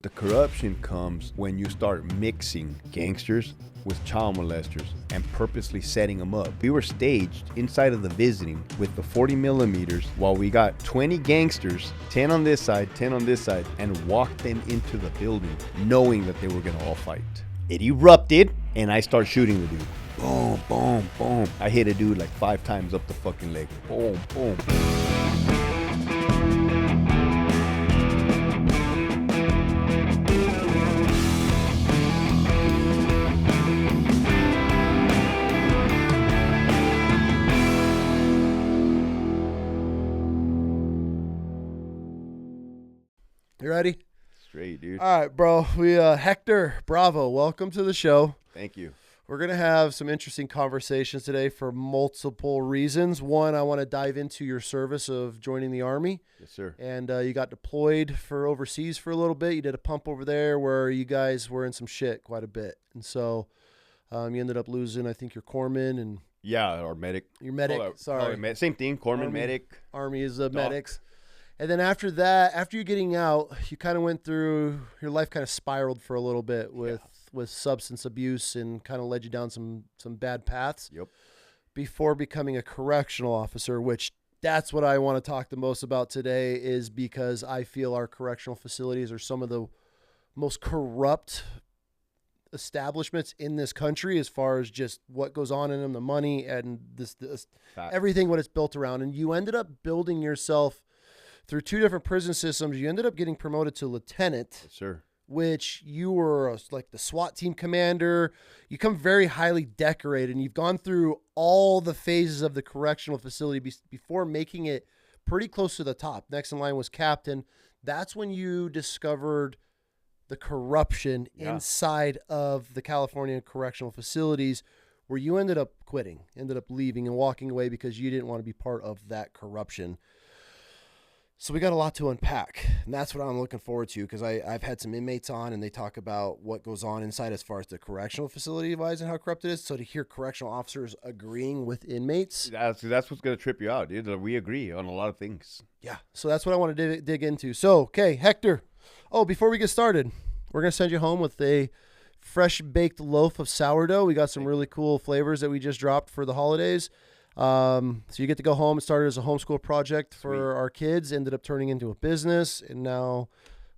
The corruption comes when you start mixing gangsters with child molesters and purposely setting them up. We were staged inside of the visiting with the 40 millimeters while we got 20 gangsters, 10 on this side, 10 on this side, and walked them into the building knowing that they were gonna all fight. It erupted and I start shooting the dude. Boom, boom, boom. I hit a dude like 5 times up the fucking leg. Boom, boom. You ready? Straight, dude. All right, bro. We Hector Bravo, welcome to the show. Thank you. We're going to have some interesting conversations today for multiple reasons. One, I want to dive into your service of joining the Army. Yes, sir. And you got deployed for overseas for a little bit. You did a pump over there where you guys were in some shit quite a bit. And so you ended up losing, I think, your corpsman and... Yeah, our medic. Your medic, sorry. Same thing, corpsman, medic. Army is the medics. And then after that, after you're getting out, you kind of went through, your life kind of spiraled for a little bit with substance abuse and kind of led you down some bad paths. Yep. Before becoming a correctional officer, which that's what I want to talk the most about today, is because I feel our correctional facilities are some of the most corrupt establishments in this country as far as just what goes on in them, the money and this everything, what it's built around. And you ended up building yourself through 2 different prison systems. You ended up getting promoted to lieutenant. Yes, sir. Which you were like the SWAT team commander. You come very highly decorated, and you've gone through all the phases of the correctional facility before making it pretty close to the top. Next in line was captain. That's when you discovered the corruption inside of the California correctional facilities, where you ended up quitting, ended up leaving and walking away because you didn't want to be part of that corruption. So we got a lot to unpack, and that's what I'm looking forward to, because I've had some inmates on, and they talk about what goes on inside as far as the correctional facility wise and how corrupt it is. So to hear correctional officers agreeing with inmates, that's what's gonna trip you out, dude. We agree on a lot of things. Yeah, so that's what I want to dig into. So, okay, Hector. Oh, before we get started, we're gonna send you home with a fresh baked loaf of sourdough. We got some really cool flavors that we just dropped for the holidays. So you get to go home. It started as a homeschool project for our kids, ended up turning into a business, and now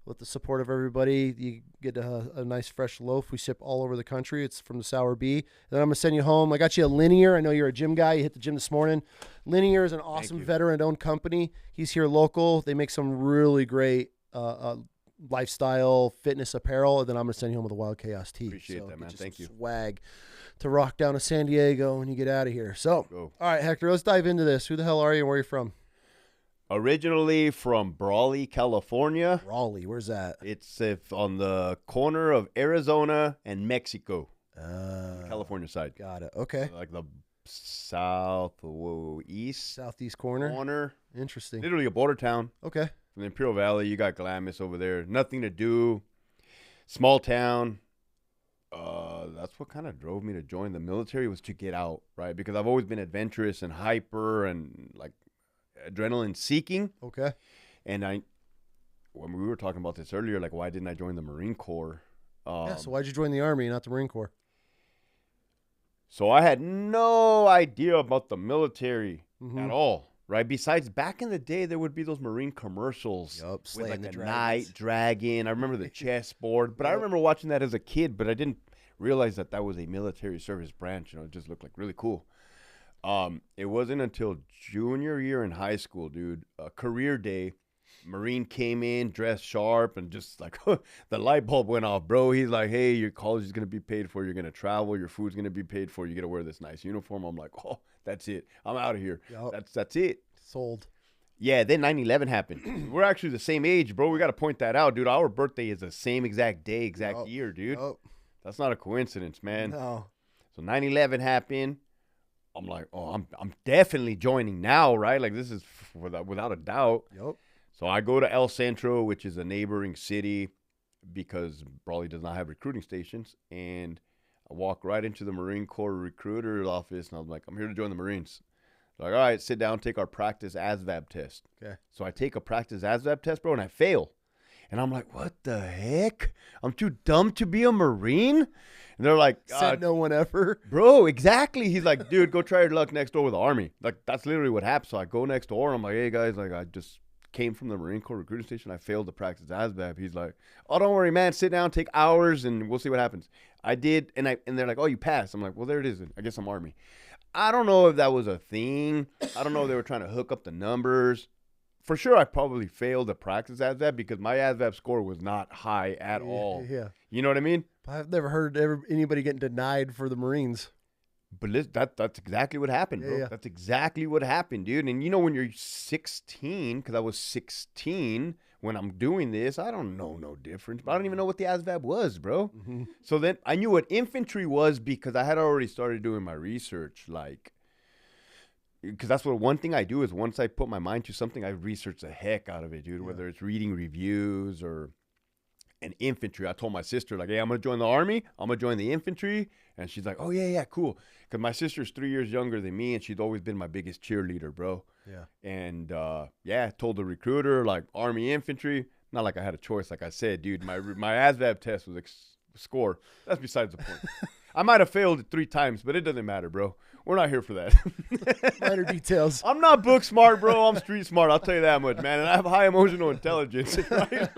with the support of everybody, you get a nice fresh loaf. We ship all over the country. It's from the Sour Bee. Then I'm going to send you home. I got you a Linear. I know you're a gym guy. You hit the gym this morning. Linear is an awesome veteran-owned company. He's here local. They make some really great lifestyle fitness apparel, and then I'm going to send you home with a Wild Chaos tee. Appreciate that, man. Thank you. Swag to rock down to San Diego when you get out of here. So, all right, Hector, let's dive into this. Who the hell are you and where are you from? Originally from Brawley, California. Brawley, where's that? It's on the corner of Arizona and Mexico. California side. Got it. Okay. Like the southeast corner. Interesting. Literally a border town. Okay. From the Imperial Valley, you got Glamis over there. Nothing to do. Small town. That's what kind of drove me to join the military, was to get out, right? Because I've always been adventurous and hyper and like adrenaline seeking. Okay. And when we were talking about this earlier, like, why didn't I join the Marine Corps? So why'd you join the Army, not the Marine Corps? So I had no idea about the military at all, right? Besides, back in the day, there would be those Marine commercials with like a night dragon. I remember the chessboard, but I remember watching that as a kid, but I didn't realize that was a military service branch. You know, it just looked like really cool. It wasn't until junior year in high school, dude, career day, Marine came in, dressed sharp, and just like the light bulb went off, bro. He's like, hey, your college is going to be paid for. You're going to travel. Your food's going to be paid for. You get to wear this nice uniform. I'm like, oh, that's it. I'm out of here. Yep. That's it. Sold. Yeah, then 9/11 happened. We're actually the same age, bro. We got to point that out, dude. Our birthday is the same exact day, exact year, dude. Yep. That's not a coincidence, man. No. So 9/11 happened. I'm like, oh, I'm definitely joining now, right? Like, this is without a doubt. Yep. So I go to El Centro, which is a neighboring city, because Brawley does not have recruiting stations. And I walk right into the Marine Corps recruiter's office, and I'm like, I'm here to join the Marines. They're like, all right, sit down, take our practice ASVAB test. Okay. So I take a practice ASVAB test, bro, and I fail. And I'm like, what what the heck? I'm too dumb to be a Marine? And they're like, said no one ever. Bro, exactly. He's like, dude, go try your luck next door with the Army. Like, that's literally what happened. So I go next door. I'm like, hey, guys, like, I just came from the Marine Corps recruiting station. I failed to practice ASVAB. He's like, oh, don't worry, man. Sit down, take hours, and we'll see what happens. I did, and they're like, oh, you passed. I'm like, well, there it is. I guess I'm Army. I don't know if that was a thing. I don't know if they were trying to hook up the numbers. For sure, I probably failed to practice ASVAB because my ASVAB score was not high at all. Yeah. You know what I mean? I've never heard anybody getting denied for the Marines. But that's exactly what happened, bro. Yeah. That's exactly what happened, dude. And you know, when you're 16, because I was 16 when I'm doing this, I don't know no difference. But I don't even know what the ASVAB was, bro. Mm-hmm. So then I knew what infantry was because I had already started doing my research, like, because that's what one thing I do is once I put my mind to something, I research the heck out of it, dude. Yeah. Whether it's reading reviews or an infantry. I told my sister, like, hey, I'm going to join the Army. I'm going to join the infantry. And she's like, oh, yeah, cool. Because my sister's 3 years younger than me, and she's always been my biggest cheerleader, bro. Yeah. And, told the recruiter, like, Army infantry. Not like I had a choice. Like I said, dude, my ASVAB test was score. That's besides the point. I might have failed it 3 times, but it doesn't matter, bro. We're not here for that. Minor details. I'm not book smart, bro. I'm street smart. I'll tell you that much, man. And I have high emotional intelligence. Right?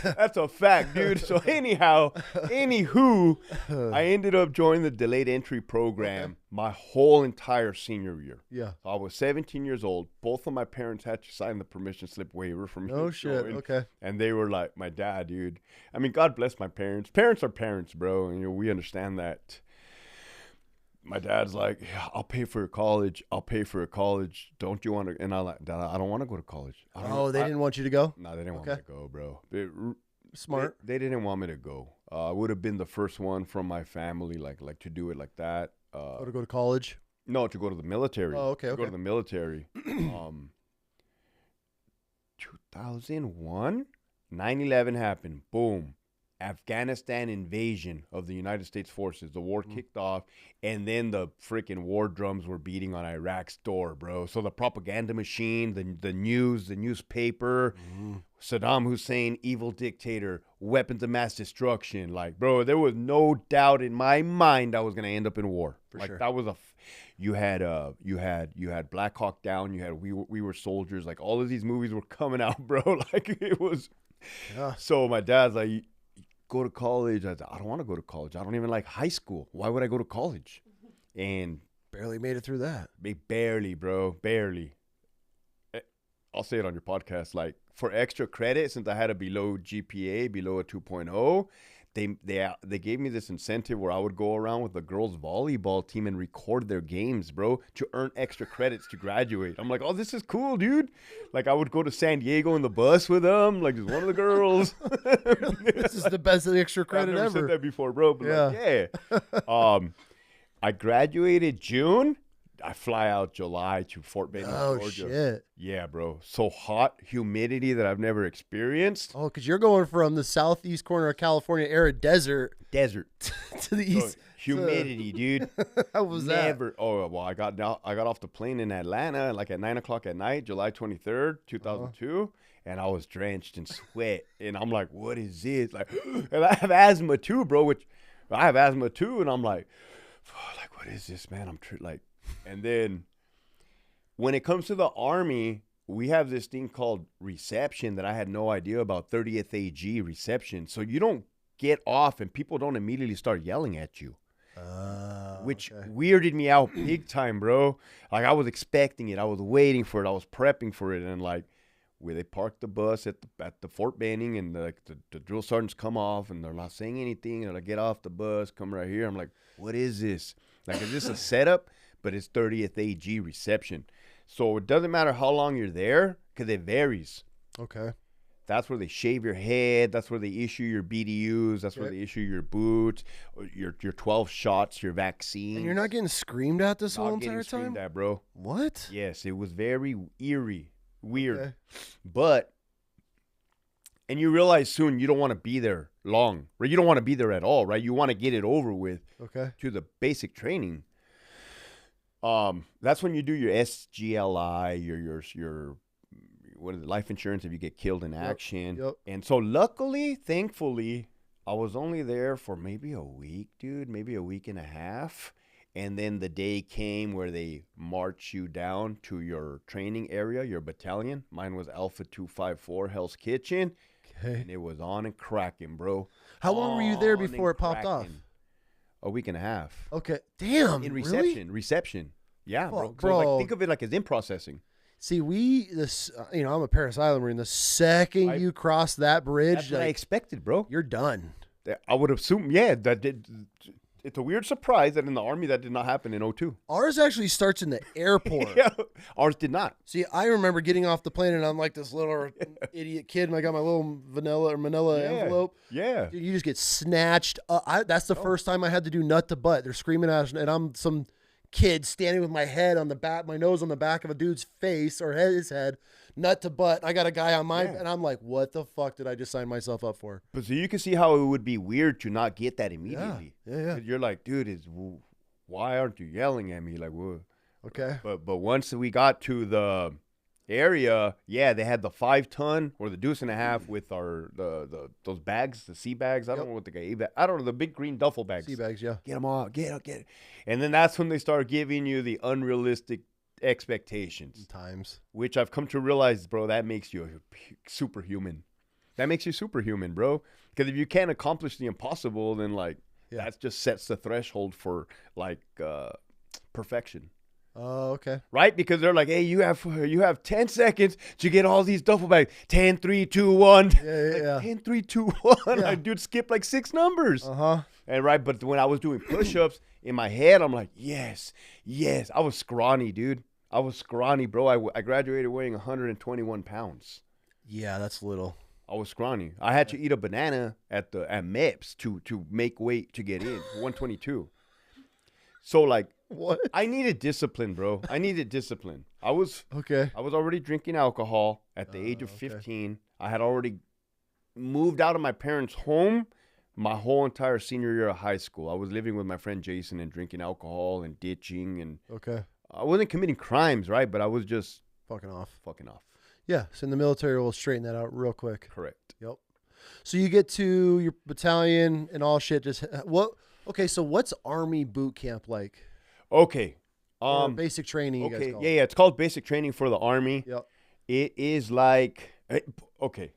That's a fact, dude. So anywho, I ended up joining the delayed entry program my whole entire senior year. Yeah. So I was 17 years old. Both of my parents had to sign the permission slip waiver for me. Oh, shit. Okay. And they were like, my dad, dude. I mean, God bless my parents. Parents are parents, bro. And, we understand that. My dad's like, yeah, I'll pay for your college. Don't you want to? And I'm like, Dad, I don't want to go to college. They didn't want you to go? No, they didn't want me to go, bro. Smart. They didn't want me to go. I would have been the first one from my family, like to do it like that. To go to college? No, to go to the military. Oh, okay. Go to the military. 2001, 9/11 happened. Boom. Afghanistan invasion of the United States forces. The war kicked off, and then the freaking war drums were beating on Iraq's door, bro. So the propaganda machine, the news, the newspaper, Saddam Hussein, evil dictator, weapons of mass destruction. Like, bro, there was no doubt in my mind I was gonna end up in war. For like sure. That was you had Black Hawk Down. You had We Were Soldiers. Like all of these movies were coming out, bro. Like it was. Yeah. So my dad's like, go to college. I don't want to go to college. I don't even like high school. Why would I go to college? And barely made it through that. Barely, bro. Barely. I'll say it on your podcast. Like for extra credit, since I had a below GPA, below a 2.0, they gave me this incentive where I would go around with the girls volleyball team and record their games, bro, to earn extra credits to graduate. I'm like, oh, this is cool, dude. Like I would go to San Diego in the bus with them, like just one of the girls. This is the best extra credit I've never ever. said that before, bro. But yeah. I graduated June. I fly out July to Fort Benning, Georgia. Oh, shit. Yeah, bro. So hot, humidity that I've never experienced. Oh, because you're going from the southeast corner of California, arid desert to the east. So, humidity, dude. How was that? Oh, well, I got off the plane in Atlanta like at 9 o'clock at night, July 23rd, 2002. And I was drenched in sweat. And I'm like, what is this? Like, and I have asthma too, bro, and I'm like, what is this, man? And then when it comes to the Army, we have this thing called reception that I had no idea about, 30th AG reception. So you don't get off and people don't immediately start yelling at you, which weirded me out big time, bro. Like I was expecting it. I was waiting for it. I was prepping for it. And like, where they parked the bus at the Fort Benning and the drill sergeants come off and they're not saying anything. And I get off the bus, come right here. I'm like, what is this? Like, is this a setup? But it's 30th AG reception. So it doesn't matter how long you're there because it varies. Okay. That's where they shave your head. That's where they issue your BDUs. That's where they issue your boots, your 12 shots, your vaccine. And you're not getting screamed at this whole entire time? Screamed at, bro. What? Yes, it was very eerie, weird. Okay. But, and you realize soon you don't want to be there long, right? You don't want to be there at all, right? You want to get it over with to the basic training. That's when you do your SGLI, your what is it, life insurance if you get killed in action. Yep. And so luckily, thankfully, I was only there for maybe a week, dude, maybe a week and a half. And then the day came where they march you down to your training area, your battalion. Mine was Alpha 254, Hell's Kitchen. Okay. And it was on and cracking, bro. How long were you there before it popped off? A week and a half. Okay. Damn. In really? reception. Yeah, bro. Fuck, So bro. like, think of it like as in processing. See, I'm a Paris Island Marine. The second you cross that bridge, That's what I expected, bro. you're done. I would assume, that did. It's a weird surprise that in the Army that did not happen in 02. Ours actually starts in the airport. Yeah, ours did not. See, I remember getting off the plane and I'm like this little idiot kid, and I got my little manila envelope. Yeah. Dude, you just get snatched up. That's the first time I had to do nut to butt. They're screaming at us, and I'm some kid standing with my head on the back, my nose on the back of a dude's face or his head, nut to butt. I got a guy on mine, and I'm like, what the fuck did I just sign myself up for? But so you can see how it would be weird to not get that immediately. Yeah. You're like, dude, why aren't you yelling at me? Like, whoa. Okay. But once we got to the area, they had the 5-ton or the deuce and a half with our those bags, the sea bags. I don't know what I don't know, the big green duffel bags. Sea bags, yeah. Get them all, get it. And then that's when they start giving you the unrealistic expectations. Times. Which I've come to realize, bro, that makes you superhuman. That makes you superhuman, bro. Because if you can't accomplish the impossible, then that just sets the threshold for perfection. Oh, okay. Right? Because they're like, hey, you have 10 seconds to get all these duffel bags. 10, 3, 2, 1. Yeah. 10, 3, 2, 1. Yeah. Dude skipped like 6 numbers. Uh-huh. And right, but when I was doing push-ups, in my head, I'm like, yes. I was scrawny, dude. I was scrawny, bro. I graduated weighing 121 pounds. Yeah, that's little. I was scrawny. I had to eat a banana at MEPS to make weight to get in, 122. So what? I needed discipline, bro. I needed discipline. I was already drinking alcohol at the age of 15. I had already moved out of my parents' home my whole entire senior year of high school. I was living with my friend Jason and drinking alcohol and ditching, and I wasn't committing crimes, right? But I was just fucking off. Yeah. So in the military, we'll straighten that out real quick. Correct. Yep. So you get to your battalion and all shit. Okay. So what's Army boot camp like? Okay. Basic training. You guys call it. Yeah. It's called basic training for the Army. Yep. It is okay.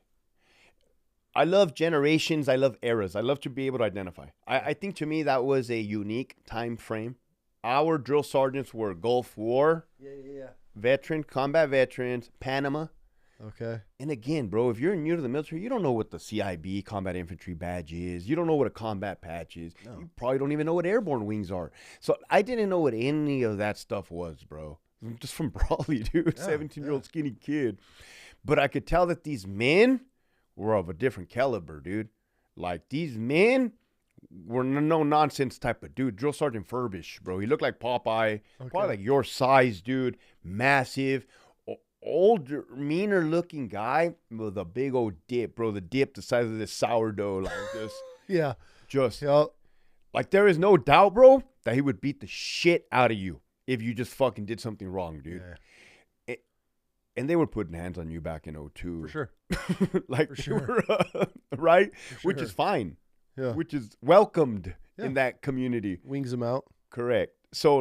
I love generations. I love eras. I love to be able to identify. I think to me that was a unique time frame. Our drill sergeants were Gulf War. Yeah. Combat veterans, Panama. Okay. And again, bro, if you're new to the military, you don't know what the CIB, combat infantry badge is. You don't know what a combat patch is. No. You probably don't even know what airborne wings are. So I didn't know what any of that stuff was, bro. I'm just from Brawley, dude. 17-year-old skinny kid. But I could tell that these men were of a different caliber, dude. Like, these men were no nonsense type of dude. Drill Sergeant Furbish, bro. He looked like Popeye. Probably like your size, dude. Massive. Older, meaner looking guy with a big old dip, bro. The dip the size of this sourdough. Like, there is no doubt, bro, that he would beat the shit out of you if you just fucking did something wrong, dude. Yeah. And they were putting hands on you back in 02. For sure. For sure. Right? For sure. Which is fine. Yeah. Which is welcomed in that community. Wings them out. Correct. So,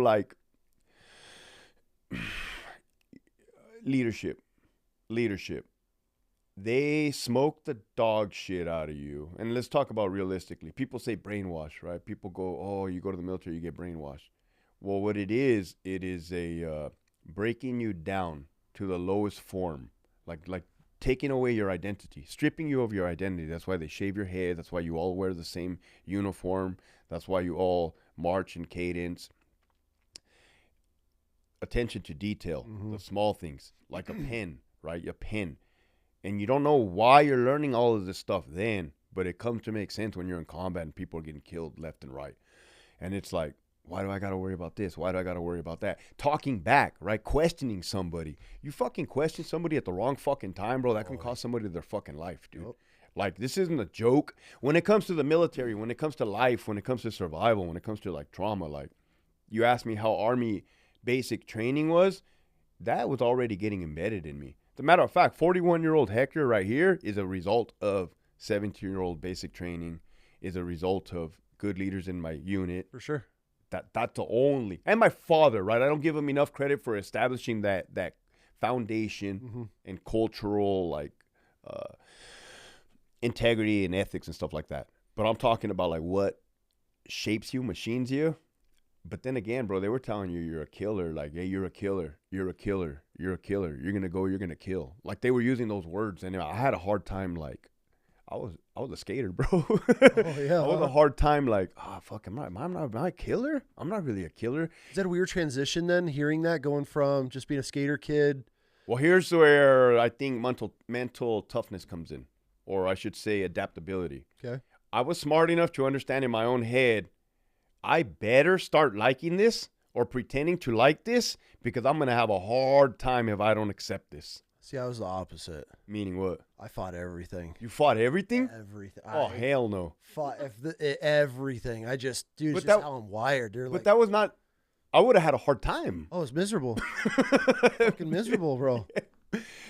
leadership. They smoke the dog shit out of you. And let's talk about realistically. People say brainwash, right? People go, oh, you go to the military, you get brainwashed. Well, what it is a breaking you down to the lowest form, like taking away your identity, stripping you of your identity. That's why they shave your head. That's why you all wear the same uniform. That's why you all march in cadence. Attention to detail, the small things, like a pen, right? A pen. And you don't know why you're learning all of this stuff then, but it comes to make sense when you're in combat and people are getting killed left and right. And it's like, why do I got to worry about this? Why do I got to worry about that? Talking back, right? Questioning somebody. You fucking question somebody at the wrong fucking time, bro. That can cost somebody their fucking life, dude. Yep. Like, this isn't a joke. When it comes to the military, when it comes to life, when it comes to survival, when it comes to, trauma, you asked me how Army basic training was, that was already getting embedded in me. As a matter of fact, 41-year-old Hector right here is a result of 17-year-old basic training, is a result of good leaders in my unit. For sure. That's the only, and my father, right? I don't give him enough credit for establishing that foundation and cultural like integrity and ethics and stuff like that. But I'm talking about like what shapes you, machines you. But then again, bro, they were telling you you're a killer. Like, hey, you're a killer. You're a killer. You're a killer. You're gonna go. You're gonna kill. Like they were using those words, and I had a hard time. Like, I was a skater, bro. Oh yeah. I was a hard time. Like, oh fuck, am I a killer? I'm not really a killer. Is that a weird transition then? Hearing that, going from just being a skater kid. Well, here's where I think mental toughness comes in, or I should say adaptability. Okay. I was smart enough to understand in my own head, I better start liking this or pretending to like this because I'm going to have a hard time if I don't accept this. See, I was the opposite. Meaning what? I fought everything. You fought everything? Everything. Oh, hell no. Fought everything. I just, dude, it's just how I'm wired. They're but like, that was not, I would have had a hard time. Oh, it's miserable. Fucking miserable, bro.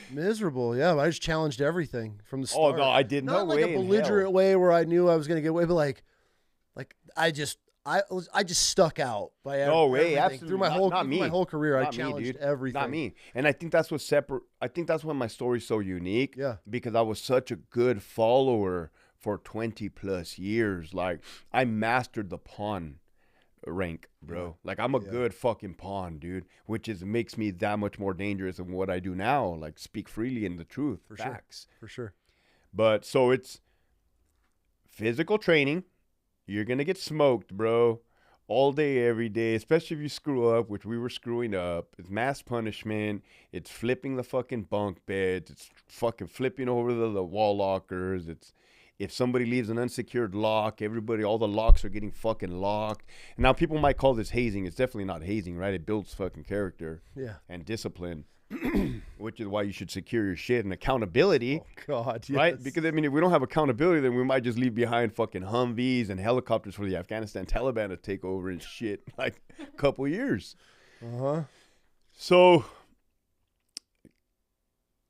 Miserable, yeah. I just challenged everything from the start. Oh, no, I did not. Not like a belligerent way where I knew I was going to get away, but like I just stuck out by absolutely through my whole career. I challenged everything. Not me. And I think that's I think that's why my story's so unique. Yeah. Because I was such a good follower for 20 plus years. Like I mastered the pawn rank, bro. Like I'm a good fucking pawn, dude. Which makes me that much more dangerous than what I do now. Like speak freely in the truth. For facts. Sure. For sure. But so it's physical training. You're going to get smoked, bro, all day, every day, especially if you screw up, which we were screwing up. It's mass punishment. It's flipping the fucking bunk beds. It's fucking flipping over the wall lockers. It's if somebody leaves an unsecured lock, all the locks are getting fucking locked. And now people might call this hazing. It's definitely not hazing, right? It builds fucking character and discipline. Which is why you should secure your shit and accountability. Oh, God, yes. Right? Because, I mean, if we don't have accountability, then we might just leave behind fucking Humvees and helicopters for the Afghanistan Taliban to take over and shit like a couple years. Uh-huh. So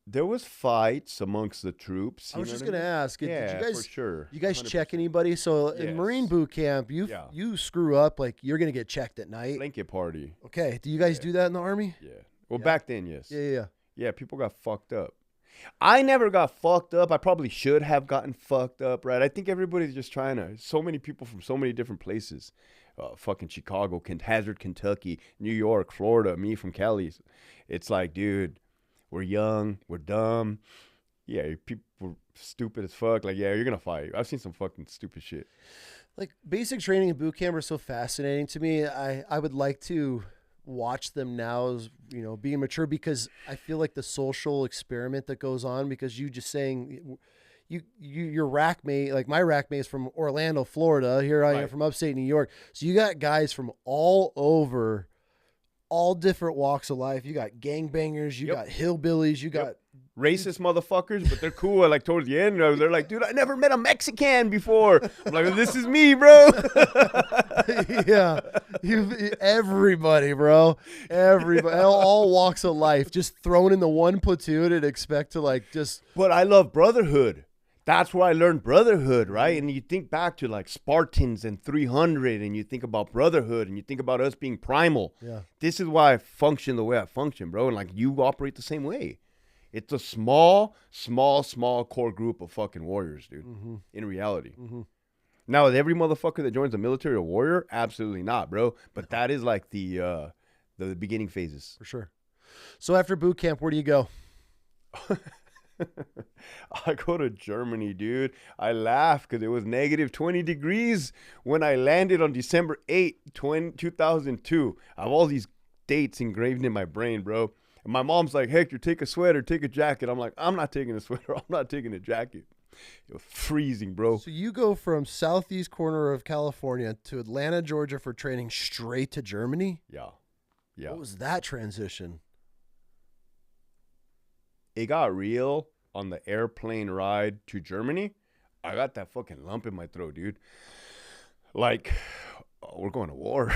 there was fights amongst the troops. I was just going to ask. Yeah, did you guys, for sure. You guys 100%. Check anybody? So in Marine boot camp, you screw up, like you're going to get checked at night. Blanket party. Okay. Do you guys do that in the Army? Yeah. Well, back then, yes. Yeah. Yeah, people got fucked up. I never got fucked up. I probably should have gotten fucked up, right? I think everybody's just trying to. So many people from so many different places. Fucking Chicago, Hazard, Kentucky, New York, Florida, me from Cali. It's like, dude, we're young, we're dumb. Yeah, people were stupid as fuck. Like, yeah, you're going to fight. I've seen some fucking stupid shit. Like, basic training and boot camp are so fascinating to me. I would like to watch them now as, being mature, because I feel like the social experiment that goes on, because you just saying your rack mate, like my rack mate is from Orlando, Florida. Here I am from upstate New York. So you got guys from all over, all different walks of life. You got gangbangers, you got hillbillies, you got racist motherfuckers, but they're cool. Like towards the end, they're like, dude, I never met a Mexican before. I'm like, this is me, bro. Yeah, everybody, bro, everybody, all walks of life, just thrown in the one platoon and expect to like just. But I love brotherhood. That's where I learned brotherhood, right? And you think back to like Spartans and 300, and you think about brotherhood, and you think about us being primal. Yeah, this is why I function the way I function, bro. And like you operate the same way. It's a small core group of fucking warriors, dude. In reality. Now, is every motherfucker that joins the military a warrior? Absolutely not, bro. But that is like the beginning phases. For sure. So after boot camp, where do you go? I go to Germany, dude. I laugh because it was negative 20 degrees when I landed on December 8, 2002. I have all these dates engraved in my brain, bro. And my mom's like, Hector, take a sweater, take a jacket. I'm like, I'm not taking a sweater. I'm not taking a jacket. It was freezing, bro. So you go from southeast corner of California to Atlanta, Georgia for training straight to Germany? Yeah. What was that transition? It got real on the airplane ride to Germany. I got that fucking lump in my throat, dude. Like, we're going to war.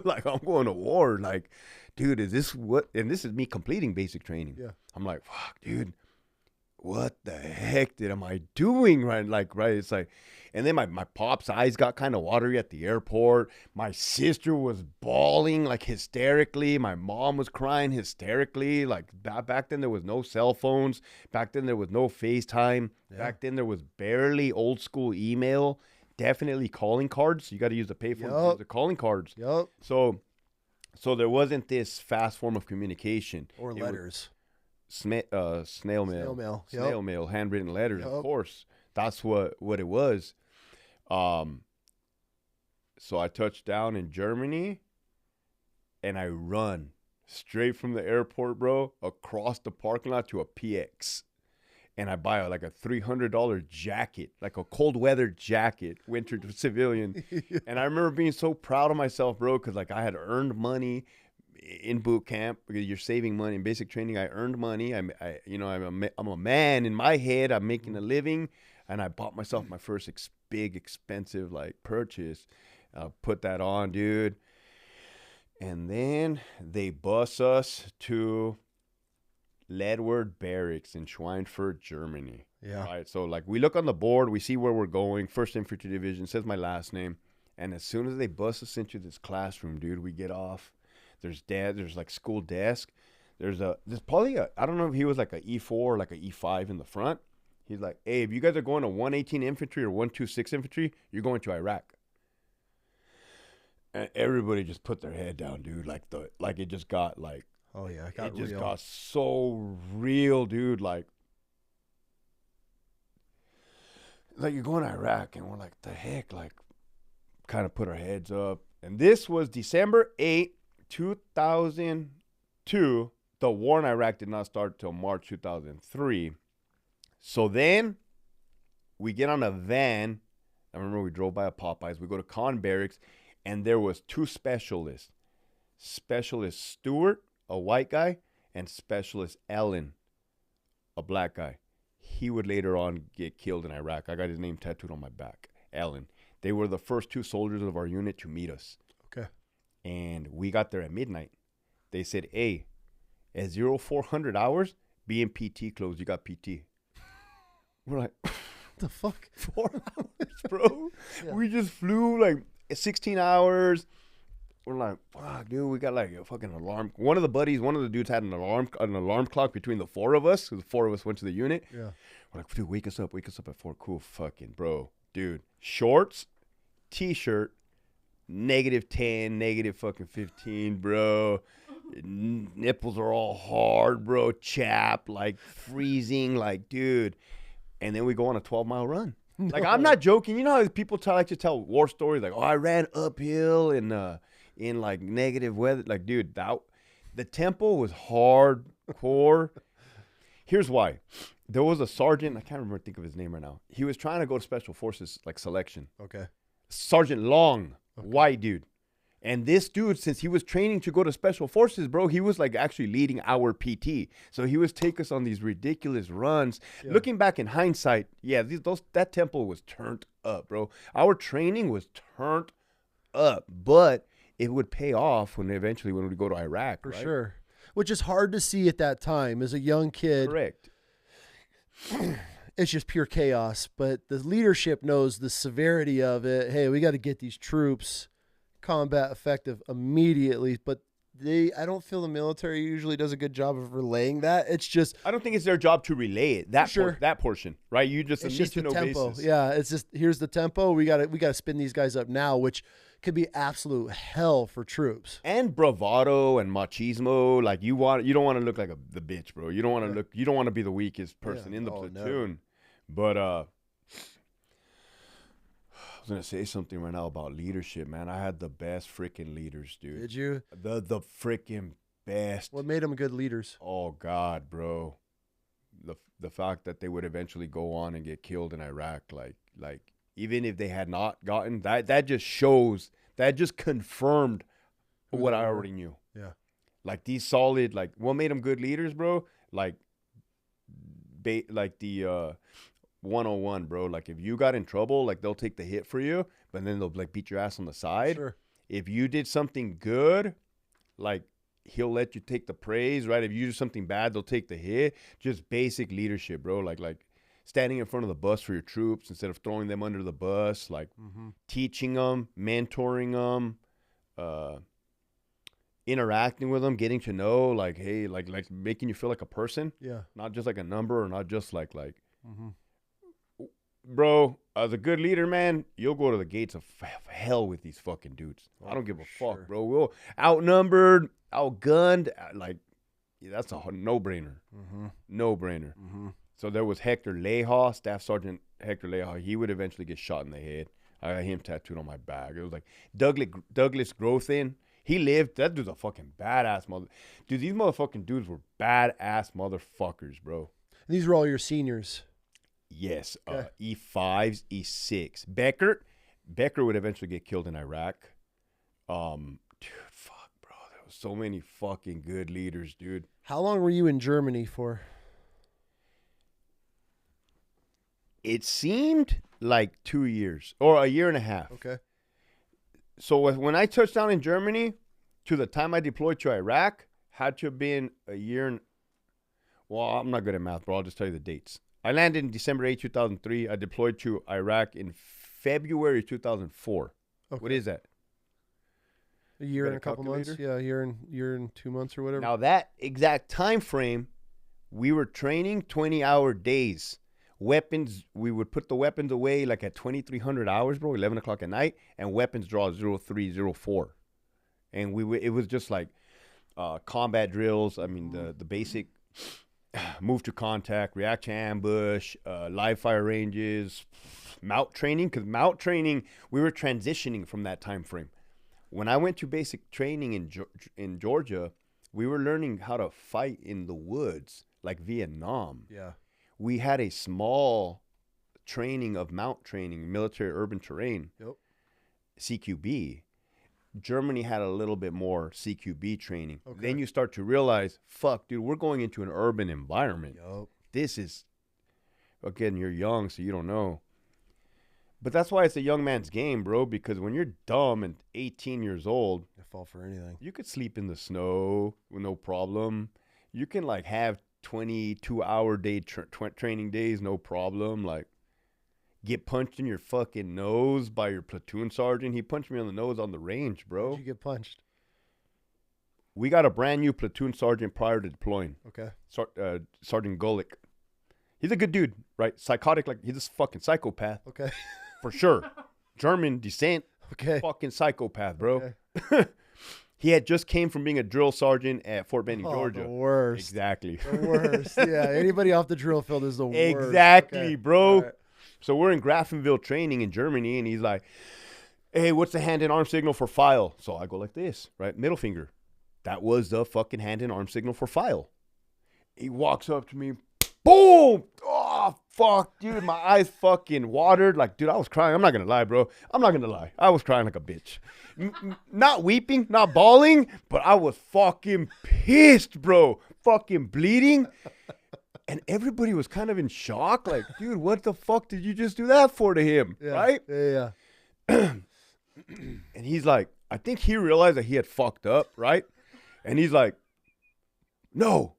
Like, I'm going to war. Like, dude, is this what? And this is me completing basic training. Yeah. I'm like, fuck, dude, what the heck am I doing? Right. Like, right. It's like, and then my pop's eyes got kind of watery at the airport. My sister was bawling like hysterically. My mom was crying hysterically. Like back then there was no cell phones. Back then there was no FaceTime. Yeah. Back then there was barely old school email. Definitely calling cards. You got to use the payphone to use the calling cards. Yep. So there wasn't this fast form of communication. Or letters. Snail mail, handwritten letters, of course. That's what it was. So I touched down in Germany, and I run straight from the airport, bro, across the parking lot to a PX. And I buy like a $300 jacket, like a cold weather jacket, winter civilian. And I remember being so proud of myself, bro, because like I had earned money in boot camp, because you're saving money in basic training. I earned money. I'm a man in my head. I'm making a living, and I bought myself my first big expensive like purchase. Put that on, dude. And then they bus us to Ledward Barracks in Schweinfurt, Germany. Yeah. Right. So like we look on the board, we see where we're going. 1st Infantry Division, says my last name. And as soon as they bus us into this classroom, dude, we get off. There's like school desk. There's probably I don't know if he was like a E4 or like a E5 in the front. He's like, hey, if you guys are going to 118 Infantry or 126 Infantry, you're going to Iraq. And everybody just put their head down, dude. Like it just got like, oh yeah, it just got so real, dude. Like you're going to Iraq, and we're like, the heck, like, kind of put our heads up. And this was December 8th, 2002. The war in Iraq did not start till March 2003. So then we get on a van. I remember we drove by a Popeyes. We go to Con Barracks, and there was 2 specialists. Specialist Stewart, a white guy, and Specialist Allen, a black guy. He would later on get killed in Iraq. I got his name tattooed on my back, Allen. They were the first 2 soldiers of our unit to meet us. Okay. And we got there at midnight. They said, hey, at 0400 hours, be in PT clothes. You got PT. We're like, what the fuck? 4 hours, bro? Yeah. We just flew like 16 hours. We're like, fuck, dude, we got like a fucking alarm. One of the dudes had an alarm clock between the 4 of us. So the 4 of us went to the unit. Yeah. We're like, dude, wake us up at 4. Cool, fucking, bro. Dude, shorts, T-shirt, -10, -15, bro. Nipples are all hard, bro. Chapped, like freezing, like, dude. And then we go on a 12-mile run. No. Like, I'm not joking. You know how people like to tell war stories? Like, oh, I ran uphill in like negative weather. Like, dude, the tempo was hardcore. Here's why. There was a sergeant. I can't think of his name right now. He was trying to go to Special Forces, like, selection. Okay. Sergeant Long, white dude. And this dude, since he was training to go to Special Forces, bro, he was like actually leading our PT. So he was take us on these ridiculous runs. Yeah. Looking back in hindsight, yeah, that tempo was turned up, bro. Our training was turned up, but it would pay off when we go to Iraq. For right? sure. Which is hard to see at that time as a young kid. Correct. It's just pure chaos, but the leadership knows the severity of it. Hey, we got to get these troops combat effective immediately, but I don't feel the military usually does a good job of relaying that. It's just, I don't think it's their job to relay it. That portion, right? You just need to know tempo. basis. Yeah, it's just, here's the tempo. We got to spin these guys up now, which could be absolute hell for troops. And bravado and machismo, like you don't want to look like the bitch, bro. You don't want to be the weakest person in the platoon. No. But I was gonna say something right now about leadership, man. I had the best freaking leaders, dude. Did you? The freaking best. What made them good leaders? Oh God, bro. The fact that they would eventually go on and get killed in Iraq, like even if they had not gotten that just confirmed what I already knew. Yeah. Like these solid, like what made them good leaders, bro? Like the 101, bro. Like if you got in trouble, like they'll take the hit for you, but then they'll like beat your ass on the side. Sure. if you did something good, like, he'll let you take the praise, right? If you do something bad, they'll take the hit. Just basic leadership, bro. Like standing in front of the bus for your troops instead of throwing them under the bus, like teaching them, mentoring them, interacting with them, getting to know, like, hey, like making you feel like a person. Yeah. Not just like a number, or not just like, bro, as a good leader, man, you'll go to the gates of hell with these fucking dudes. I don't give a fuck, bro. We'll outnumbered, outgunned, like, that's a no-brainer. No-brainer. So there was Hector Leja, Staff Sergeant Hector Leja. He would eventually get shot in the head. I got him tattooed on my back. It was like Douglas Groupthink. He lived. That dude's a fucking badass mother. Dude, these motherfucking dudes were badass motherfuckers, bro. These were all your seniors. Yes. Okay. E5s, E6. Becker would eventually get killed in Iraq. Dude, fuck, bro. There was so many fucking good leaders, dude. How long were you in Germany for? It seemed like 2 years or a year and a half. Okay. So when I touched down in Germany, to the time I deployed to Iraq, had to have been a year and... Well, I'm not good at math, bro. I'll just tell you the dates. I landed in December 8, 2003. I deployed to Iraq in February 2004. Okay. What is that? A year and a couple months? Yeah, a year and 2 months or whatever. Now, that exact time frame, we were training 20-hour days. Weapons, we would put the weapons away like at 2,300 hours, bro, 11 o'clock at night, and weapons draw 0304. And it was just like combat drills. I mean, the basic move to contact, react to ambush, live fire ranges, mount training. Because mount training, we were transitioning from that time frame. When I went to basic training in Georgia, we were learning how to fight in the woods, like Vietnam. Yeah. We had a small training of mount training, military urban terrain, CQB. Germany had a little bit more CQB training. Okay. Then you start to realize, fuck, dude, we're going into an urban environment. This is, again, you're young, so you don't know. But that's why it's a young man's game, bro, because when you're dumb and 18 years old, you fall for anything. You could sleep in the snow with no problem. You can, like, have 22-hour day training days, no problem. Like, get punched in your fucking nose by your platoon sergeant. He punched me on the nose on the range, bro. How'd you get punched? We got a brand new platoon sergeant prior to deploying. Okay. Sergeant Golick. He's a good dude, right? Psychotic, like, he's a fucking psychopath. Okay. For sure. German descent. Okay. Fucking psychopath, bro. Okay. He had just came from being a drill sergeant at Fort Benning, Georgia. The worst. Exactly. The worst. Yeah, anybody off the drill field is the worst. Exactly, okay. Bro. Right. So we're in Grafenwöhr training in Germany, and he's like, hey, what's the hand and arm signal for file? So I go like this, right? Middle finger. That was the fucking hand and arm signal for file. He walks up to me. Boom! Oh, fuck, dude. My eyes fucking watered. Like, dude, I was crying. I'm not going to lie, bro. I'm not going to lie. I was crying like a bitch. Not weeping, not bawling, but I was fucking pissed, bro. Fucking bleeding. And everybody was kind of in shock. Like, dude, what the fuck did you just do that for to him? Yeah. Right? Yeah. And he's like, I think he realized that he had fucked up, right? And he's like, no,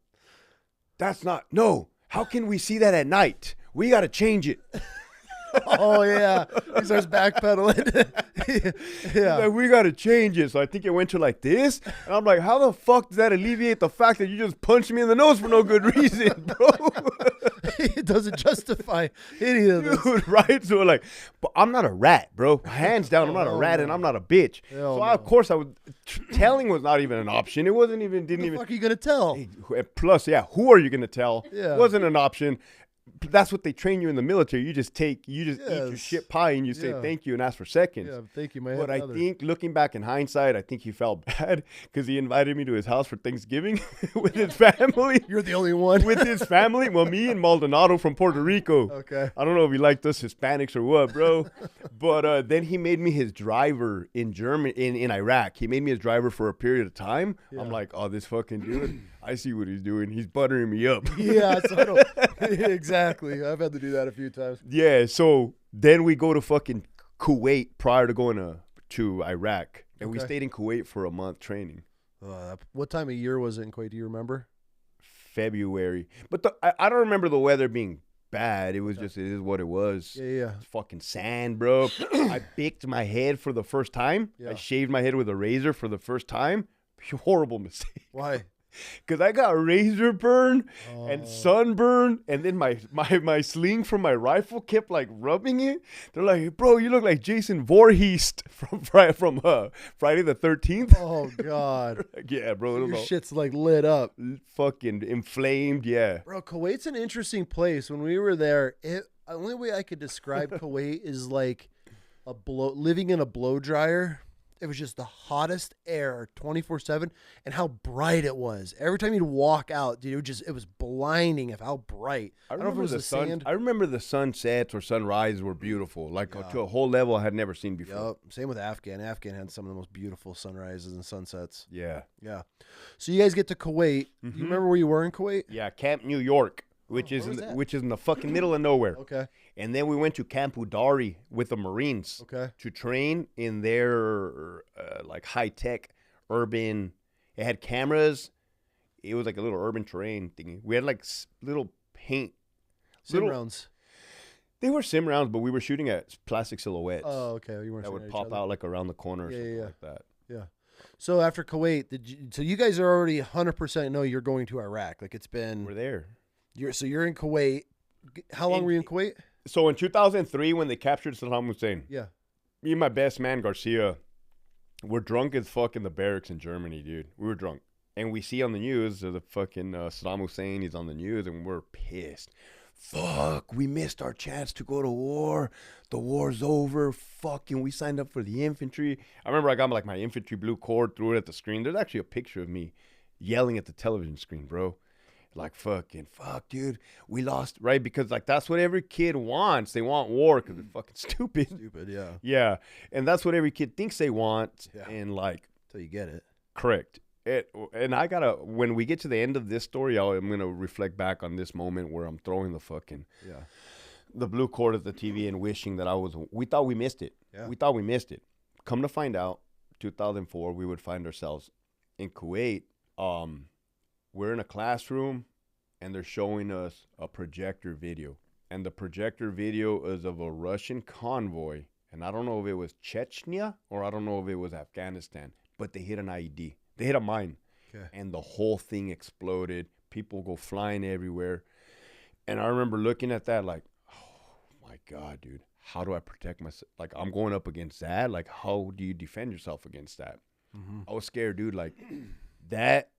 that's not, no. How can we see that at night? We got to change it. Oh, yeah. He starts backpedaling. Yeah. Like, we got to change it. So I think it went to like this. And I'm like, how the fuck does that alleviate the fact that you just punched me in the nose for no good reason, bro? It doesn't justify any of this. Dude, right? So like, but I'm not a rat, bro. Hands down, I'm not a rat and I'm not a bitch. Hell so of course I would, telling was not even an option. It wasn't even, didn't even. What the fuck are you going to tell? Hey, plus, yeah, who are you going to tell? Yeah. It wasn't an option. That's what they train you in the military. You just eat your shit pie and you say thank you and ask for seconds. Yeah, thank you, my But I think looking back in hindsight, I think he felt bad because he invited me to his house for Thanksgiving with his family. You're the only one. With his family. Well, me and Maldonado from Puerto Rico. Okay. I don't know if he liked us Hispanics or what, bro. But then he made me his driver in Germany, in Iraq. He made me his driver for a period of time. Yeah. I'm like, oh, this fucking dude. I see what he's doing. He's buttering me up. Yeah, so I don't, exactly. I've had to do that a few times. Yeah, so then we go to fucking Kuwait prior to going to Iraq. And we stayed in Kuwait for a month training. What time of year was it in Kuwait? Do you remember? February. But I don't remember the weather being bad. It was just, it is what it was. Yeah. It's fucking sand, bro. I baked my head for the first time. I shaved my head with a razor for the first time. Horrible mistake. Why? Because I got razor burn and sunburn, and then my sling from my rifle kept like rubbing it. They're like, bro, you look like Jason Voorhees from Friday the 13th. Oh, God. Yeah, bro. Your shit's like lit up. Fucking inflamed, yeah. Bro, Kuwait's an interesting place. When we were there, the only way I could describe Kuwait is like living in a blow dryer. It was just the hottest air 24/7, and how bright it was. Every time you'd walk out, dude, it was blinding of how bright. I don't know if it was the sand. I remember the sunsets or sunrises were beautiful, like to a whole level I had never seen before. Yep. Same with Afghan. Afghan had some of the most beautiful sunrises and sunsets. Yeah. So you guys get to Kuwait. You remember where you were in Kuwait? Yeah, Camp New York, which is in the fucking middle of nowhere. Okay. And then we went to Camp Udari with the Marines to train in their like high-tech urban. It had cameras. It was like a little urban terrain thingy. We had like little paint. Sim rounds. They were sim rounds, but we were shooting at plastic silhouettes. Oh, okay. You weren't that would pop out like around the corner or something like that. Yeah. So after Kuwait, so you guys are already 100% know you're going to Iraq. Like it's been. We're there. You're in Kuwait. How long were you in Kuwait? So in 2003, when they captured Saddam Hussein, me and my best man, Garcia, we're drunk as fuck in the barracks in Germany, dude. We were drunk. And we see on the news the fucking Saddam Hussein, he's on the news, and we're pissed. Fuck, we missed our chance to go to war. The war's over. Fucking, we signed up for the infantry. I remember I got like my infantry blue cord, threw it at the screen. There's actually a picture of me yelling at the television screen, bro. Like, fuck, dude, we lost, right? Because, like, that's what every kid wants. They want war because they're fucking stupid. Yeah. Yeah, and that's what every kid thinks they want, and, like... Until you get it. Correct. And I gotta, when we get to the end of this story, I'm gonna reflect back on this moment where I'm throwing the fucking... the blue cord at the TV and wishing that we thought we missed it. Yeah. We thought we missed it. Come to find out, 2004, we would find ourselves in Kuwait, we're in a classroom, and they're showing us a projector video. And the projector video is of a Russian convoy. And I don't know if it was Chechnya or I don't know if it was Afghanistan. But they hit an IED. They hit a mine. Okay. And the whole thing exploded. People go flying everywhere. And I remember looking at that like, oh, my God, dude. How do I protect myself? Like, I'm going up against that. Like, how do you defend yourself against that? I was scared, dude. Like, that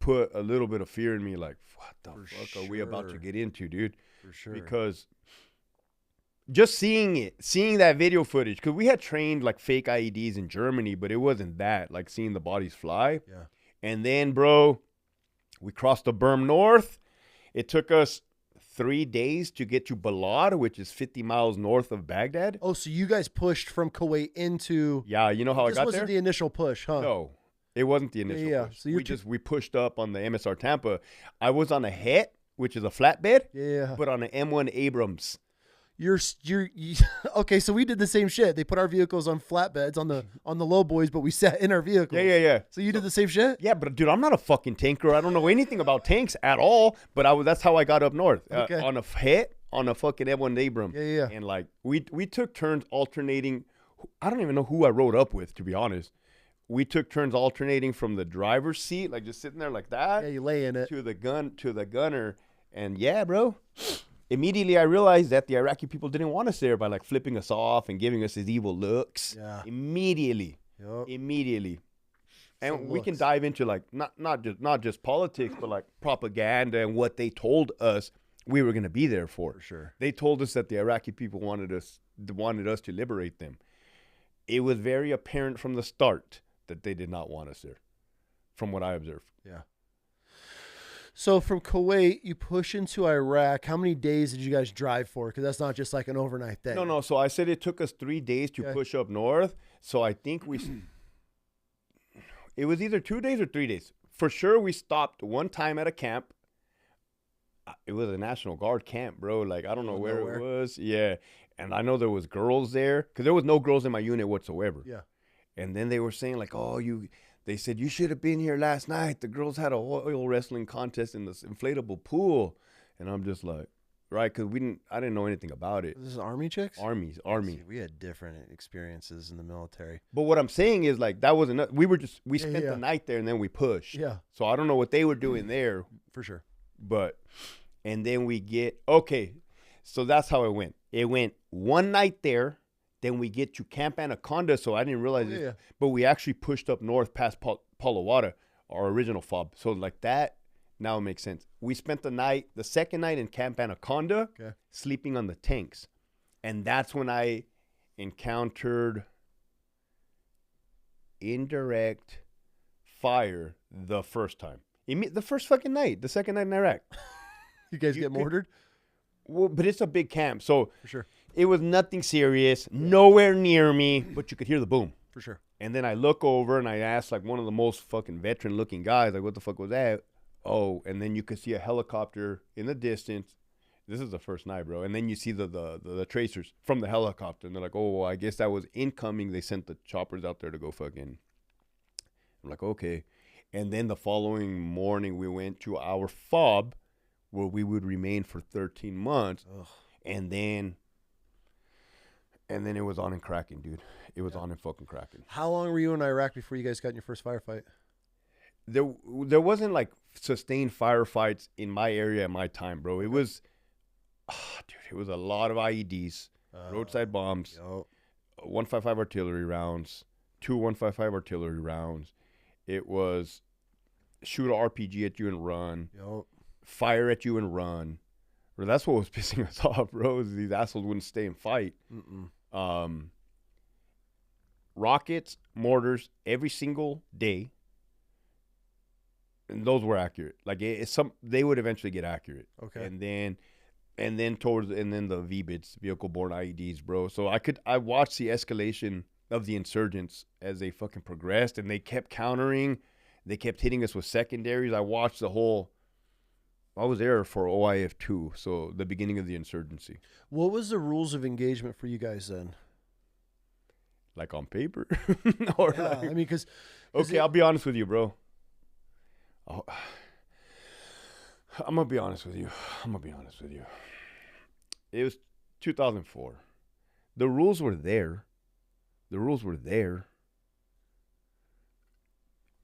put a little bit of fear in me, like, what the fuck are we about to get into, dude? For sure. Because just seeing that video footage, because we had trained like fake IEDs in Germany, but it wasn't that, like seeing the bodies fly. Yeah. And then, bro, we crossed the berm north. It took us 3 days to get to Balad, which is 50 miles north of Baghdad. Oh, so you guys pushed from Kuwait into... Yeah, you know how I got there? This wasn't the initial push, huh? No. It wasn't the initial push. So we pushed up on the MSR Tampa. I was on a Hit, which is a flatbed, but on an M1 Abrams. Okay, so we did the same shit. They put our vehicles on flatbeds on the low boys, but we sat in our vehicles. Yeah. So you did the same shit? Yeah, but dude, I'm not a fucking tanker. I don't know anything about tanks at all. But that's how I got up north on a Hit on a fucking M1 Abrams. Yeah. And like we took turns alternating. I don't even know who I rode up with, to be honest. We took turns alternating from the driver's seat, like just sitting there like that. Yeah, you lay in it. To the gunner. And yeah, bro. Immediately I realized that the Iraqi people didn't want us there by like flipping us off and giving us these evil looks. Yeah. Immediately. And we can dive into like not just politics, but like propaganda and what they told us we were gonna be there for. For sure. They told us that the Iraqi people wanted us to liberate them. It was very apparent from the start that they did not want us there, from what I observed. Yeah. So from Kuwait, you push into Iraq. How many days did you guys drive for? Because that's not just like an overnight thing. No. So I said it took us 3 days to push up north. So I think it was either 2 days or 3 days. For sure, we stopped one time at a camp. It was a National Guard camp, bro. Like, I don't know where it was. Yeah. And I know there was girls there because there was no girls in my unit whatsoever. Yeah. And then they were saying like, oh, they said you should have been here last night. The girls had a oil wrestling contest in this inflatable pool. And I'm just like, right, because I didn't know anything about it. This is Army chicks? Army. See, we had different experiences in the military. But what I'm saying is like, that wasn't, we spent the night there and then we pushed. Yeah. So I don't know what they were doing there. For sure. But, and then so that's how it went. It went one night there. Then we get to Camp Anaconda, so I didn't realize this. Yeah. But we actually pushed up north past Palawada, our original fob. So like that, now it makes sense. We spent the second night in Camp Anaconda, sleeping on the tanks. And that's when I encountered indirect fire the first time. The first fucking night, the second night in Iraq. You guys get mortared? Well, but it's a big camp, so for sure. It was nothing serious, nowhere near me, but you could hear the boom. For sure. And then I look over and I asked like one of the most fucking veteran looking guys, like, what the fuck was that? Oh, and then you could see a helicopter in the distance. This is the first night, bro. And then you see the tracers from the helicopter. And they're like, oh, well, I guess that was incoming. They sent the choppers out there to go fucking. I'm like, okay. And then the following morning, we went to our fob where we would remain for 13 months. Ugh. And then it was on and cracking, dude. It was on and fucking cracking. How long were you in Iraq before you guys got in your first firefight? There wasn't like sustained firefights in my area at my time, bro. It was, dude, it was a lot of IEDs, roadside bombs, 155 artillery rounds, 2 155 artillery rounds. It was shoot an RPG at you and run, fire at you and run. Bro, that's what was pissing us off, bro. Is these assholes wouldn't stay and fight. Rockets, mortars, every single day. And those were accurate. Like they would eventually get accurate. Okay. And then the VBITs, vehicle-borne IEDs, bro. So I watched the escalation of the insurgents as they fucking progressed, and they kept countering. They kept hitting us with secondaries. I watched the whole. I was there for OIF 2, so the beginning of the insurgency. What was the rules of engagement for you guys then? Like on paper? I mean, because... Okay, I'll be honest with you, bro. I'm going to be honest with you. It was 2004. The rules were there.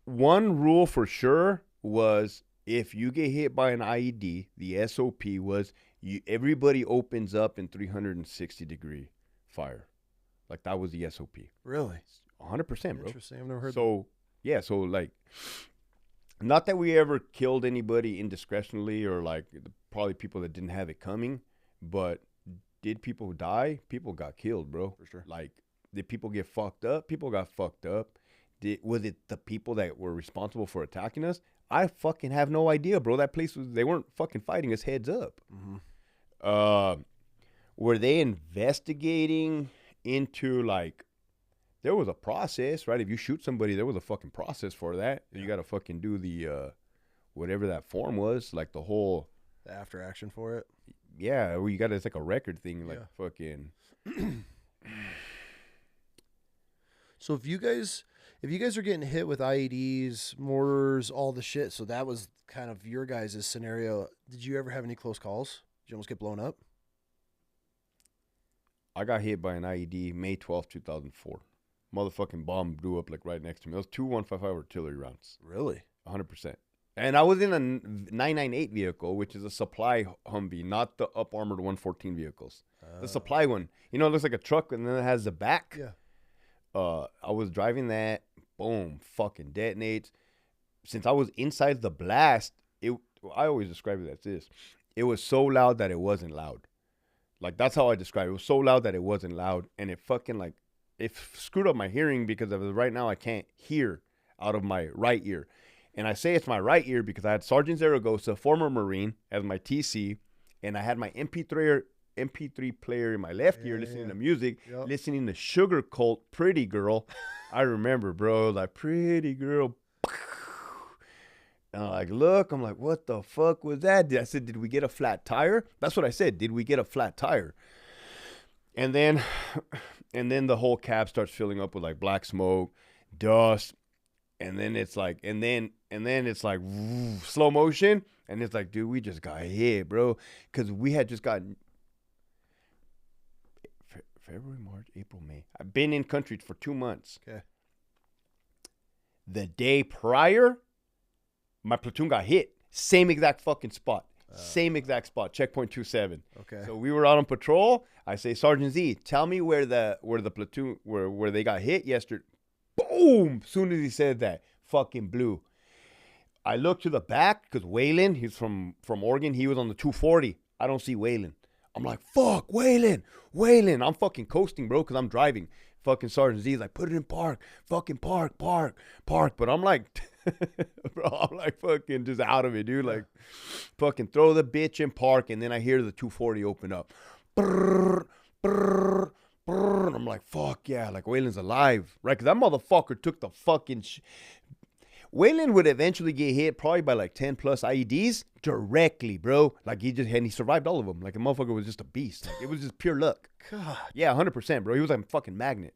One rule for sure was... if you get hit by an IED, the SOP was everybody opens up in 360-degree fire. Like, that was the SOP. Really? 100%, bro. Interesting. I've never heard that. So, yeah, so, like, not that we ever killed anybody indiscretionally or, like, probably people that didn't have it coming, but did people die? People got killed, bro. For sure. Like, did people get fucked up? People got fucked up. Was it the people that were responsible for attacking us? I fucking have no idea, bro. That place they weren't fucking fighting us heads up. Mm-hmm. Were they investigating into, like, there was a process, right? If you shoot somebody, there was a fucking process for that. Yeah. You got to fucking do the, whatever that form was, like the whole. The after action for it? Yeah, well, you got to, it's like a record thing, like fucking. So if you guys are getting hit with IEDs, mortars, all the shit, so that was kind of your guys' scenario. Did you ever have any close calls? Did you almost get blown up? I got hit by an IED May 12th, 2004. Motherfucking bomb blew up like right next to me. It was 2 155 artillery rounds. Really? 100%. And I was in a 998 vehicle, which is a supply Humvee, not the up-armored 114 vehicles. The supply one. You know, it looks like a truck and then it has the back. Yeah. I was driving that. Boom. Fucking detonates. Since I was inside the blast, I always describe it as this. It was so loud that it wasn't loud. Like, that's how I describe it. It was so loud that it wasn't loud. And it fucking, like, it screwed up my hearing because of it. Right now I can't hear out of my right ear. And I say it's my right ear because I had Sergeant Zaragoza, former Marine, as my TC. And I had my MP3 player in my left ear listening to music, listening to Sugar Cult, Pretty Girl. I remember, bro, like, Pretty Girl. And I'm like, look, I'm like, what the fuck was that? I said, did we get a flat tire? That's what I said. Did we get a flat tire? And then the whole cab starts filling up with like black smoke, dust, and then it's like, and then it's like slow motion, and it's like, dude, we just got hit, bro, because we had just gotten February, March, April, May. I've been in country for 2 months. Okay. The day prior, my platoon got hit. Same exact fucking spot. Same exact spot. Checkpoint 27. Okay. So we were out on patrol. I say, Sergeant Z, tell me where the platoon where they got hit yesterday. Boom! Soon as he said that, fucking blew. I look to the back because Waylon, he's from Oregon. He was on the 240. I don't see Waylon. I'm like, fuck, Waylon. I'm fucking coasting, bro, because I'm driving. Fucking Sergeant Z is like, put it in park. Fucking park. But I'm like, bro, I'm like fucking just out of it, dude. Like, fucking throw the bitch in park. And then I hear the 240 open up. Brrr, brrr, brrr. And I'm like, fuck yeah. Like, Waylon's alive, right? Because that motherfucker took the fucking Waylon would eventually get hit probably by like 10 plus IEDs directly, bro. Like he survived all of them. Like the motherfucker was just a beast. Like, it was just pure luck. God. Yeah, 100%, bro. He was like a fucking magnet.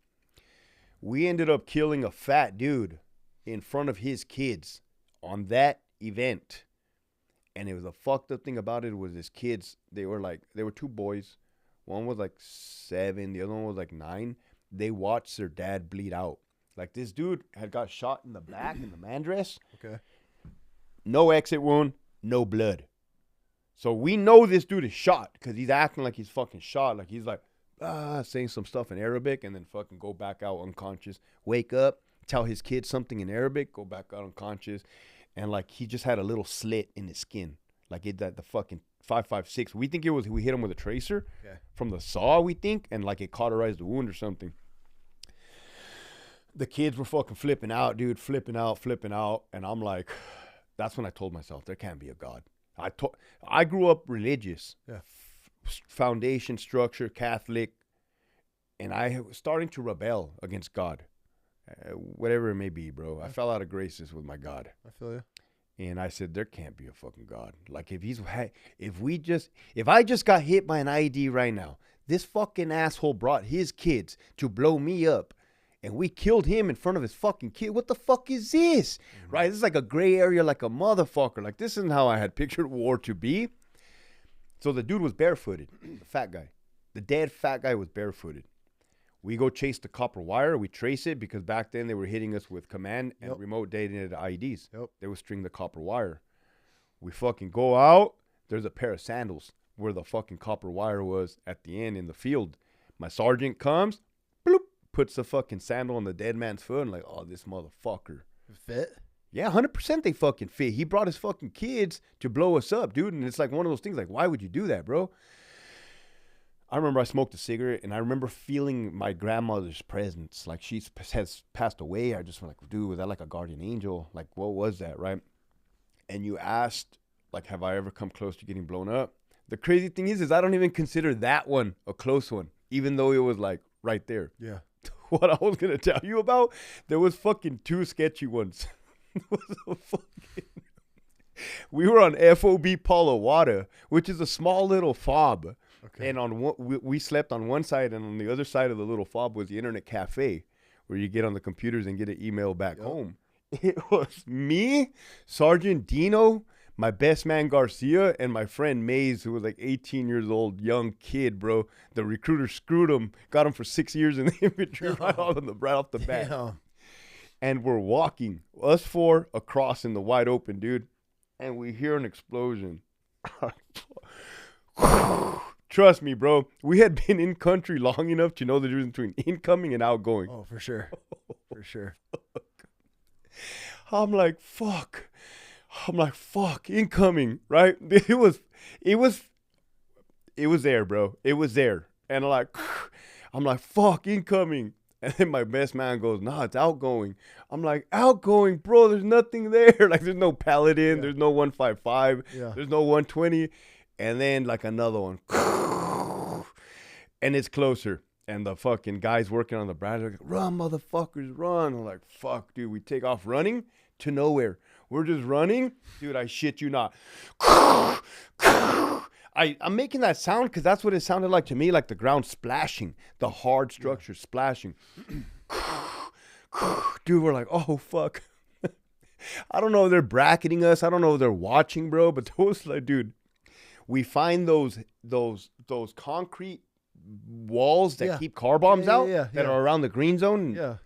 We ended up killing a fat dude in front of his kids on that event. And it was a fucked up thing about it was his kids, they were 2 boys. One was like 7, the other one was like 9. They watched their dad bleed out. Like, this dude had got shot in the back in the man dress. Okay. No exit wound, no blood. So we know this dude is shot because he's acting like he's fucking shot. Like, he's like, saying some stuff in Arabic and then fucking go back out unconscious. Wake up, tell his kid something in Arabic, go back out unconscious. And, like, he just had a little slit in his skin. Like, the fucking 5.56. We think we hit him with a tracer from the saw, we think. And, like, it cauterized the wound or something. The kids were fucking flipping out, dude, flipping out. And I'm like, that's when I told myself, there can't be a God. I grew up religious. Yeah. Foundation, structure, Catholic. And I was starting to rebel against God. Whatever it may be, bro. I fell out of graces with my God. I feel you. And I said, there can't be a fucking God. Like, if I just got hit by an IED right now, this fucking asshole brought his kids to blow me up. And we killed him in front of his fucking kid. What the fuck is this? Mm-hmm. Right? This is like a gray area like a motherfucker. Like, this isn't how I had pictured war to be. So the dude was barefooted. The fat guy. The dead fat guy was barefooted. We go chase the copper wire. We trace it because back then they were hitting us with command and remote detonated IEDs. Yep. They would string the copper wire. We fucking go out. There's a pair of sandals where the fucking copper wire was at the end in the field. My sergeant comes. Bloop. Puts the fucking sandal on the dead man's foot and like, oh, this motherfucker. Fit? Yeah, 100% they fucking fit. He brought his fucking kids to blow us up, dude. And it's like one of those things like, why would you do that, bro? I remember I smoked a cigarette and I remember feeling my grandmother's presence. Like she has passed away. I just went like, dude, was that like a guardian angel? Like, what was that, right? And you asked, like, have I ever come close to getting blown up? The crazy thing is I don't even consider that one a close one, even though it was like right there. Yeah. What I was going to tell you about, there was fucking 2 sketchy ones. We were on FOB Palawada, which is a small little fob. Okay. And we slept on one side, and on the other side of the little fob was the internet cafe, where you get on the computers and get an email back home. It was me, Sergeant Dino, my best man Garcia, and my friend Mays, who was like 18 years old, young kid, bro. The recruiter screwed him, got him for 6 years in the infantry right off the bat. Damn. And we're walking, us 4 across in the wide open, dude. And we hear an explosion. Trust me, bro. We had been in country long enough to know the difference between incoming and outgoing. Oh, for sure. For sure. I'm like, fuck, incoming, right? It was there, bro. It was there. And I'm like, fuck, incoming. And then my best man goes, nah, it's outgoing. I'm like, outgoing, bro, there's nothing there. Like, there's no Paladin, there's no 155, there's no 120. And then, like, another one. And it's closer. And the fucking guys working on the brad are like, run, motherfuckers, run. I'm like, fuck, dude, we take off running to nowhere. We're just running. Dude, I shit you not. I'm making that sound because that's what it sounded like to me, like the ground splashing, the hard structure splashing. Dude, we're like, oh, fuck. I don't know if they're bracketing us. I don't know if they're watching, bro. But those, like, dude, we find those concrete walls that keep car bombs out that are around the green zone. Yeah.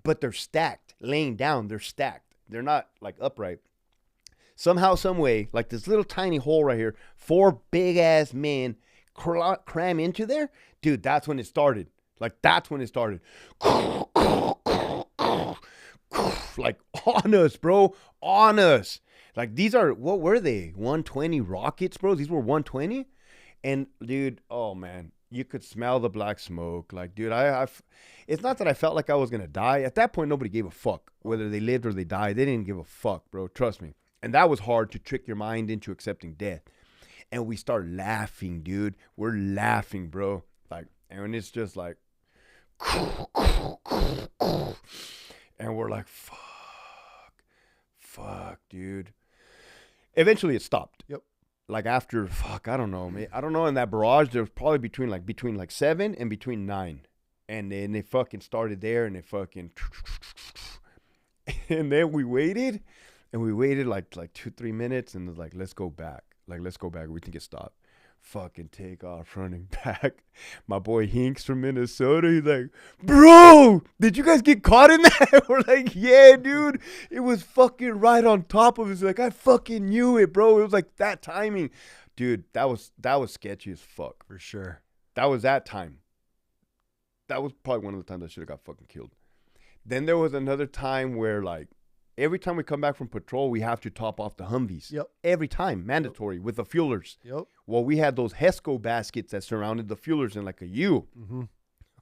But they're stacked, laying down. They're stacked. They're not, like, upright. Somehow, some way, like this little tiny hole right here, 4 big-ass men cram into there. Dude, that's when it started. Like, that's when it started. Like, on us, bro. On us. Like, these are, what were they? 120 rockets, bro? These were 120? And, dude, oh, man. You could smell the black smoke. Like, dude, it's not that I felt like I was going to die. At that point, nobody gave a fuck. Whether they lived or they died, they didn't give a fuck, bro. Trust me. And that was hard to trick your mind into accepting death. And we start laughing, dude. We're laughing, bro. Like, and it's just like, and we're like, fuck, dude. Eventually it stopped. Yep. Like after, I don't know, man. I don't know. In that barrage, there was probably between 7 and between 9. And then they fucking started there and they fucking, and then we waited. And we waited like 2-3 minutes and was like, let's go back. Like, let's go back. We think it stopped. Fucking take off running back. My boy Hinks from Minnesota, he's like, bro, did you guys get caught in that? We're like, yeah, dude. It was fucking right on top of us. Like, I fucking knew it, bro. It was like that timing. Dude, that was sketchy as fuck. For sure. That was that time. That was probably one of the times I should have got fucking killed. Then there was another time where, like, every time we come back from patrol, we have to top off the Humvees. Yep. Every time, mandatory, with the fuelers. Yep. Well, we had those HESCO baskets that surrounded the fuelers in like a U. Mm-hmm.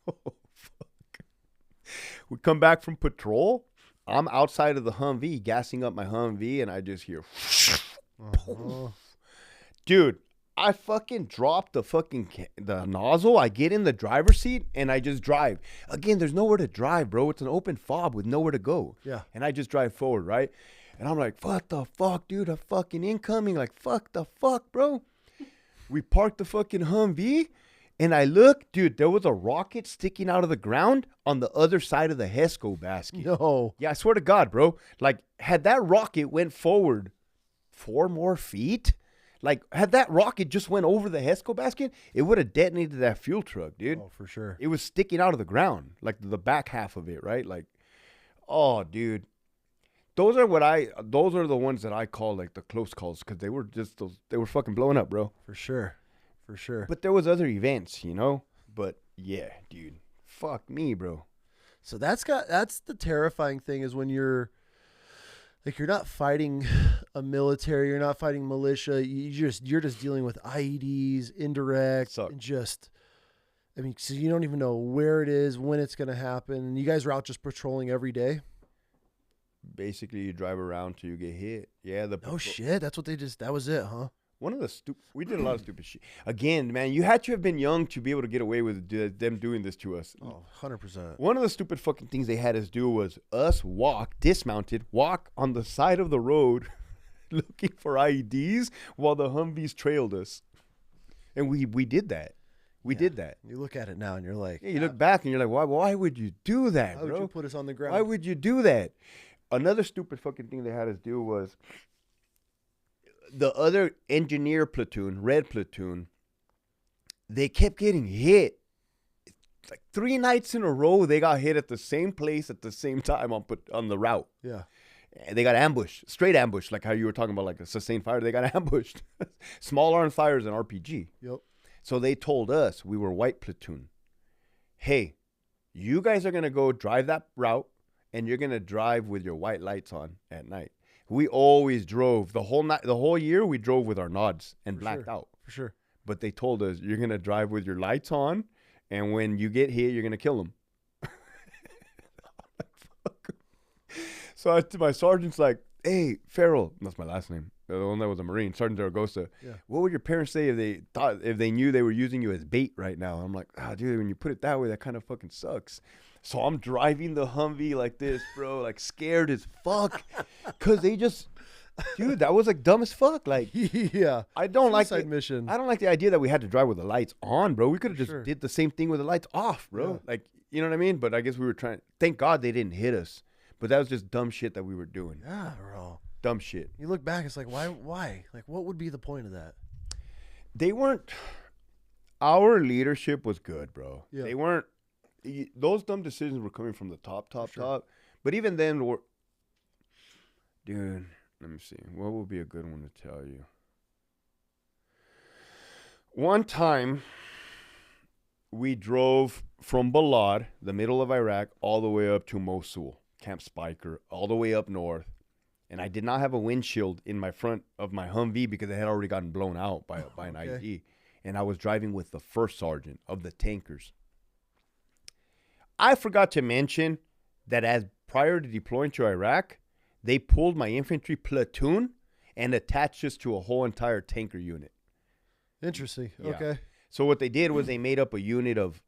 Oh, fuck. We come back from patrol. I'm outside of the Humvee, gassing up my Humvee, and I just hear, dude, I fucking dropped the nozzle. I get in the driver's seat and I just drive. Again, there's nowhere to drive, bro. It's an open fob with nowhere to go. Yeah. And I just drive forward, right? And I'm like, what the fuck, dude? A fucking incoming. Like, fuck the fuck, bro. We parked the fucking Humvee and I look, dude, there was a rocket sticking out of the ground on the other side of the HESCO basket. No. Yeah, I swear to God, bro. Like, had that rocket went forward 4 more feet, like, had that rocket just went over the HESCO basket, it would have detonated that fuel truck, dude. Oh, for sure. It was sticking out of the ground, like the back half of it, right? Like, oh, dude. Those are the ones that I call, like, the close calls, because they were fucking blowing up, bro. For sure. For sure. But there was other events, you know? But, yeah, dude. Fuck me, bro. So that's the terrifying thing is when you're, like, you're not fighting a military, you're not fighting militia, you're just dealing with IEDs, indirect, and just, I mean, so you don't even know where it is, when it's going to happen. And you guys are out just patrolling every day? Basically, you drive around till you get hit. Yeah. Oh, shit. That was it, huh? We did a lot of stupid shit. Again, man, you had to have been young to be able to get away with them doing this to us. Oh, 100%. One of the stupid fucking things they had us do was dismounted, walk on the side of the road looking for IEDs while the Humvees trailed us. And we did that. We did that. You look at it now and you're like. Yeah, you look back and you're like, why would you do that, bro? Why would you put us on the ground? Why would you do that? Another stupid fucking thing they had us do was the other engineer platoon, red platoon, they kept getting hit. Like 3 nights in a row, they got hit at the same place at the same time on the route. Yeah. And they got ambushed, straight ambush, like how you were talking about, like a sustained fire. They got ambushed. Small arms fires and RPG. Yep. So they told us, we were white platoon, hey, you guys are going to go drive that route and you're going to drive with your white lights on at night. We always drove the whole night, the whole year. We drove with our nods and blacked out. For sure. But they told us you're gonna drive with your lights on, and when you get hit, you're gonna kill them. So my sergeant's like, "Hey, Farrell, that's my last name. The one that was a Marine, Sergeant Zaragoza. Yeah. What would your parents say if they knew they were using you as bait right now?" I'm like, dude, when you put it that way, that kind of fucking sucks. So I'm driving the Humvee like this, bro, like scared as fuck, cause they just Dude, that was like dumb as fuck. Like, yeah. I don't like Suicide mission. I don't like the idea that we had to drive with the lights on, bro. We could have just sure. did the same thing with the lights off, bro. Yeah. Like, you know what I mean? But I guess we were trying. Thank God they didn't hit us. But that was just dumb shit that we were doing. Yeah, bro. Dumb shit. You look back, it's like, why? Like, what would be the point of that? They weren't. Our leadership was good, bro. Yeah. They weren't. Those dumb decisions were coming from the top. But even then, dude, let me see. What would be a good one to tell you? One time, we drove from Balad, the middle of Iraq, all the way up to Mosul, Camp Spiker, all the way up north. And I did not have a windshield in my front of my Humvee because it had already gotten blown out by an IED. And I was driving with the first sergeant of the tankers. I forgot to mention that as prior to deploying to Iraq, they pulled my infantry platoon and attached us to a whole entire tanker unit. Interesting. Yeah. Okay. So what they did was they made up a unit of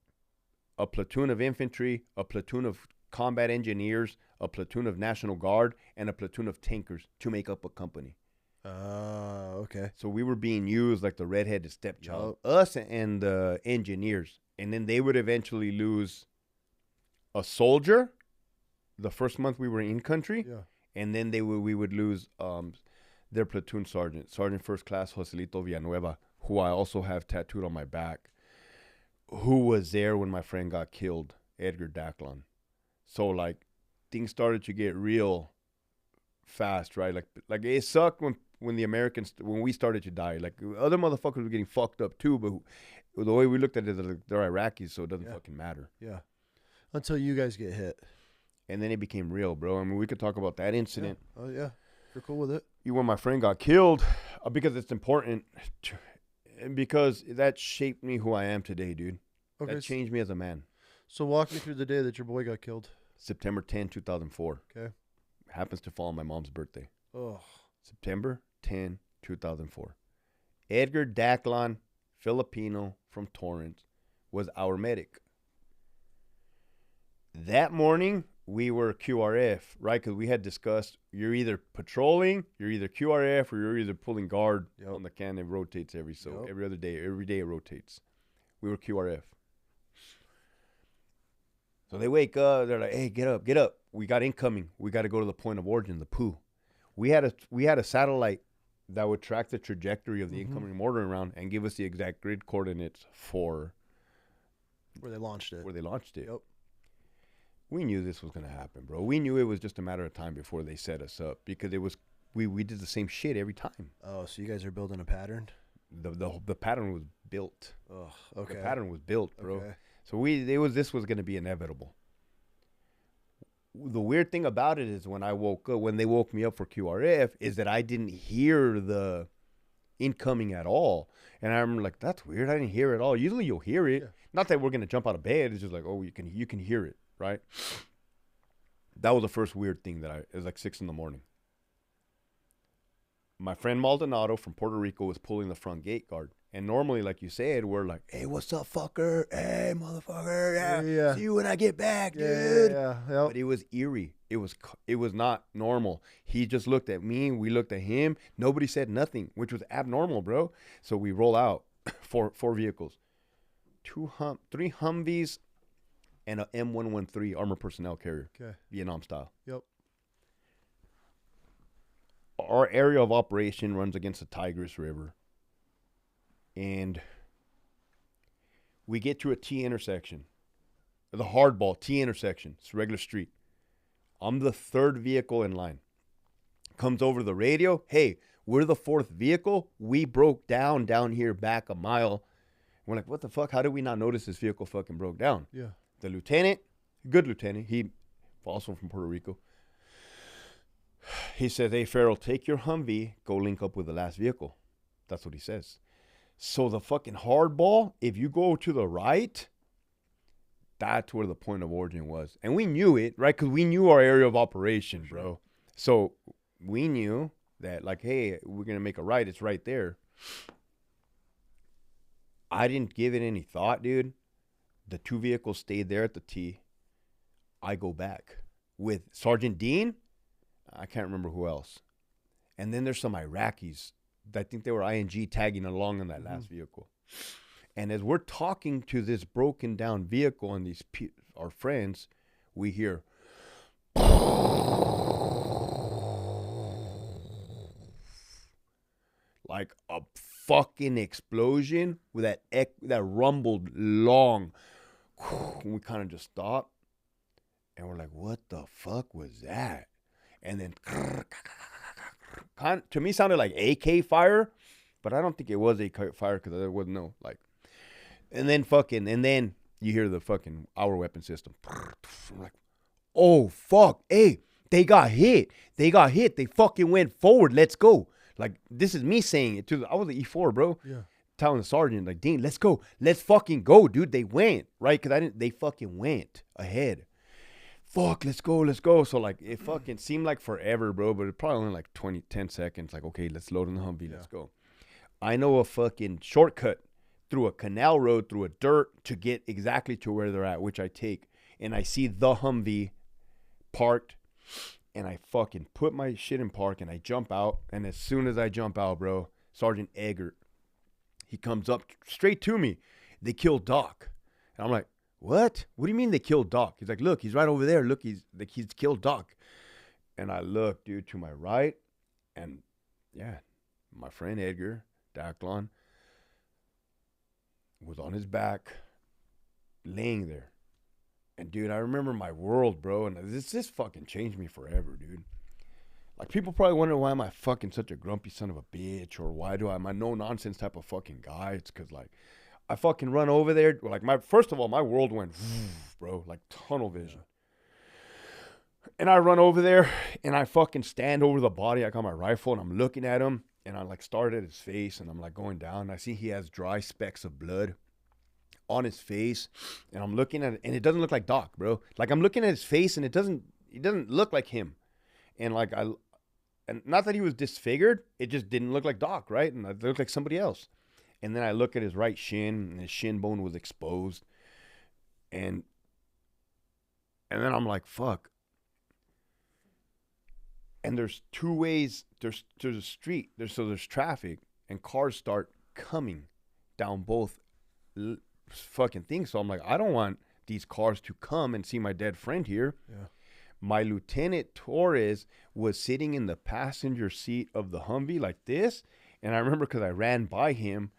a platoon of infantry, a platoon of combat engineers, a platoon of National Guard, and a platoon of tankers to make up a company. Okay. So we were being used like the redheaded stepchild, us and the engineers. And then they would eventually lose a soldier the first month we were in country. Yeah. And then we would lose their platoon sergeant, Sergeant First Class Joselito Villanueva, who I also have tattooed on my back, who was there when my friend got killed, Edgar Daclon. So, like, things started to get real fast, right? Like it sucked when the Americans, when we started to die. Like, other motherfuckers were getting fucked up too, but the way we looked at it, they're Iraqis, so it doesn't fucking matter. Yeah. Until you guys get hit. And then it became real, bro. I mean, we could talk about that incident. Yeah. Oh, yeah. You're cool with it? When my friend got killed, because it's important, because that shaped me who I am today, dude. Okay. That changed me as a man. So walk me through the day that your boy got killed. September 10, 2004. Okay. Happens to fall on my mom's birthday. Oh. September 10, 2004. Edgar Daclon, Filipino from Torrance, was our medic. That morning, we were QRF, right? Because we had discussed you're either patrolling, you're either QRF, or you're either pulling guard on the can. It rotates every other day. Every day it rotates. We were QRF. So they wake up. They're like, "Hey, get up! We got incoming. We got to go to the point of origin, the POO." We had a satellite that would track the trajectory of the incoming mortar round and give us the exact grid coordinates for where they launched it. Yep. We knew this was going to happen, bro. We knew it was just a matter of time before they set us up because it was we did the same shit every time. Oh, so you guys are building a pattern? The pattern was built. Oh, okay. The pattern was built, bro. Okay. So this was going to be inevitable. The weird thing about it is when they woke me up for QRF, is that I didn't hear the incoming at all. And I'm like, that's weird. I didn't hear it at all. Usually you'll hear it. Yeah. Not that we're going to jump out of bed. It's just like, oh, you can hear it, right? That was the first weird thing it was like 6 a.m. My friend Maldonado from Puerto Rico was pulling the front gate guard. And normally, like you said, we're like, hey, what's up, fucker? Hey, motherfucker. Yeah. See you when I get back, dude. Yeah. Yep. But it was eerie. It was not normal. He just looked at me. We looked at him. Nobody said nothing, which was abnormal, bro. So we roll out four vehicles. 3 Humvees and a M113 armored personnel carrier. Okay. Vietnam style. Yep. Our area of operation runs against the Tigris River. And we get to a T intersection. The hardball T intersection. It's a regular street. I'm the 3rd vehicle in line. Comes over the radio. Hey, we're the 4th vehicle. We broke down here back a mile. We're like, what the fuck? How did we not notice this vehicle fucking broke down? Yeah. The lieutenant, good lieutenant, he also from Puerto Rico. He says, hey, Farrell, take your Humvee, go link up with the last vehicle. That's what he says. So the fucking hardball, if you go to the right, that's where the point of origin was. And we knew it, right? Because we knew our area of operation, bro. So we knew that, like, hey, we're going to make a right. It's right there. I didn't give it any thought, dude. The 2 vehicles stayed there at the T. I go back with Sergeant Dean. I can't remember who else. And then there's some Iraqis. I think they were ING tagging along in that last vehicle. And as we're talking to this broken down vehicle and these our friends, we hear like a fucking explosion with that rumbled long. And we kind of just stopped and we're like, what the fuck was that? And then to me sounded like AK fire, but I don't think it was AK fire because there wasn't no like. And then you hear the fucking our weapon system. I'm like, oh fuck, hey, they got hit. They fucking went forward. Let's go. Like, this is me saying it I was an E4, bro. Yeah. Telling the sergeant, like, Dean, let's go. Let's fucking go, dude. They went, right? Because they fucking went ahead. Fuck, let's go. So, like, it fucking seemed like forever, bro, but it probably only like 10 seconds. Like, okay, let's load in the Humvee. Yeah. Let's go. I know a fucking shortcut through a canal road, through a dirt to get exactly to where they're at, which I take. And I see the Humvee parked. And I fucking put my shit in park and I jump out. And as soon as I jump out, bro, Sergeant Eggert, he comes up straight to me. They killed Doc. And I'm like, what? What do you mean they killed Doc? He's like, look, he's right over there. Look, he's killed Doc. And I look, dude, to my right. And yeah, my friend Edgar Daclon was on his back, laying there. And, dude, I remember my world, bro, and this fucking changed me forever, dude. Like, people probably wonder why am I fucking such a grumpy son of a bitch, or why am I no-nonsense type of fucking guy. It's because, like, I fucking run over there. Like, first of all, my world went, bro, like tunnel vision. And I run over there, and I fucking stand over the body. I got my rifle, and I'm looking at him, and I, like, start at his face, and I'm, like, going down. And I see he has dry specks of blood on his face, and I'm looking at it, and it doesn't look like Doc, bro. Like, I'm looking at his face, and it doesn't look like him. And like and not that he was disfigured, it just didn't look like Doc, right? And it looked like somebody else. And then I look at his right shin, and his shin bone was exposed. And then I'm like, fuck. And there's two ways. There's a street. There's traffic, and cars start coming down both fucking thing. So I'm like, I don't want these cars to come and see my dead friend here. Yeah. My Lieutenant Torres was sitting in the passenger seat of the Humvee like this. And I remember because I ran by him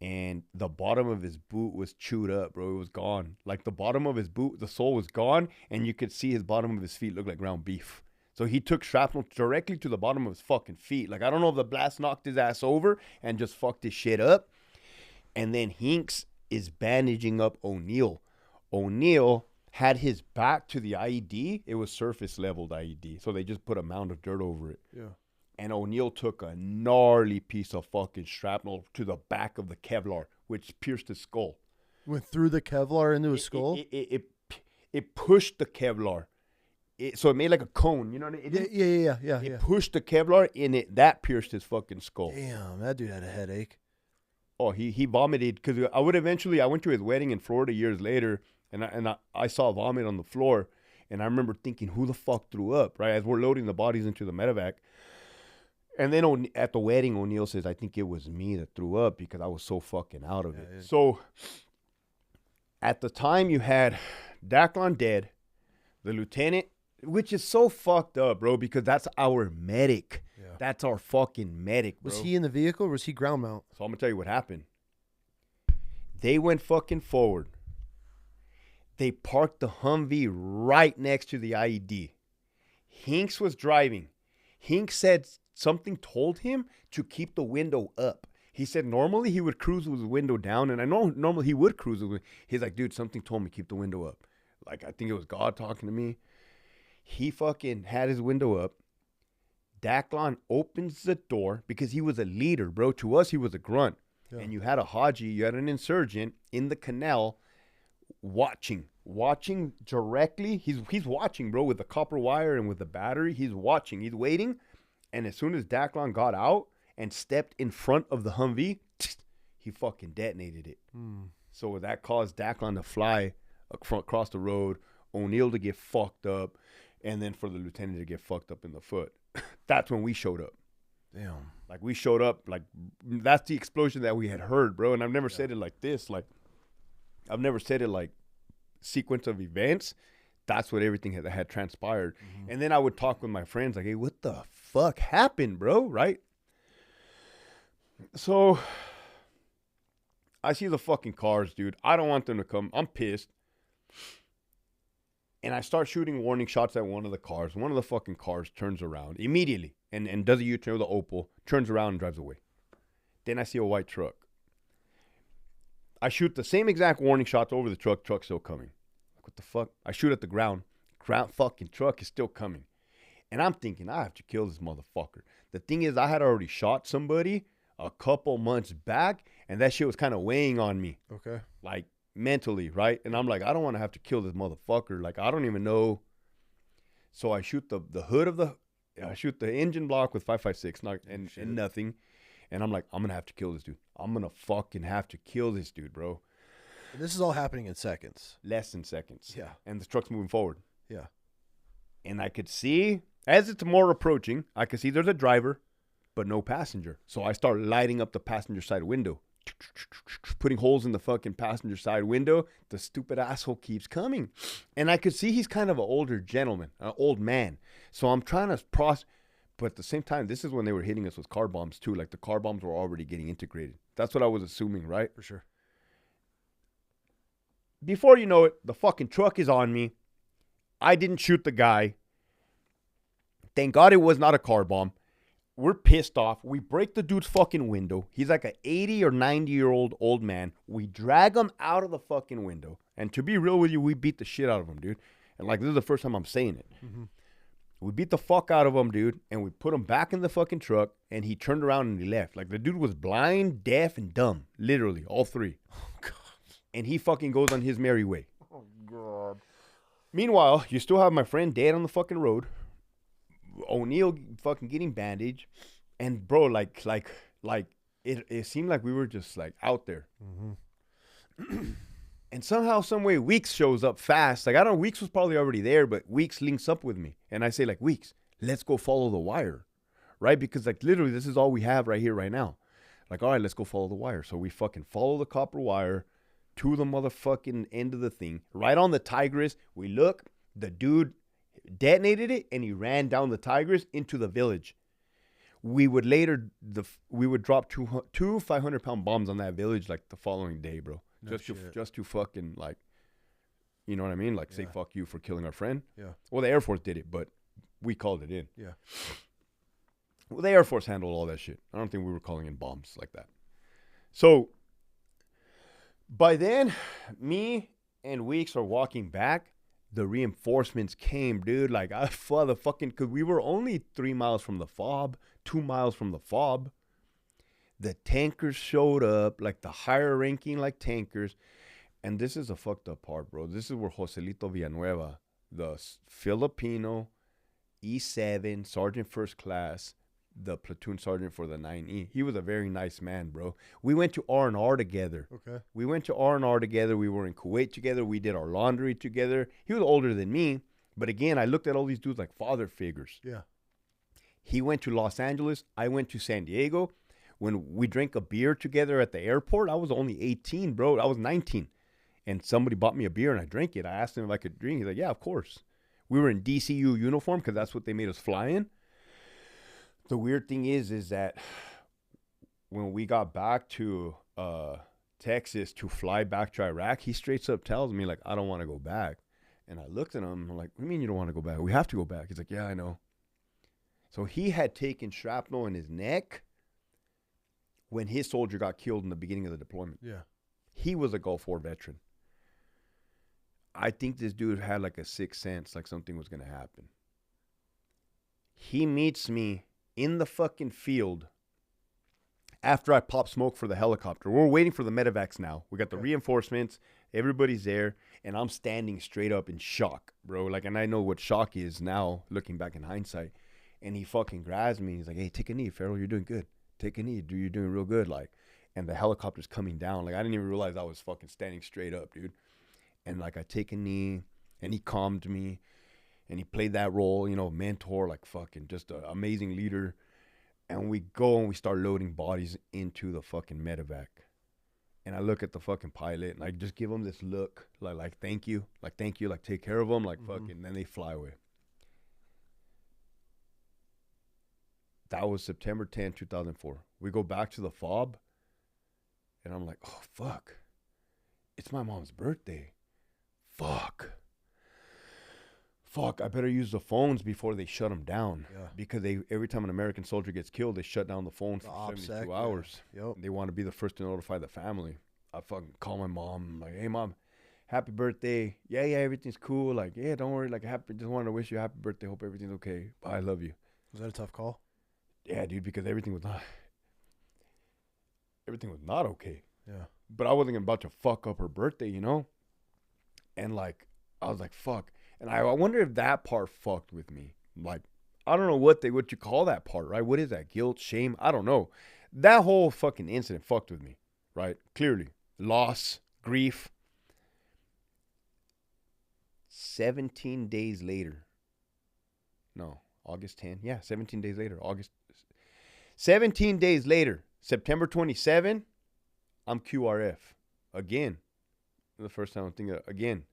and the bottom of his boot was chewed up, bro. It was gone. Like, the bottom of his boot, the sole was gone, and you could see his bottom of his feet look like ground beef. So he took shrapnel directly to the bottom of his fucking feet. Like, I don't know if the blast knocked his ass over and just fucked his shit up. And then Hinks is bandaging up O'Neill. O'Neill had his back to the IED. It was surface leveled IED. So they just put a mound of dirt over it. Yeah. And O'Neill took a gnarly piece of fucking shrapnel to the back of the Kevlar, which pierced his skull. Went through the Kevlar into his skull? It pushed the Kevlar. So it made like a cone, you know what I mean? Yeah. It pushed the Kevlar and that pierced his fucking skull. Damn, that dude had a headache. Oh, he vomited because I went to his wedding in Florida years later, and I saw vomit on the floor, and I remember thinking, who the fuck threw up, right? As we're loading the bodies into the medevac. And then at the wedding, O'Neill says, I think it was me that threw up because I was so fucking out of it. Yeah. So at the time you had Daclon dead, the lieutenant, which is so fucked up, bro, because that's our medic. Yeah. That's our fucking medic, bro. Was he in the vehicle or was he ground mount? So I'm going to tell you what happened. They went fucking forward. They parked the Humvee right next to the IED. Hinks was driving. Hinks said something told him to keep the window up. He said normally he would cruise with the window down, and I know normally he would cruise with. He's like, dude, something told me keep the window up. Like, I think it was God talking to me. He fucking had his window up. Daclon opens the door because he was a leader, bro. To us, he was a grunt. Yeah. And you had a Haji, you had an insurgent in the canal watching directly. He's watching, bro, with the copper wire and with the battery. He's watching. He's waiting. And as soon as Daclon got out and stepped in front of the Humvee, he fucking detonated it. So that caused Daclon to fly across the road, O'Neill to get fucked up, and then for the lieutenant to get fucked up in the foot. That's when we showed up. Damn. Like, we showed up, like, that's the explosion that we had heard, bro. And I've never said it like this. Like, I've never said it like sequence of events. That's what everything had transpired. Mm-hmm. And then I would talk with my friends, like, hey, what the fuck happened, bro? Right? So I see the fucking cars, dude. I don't want them to come. I'm pissed. And I start shooting warning shots at one of the cars. One of the fucking cars turns around immediately and does a U-turn with the Opel, turns around and drives away. Then I see a white truck. I shoot the same exact warning shots over the truck. Truck's still coming. Like, what the fuck? I shoot at the ground. Ground fucking truck is still coming. And I'm thinking, I have to kill this motherfucker. The thing is, I had already shot somebody a couple months back, and that shit was kind of weighing on me. Okay. Like, mentally, right? And I'm like, I don't want to have to kill this motherfucker. Like, I don't even know. So I shoot the hood of I shoot the engine block with 5.56 and nothing. And I'm like, I'm going to have to kill this dude. I'm going to fucking have to kill this dude, bro. And this is all happening in seconds. Less than seconds. Yeah. And the truck's moving forward. Yeah. And I could see, as it's more approaching, I could see there's a driver, but no passenger. So I start lighting up the passenger side window, putting holes in the fucking passenger side window. The stupid asshole keeps coming. And I could see he's kind of an older gentleman, an old man. So I'm trying to but at the same time, this is when they were hitting us with car bombs too. Like, the car bombs were already getting integrated. That's what I was assuming, right? For sure. Before you know it, the fucking truck is on me. I didn't shoot the guy. Thank God it was not a car bomb. We're pissed off. We break the dude's fucking window. He's like an 80 or 90-year-old old man. We drag him out of the fucking window. And to be real with you, we beat the shit out of him, dude. And like, this is the first time I'm saying it. Mm-hmm. We beat the fuck out of him, dude. And we put him back in the fucking truck. And he turned around and he left. Like, the dude was blind, deaf, and dumb. Literally, all three. Oh, God. And he fucking goes on his merry way. Oh, God. Meanwhile, you still have my friend dead on the fucking road. O'Neal fucking getting bandaged. And, bro, like it seemed like we were just, like, out there. Mm-hmm. And somehow, some way, Weeks shows up fast. Like, I don't know, Weeks was probably already there, but Weeks links up with me. And I say, like, Weeks, let's go follow the wire, right? Because, like, literally, this is all we have right here, right now. Like, all right, let's go follow the wire. So we fucking follow the copper wire to the motherfucking end of the thing. Right on the Tigris, we look, the dude detonated it, and he ran down the Tigris into the village. We would drop two 500-pound bombs on that village, like, the following day, bro. No just to fucking, like, you know what I mean? Like, say fuck you for killing our friend. Yeah. Well, the Air Force did it, but we called it in. Yeah. Well, the Air Force handled all that shit. I don't think we were calling in bombs like that. So, by then, me and Weeks are walking back. The reinforcements came, dude. Like, because we were only 3 miles from the FOB, 2 miles from the FOB. The tankers showed up, like the higher ranking, like tankers. And this is a fucked up part, bro. This is where Joselito Villanueva, the Filipino E7 Sergeant First Class, the platoon sergeant for the 9E. He was a very nice man, bro. We went to R&R together. Okay. We went to R&R together. We were in Kuwait together. We did our laundry together. He was older than me. But again, I looked at all these dudes like father figures. Yeah. He went to Los Angeles. I went to San Diego. When we drank a beer together at the airport, I was only 18, bro. I was 19. And somebody bought me a beer and I drank it. I asked him if I could drink. He's like, yeah, of course. We were in DCU uniform because that's what they made us fly in. The weird thing is that when we got back to Texas to fly back to Iraq, he straight up tells me, like, I don't want to go back. And I looked at him. I'm like, what do you mean you don't want to go back? We have to go back. He's like, yeah, I know. So he had taken shrapnel in his neck when his soldier got killed in the beginning of the deployment. Yeah. He was a Gulf War veteran. I think this dude had like a sixth sense, like something was going to happen. He meets me in the fucking field after I pop smoke for the helicopter. We're waiting for the medevacs now. We got the reinforcements. Everybody's there. And I'm standing straight up in shock, bro. Like, and I know what shock is now, looking back in hindsight. And he fucking grabs me. He's like, hey, take a knee, Farrell. You're doing good. Take a knee. You're doing real good. Like, and the helicopter's coming down. Like, I didn't even realize I was fucking standing straight up, dude. And like, I take a knee, and he calmed me, and he played that role, you know, mentor, like fucking just an amazing leader. And we go and we start loading bodies into the fucking medevac. And I look at the fucking pilot and I just give him this look like thank you, like take care of them, like fucking. And then they fly away. That was September 10, 2004. We go back to the fob, and I'm like, oh fuck, it's my mom's birthday. Fuck, I better use the phones before they shut them down. Yeah. Because every time an American soldier gets killed, they shut down the phone for 72 hours. Yeah. Yep. They want to be the first to notify the family. I fucking call my mom. I'm like, hey, Mom, happy birthday. Yeah, everything's cool. Like, yeah, don't worry. Like, just wanted to wish you a happy birthday. Hope everything's okay. Bye, I love you. Was that a tough call? Yeah, dude, because everything was not okay. Yeah. But I wasn't about to fuck up her birthday, you know? And, like, I was like, fuck. And I wonder if that part fucked with me. Like, I don't know what you call that part, right? What is that? Guilt, shame? I don't know. That whole fucking incident fucked with me, right? Clearly. Loss, grief. 17 days later. No, August 10. Yeah, 17 days later. 17 days later, September 27, I'm QRF. Again. The first time I'm thinking again.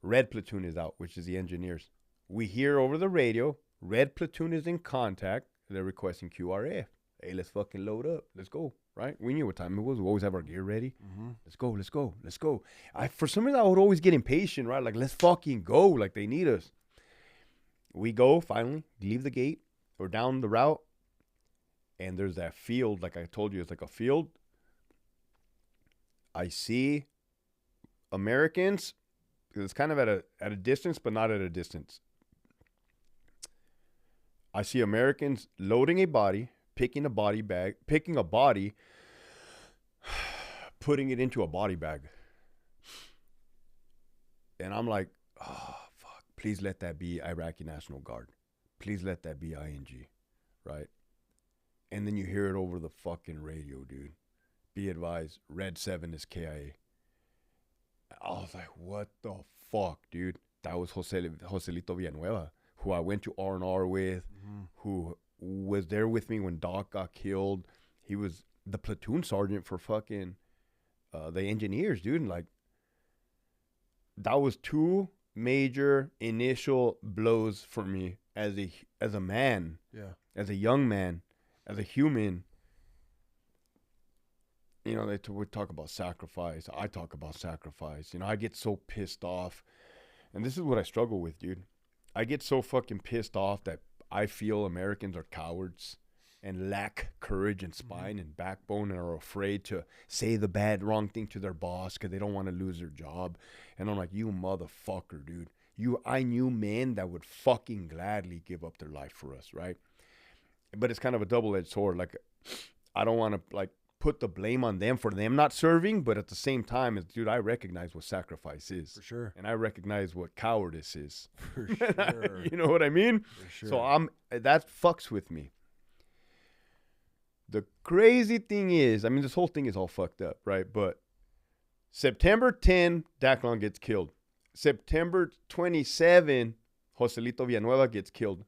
Red Platoon is out, which is the engineers. We hear over the radio, Red Platoon is in contact. They're requesting QRF. Hey, let's fucking load up. Let's go, right? We knew what time it was. We always have our gear ready. Mm-hmm. Let's go. For some reason, I would always get impatient, right? Like, let's fucking go. Like, they need us. We go, finally, leave the gate. We're down the route. And there's that field, like I told you, it's like a field. I see Americans. It's kind of at a distance, but not at a distance. I see Americans loading a body, picking a body, putting it into a body bag. And I'm like, oh, fuck. Please let that be Iraqi National Guard. Please let that be ING, right? And then you hear it over the fucking radio, dude. Be advised, Red 7 is KIA. I was like, what the fuck, dude? That was Joselito Villanueva, who I went to R&R with, who was there with me when Doc got killed. He was the platoon sergeant for fucking the engineers, dude. And like, that was two major initial blows for me as a man, as a young man, as a human. You know, we talk about sacrifice. I talk about sacrifice. You know, I get so pissed off. And this is what I struggle with, dude. I get so fucking pissed off that I feel Americans are cowards and lack courage and spine and backbone and are afraid to say the wrong thing to their boss because they don't want to lose their job. And I'm like, you motherfucker, dude. I knew men that would fucking gladly give up their life for us, right? But it's kind of a double-edged sword. Like, I don't want to, like, put the blame on them for them not serving, but at the same time, dude, I recognize what sacrifice is. For sure. And I recognize what cowardice is. For sure. You know what I mean? For sure. So that fucks with me. The crazy thing is, I mean, this whole thing is all fucked up, right? But September 10, Daclon gets killed. September 27, Joselito Villanueva gets killed.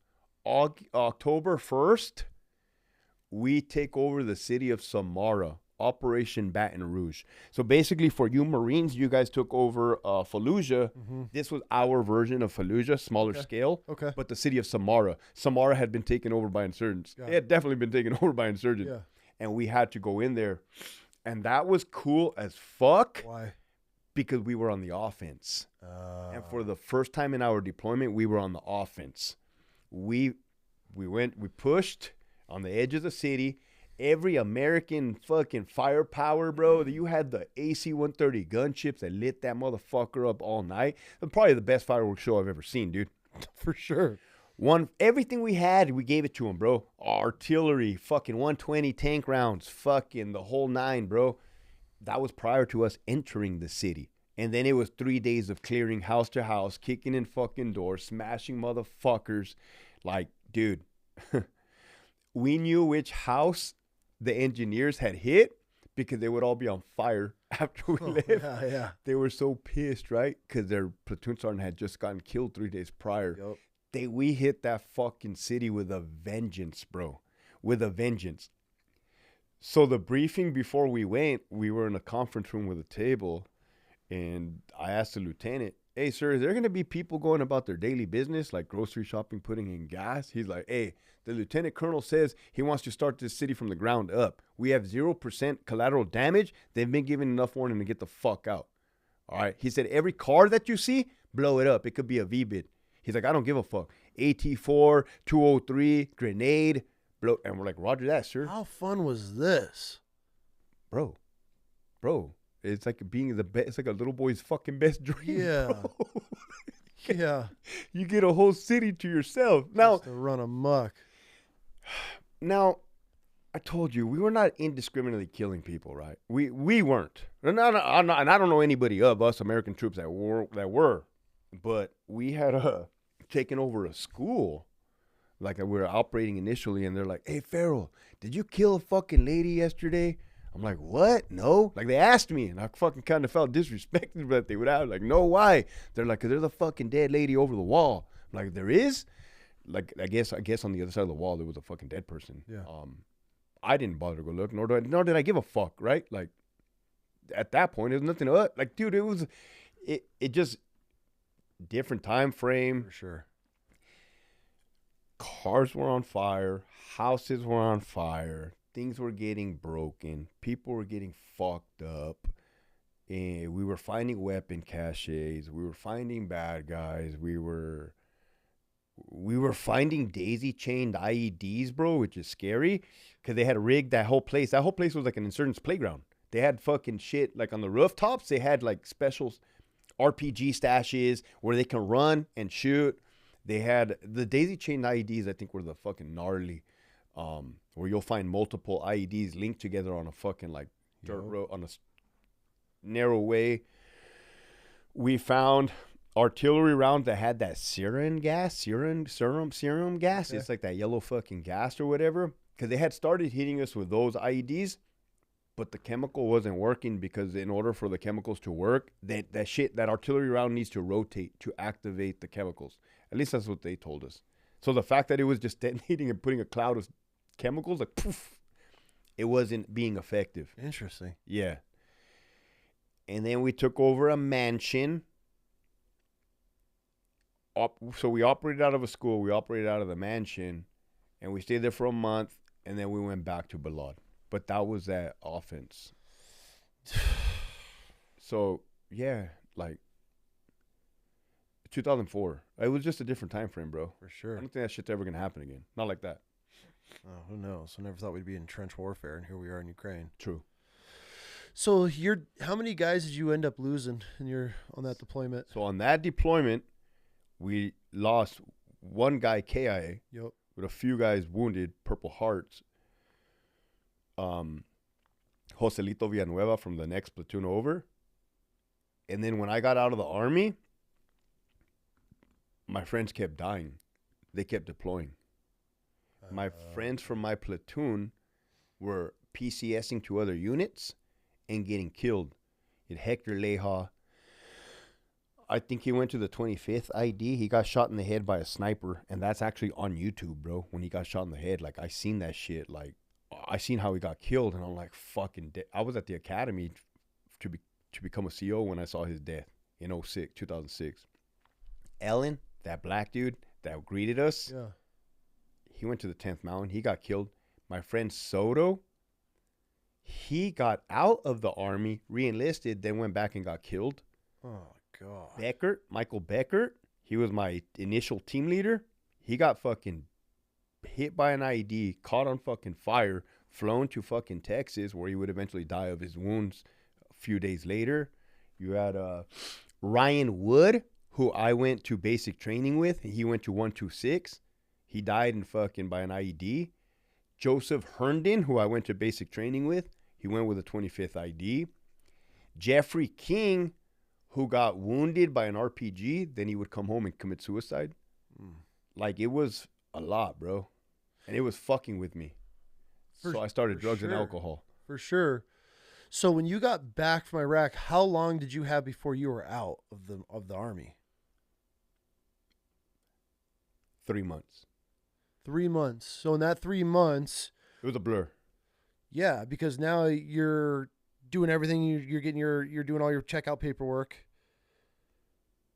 October 1st, we take over the city of Samarra, Operation Baton Rouge. So basically, for you Marines, you guys took over Fallujah. Mm-hmm. This was our version of Fallujah, smaller scale. Okay. But the city of Samarra. Samarra had been taken over by insurgents. It had definitely been taken over by insurgents. Yeah. And we had to go in there. And that was cool as fuck. Why? Because we were on the offense. And for the first time in our deployment, we were on the offense. We pushed on the edge of the city. Every American fucking firepower, bro. You had the AC-130 gunships that lit that motherfucker up all night. Probably the best fireworks show I've ever seen, dude. For sure. Everything we had, we gave it to them, bro. Artillery, fucking 120 tank rounds, fucking the whole nine, bro. That was prior to us entering the city. And then it was 3 days of clearing house to house, kicking in fucking doors, smashing motherfuckers. Like, dude, we knew which house the engineers had hit because they would all be on fire after we left. Yeah. They were so pissed, right? Because their platoon sergeant had just gotten killed 3 days prior. Yep. We hit that fucking city with a vengeance, bro. with a vengeance. So the briefing before we went, we were in a conference room with a table, and I asked the lieutenant, hey, sir, is there going to be people going about their daily business, like grocery shopping, putting in gas? He's like, hey, the lieutenant colonel says he wants to start this city from the ground up. We have 0% collateral damage. They've been given enough warning to get the fuck out. All right. He said, every car that you see, blow it up. It could be a V-bid. He's like, I don't give a fuck. AT-4, 203, grenade, blow. And we're like, roger that, sir. How fun was this? Bro. It's like being the best. It's like a little boy's fucking best dream. Yeah. Yeah. You get a whole city to yourself. Now, just to run amok. Now, I told you, we were not indiscriminately killing people, right? We weren't. And I don't know anybody of us American troops that were. But we had taken over a school. Like we were operating initially, and they're like, hey, Farrell, did you kill a fucking lady yesterday? I'm like, what? No. Like, they asked me, and I fucking kind of felt disrespected that they would have. Like, no, why? They're like, 'cause there's a fucking dead lady over the wall. I'm like, there is? Like, I guess on the other side of the wall, there was a fucking dead person. Yeah. I didn't bother to go look, nor did I give a fuck, right? Like, at that point, it was nothing to it. Like, dude, it just, different time frame. For sure. Cars were on fire. Houses were on fire. Things were getting broken. People were getting fucked up. And we were finding weapon caches. We were finding bad guys. We were finding daisy-chained IEDs, bro, which is scary. Because they had rigged that whole place. That whole place was like an insurgent's playground. They had fucking shit. Like on the rooftops, they had like special RPG stashes where they can run and shoot. They had the daisy-chained IEDs, I think, were the fucking gnarly. Where you'll find multiple IEDs linked together on a fucking like dirt road on a narrow way. We found artillery rounds that had that serum gas. Okay. It's like that yellow fucking gas or whatever. Because they had started hitting us with those IEDs, but the chemical wasn't working because in order for the chemicals to work, that artillery round needs to rotate to activate the chemicals. At least that's what they told us. So the fact that it was just detonating and putting a cloud of chemicals, like poof, it wasn't being effective. Interesting. Yeah. And then we took over a mansion. So we operated out of a school. We operated out of the mansion. And we stayed there for a month. And then we went back to Balad. But that was that offense. So, yeah, like 2004. It was just a different time frame, bro. For sure. I don't think that shit's ever going to happen again. Not like that. Oh, who knows? I never thought we'd be in trench warfare, and here we are in Ukraine. True. So how many guys did you end up losing on that deployment? So on that deployment, we lost one guy KIA. Yep. With a few guys wounded, Purple Hearts. Joselito Villanueva from the next platoon over. And then when I got out of the Army, my friends kept dying. They kept deploying. My friends from my platoon were PCSing to other units and getting killed. Hector Leja, I think he went to the 25th ID. He got shot in the head by a sniper, and that's actually on YouTube, bro. When he got shot in the head, like I seen that shit. Like I seen how he got killed, and I'm like, fucking. I was at the academy to become a CO when I saw his death in 2006. Ellen, that black dude that greeted us. Yeah. He went to the 10th Mountain. He got killed. My friend Soto, he got out of the Army, re-enlisted, then went back and got killed. Oh, God. Michael Beckert, he was my initial team leader. He got fucking hit by an IED, caught on fucking fire, flown to fucking Texas, where he would eventually die of his wounds a few days later. You had Ryan Wood, who I went to basic training with. He went to 126. He died by an IED. Joseph Herndon, who I went to basic training with, he went with a 25th ID. Jeffrey King, who got wounded by an RPG, then he would come home and commit suicide. Like, it was a lot, bro. And it was fucking with me. So I started drugs and alcohol. For sure. So when you got back from Iraq, how long did you have before you were out of the Army? 3 months. 3 months. So in that 3 months, It was a blur. Yeah, because now you're doing everything. You're doing all your checkout paperwork.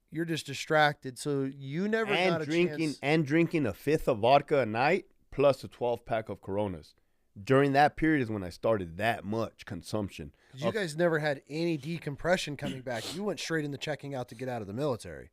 You're just distracted, so you never got a chance. And drinking a fifth of vodka a night plus a 12-pack of Coronas. During that period is when I started that much consumption. You guys never had any decompression coming back. You went straight into checking out to get out of the military.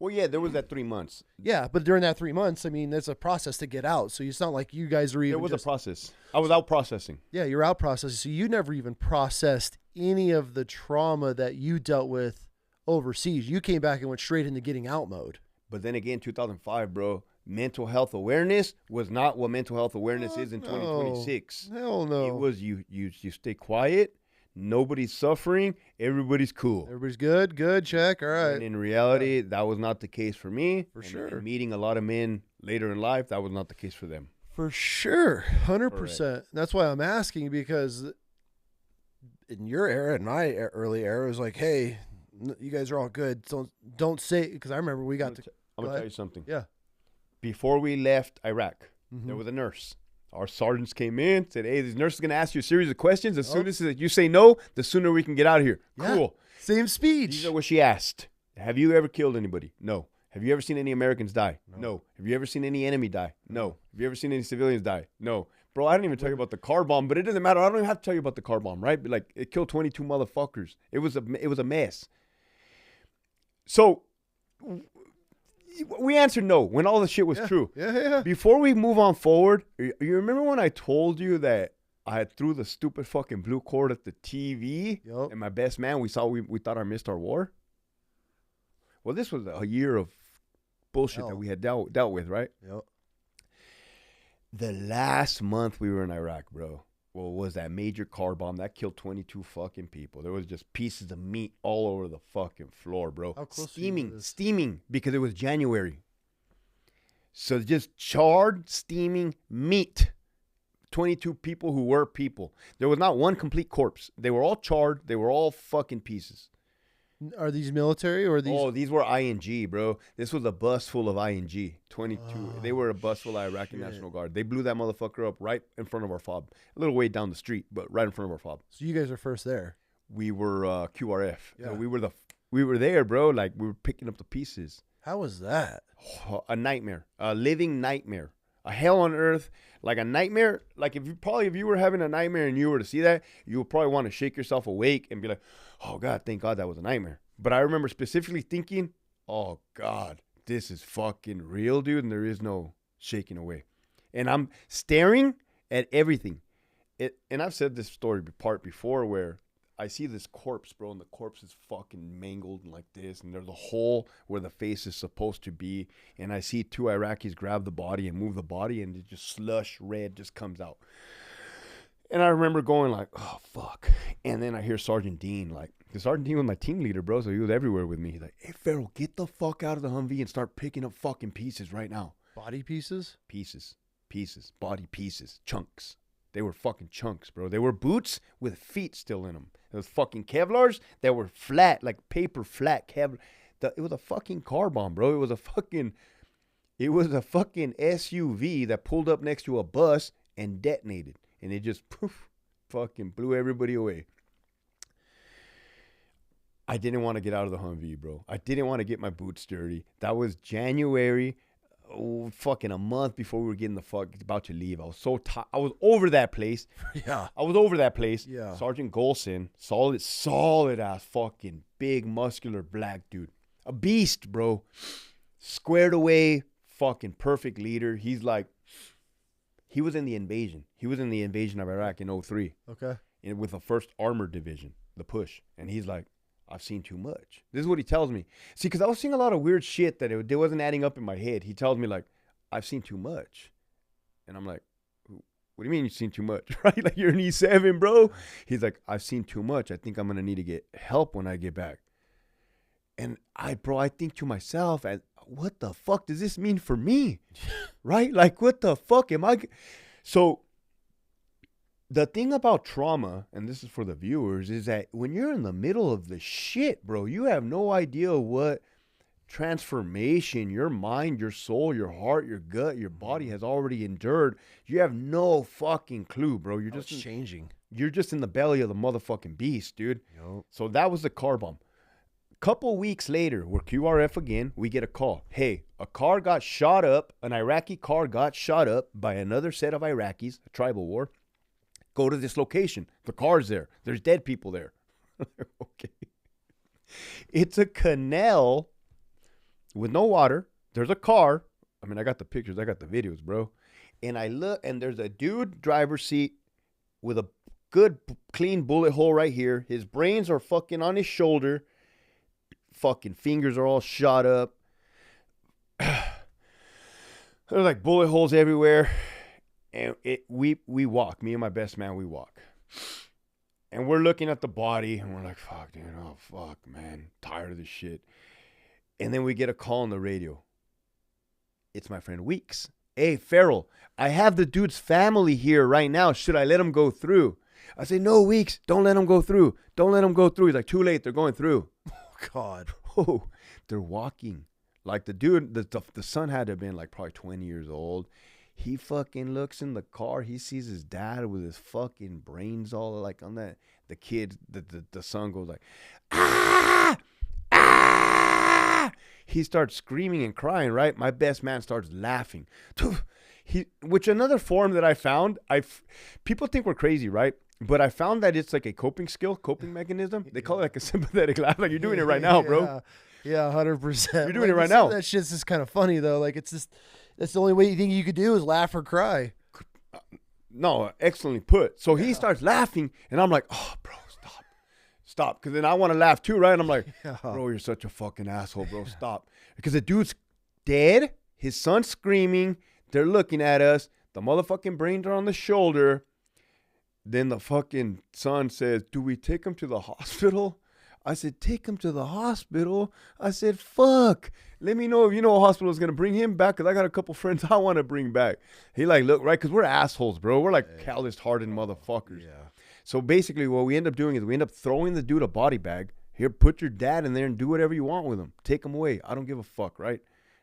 Well, yeah, there was that 3 months. Yeah, but during that 3 months, I mean, there's a process to get out. So it's not like you guys are even. There was a process. I was out processing. Yeah, you're out processing. So you never even processed any of the trauma that you dealt with overseas. You came back and went straight into getting out mode. But then again, 2005, bro, mental health awareness was not what mental health awareness is in 2026. Hell no. It was you stay quiet. Nobody's suffering. Everybody's cool. Everybody's good. Good. Check. All right. And in reality, that was not the case for me. For sure. And meeting a lot of men later in life, that was not the case for them. For sure. 100%. That's why I'm asking, because in your era and my early era, it was like, hey, you guys are all good. So don't say, because I remember we got to. I'm going to tell you something. Yeah. Before we left Iraq, there was a nurse. Our sergeants came in, said, hey, this nurse is going to ask you a series of questions. As soon as you say no, the sooner we can get out of here. Yeah. Cool. Same speech. These are what she asked. Have you ever killed anybody? No. Have you ever seen any Americans die? No. Have you ever seen any enemy die? No. Have you ever seen any civilians die? No. Bro, I didn't even tell you about the car bomb, but it doesn't matter. I don't even have to tell you about the car bomb, right? But like, it killed 22 motherfuckers. It was a mess. So we answered no when all the shit was true. Yeah. Before we move on forward, you remember when I told you that I threw the stupid fucking blue cord at the TV? Yep. And my best man, we thought I missed our war? Well, this was a year of bullshit that we had dealt with, right? Yep. The last month we were in Iraq, bro, was that major car bomb that killed 22 fucking people. There was just pieces of meat all over the fucking floor, bro. How close steaming because it was January. So just charred, steaming meat. 22 people who were people. There was not one complete corpse. They were all charred. They were all fucking pieces. Are these military or these? Oh, these were ING, bro. This was a bus full of ING. 22. They were a bus full of Iraqi National Guard. They blew that motherfucker up right in front of our fob. A little way down the street, but right in front of our fob. So you guys are first there. We were QRF. Yeah. So we were there, bro. Like, we were picking up the pieces. How was that? A nightmare. A living nightmare. A hell on earth. Like a nightmare. Like if you were having a nightmare and you were to see that, you would probably want to shake yourself awake and be like, oh God, thank God that was a nightmare. But I remember specifically thinking, oh God, this is fucking real, dude. And there is no shaking away. And I'm staring at everything. And I've said this story part before where I see this corpse, bro, and the corpse is fucking mangled and like this. And there's a hole where the face is supposed to be. And I see two Iraqis grab the body and move the body, and it just slush red just comes out. And I remember going like, oh, fuck. And then I hear Sergeant Dean, like, the Sergeant Dean was my team leader, bro, so he was everywhere with me. He's like, hey, Farrell, get the fuck out of the Humvee and start picking up fucking pieces right now. Body pieces? Pieces. Body pieces. Chunks. They were fucking chunks, bro. They were boots with feet still in them. Those fucking Kevlars that were flat, like paper flat Kevlar. It was a fucking car bomb, bro. It was a fucking SUV that pulled up next to a bus and detonated. And it just poof, fucking blew everybody away. I didn't want to get out of the Humvee, bro. I didn't want to get my boots dirty. That was January, fucking a month before we were getting the fuck about to leave. I was so tired. I was over that place. Yeah. I was over that place. Yeah. Sergeant Golson, solid ass fucking big muscular black dude. A beast, bro. Squared away, fucking perfect leader. He's like, he was in the invasion. He was in the invasion of Iraq in 2003. Okay. With the 1st Armored Division, the push. And he's like, I've seen too much. This is what he tells me. See, because I was seeing a lot of weird shit that it wasn't adding up in my head. He tells me, like, I've seen too much. And I'm like, what do you mean you've seen too much? Right? Like, you're an E7, bro. He's like, I've seen too much. I think I'm going to need to get help when I get back. And I think to myself, what the fuck does this mean for me? Right? Like, what the fuck am I? So the thing about trauma, and this is for the viewers, is that when you're in the middle of the shit, bro, you have no idea what transformation your mind, your soul, your heart, your gut, your body has already endured. You have no fucking clue, bro. You're just changing. You're just in the belly of the motherfucking beast, dude. Yep. So that was the car bomb. Couple weeks later, we're QRF again. We get a call. Hey, a car got shot up. An Iraqi car got shot up by another set of Iraqis, a tribal war. Go to this location. The car's there. There's dead people there. Okay. It's a canal with no water. There's a car. I mean, I got the pictures. I got the videos, bro. And I look, and there's a dude driver's seat with a good, clean bullet hole right here. His brains are fucking on his shoulder. Fucking fingers are all shot up. There's like bullet holes everywhere. And we walk. Me and my best man, we walk. And we're looking at the body, and we're like, fuck, dude. Oh, fuck, man. Tired of this shit. And then we get a call on the radio. It's my friend Weeks. Hey, Farrell, I have the dude's family here right now. Should I let him go through? I say, no, Weeks. Don't let him go through. Don't let him go through. He's like, too late. They're going through. Oh, God. Oh, they're walking. Like the dude, the son had to have been like probably 20 years old. He fucking looks in the car. He sees his dad with his fucking brains all like on that. The kid, the son goes like, ah, ah. He starts screaming and crying, right? My best man starts laughing. Which another form that I found, people think we're crazy, right? But I found that it's like a coping mechanism. They call it like a sympathetic laugh. Like you're doing it right now, bro. Yeah, 100%. You're doing it right now. That shit's just kind of funny, though. Like, it's just, that's the only way you think you could do is laugh or cry. No, excellently put. So he starts laughing, and I'm like, oh, bro, stop. Because then I want to laugh too, right? And I'm like, bro, you're such a fucking asshole, bro. Stop. Because the dude's dead. His son's screaming. They're looking at us. The motherfucking brains are on the shoulder. Then the fucking son says, do we take him to the hospital? I said, take him to the hospital. I said, fuck. Let me know if you know a hospital is going to bring him back, because I got a couple friends I want to bring back. He like, look, right? Because we're assholes, bro. We're like calloused, hardened motherfuckers. Yeah. So basically what we end up doing is we end up throwing the dude a body bag. Here, put your dad in there and do whatever you want with him. Take him away. I don't give a fuck, right?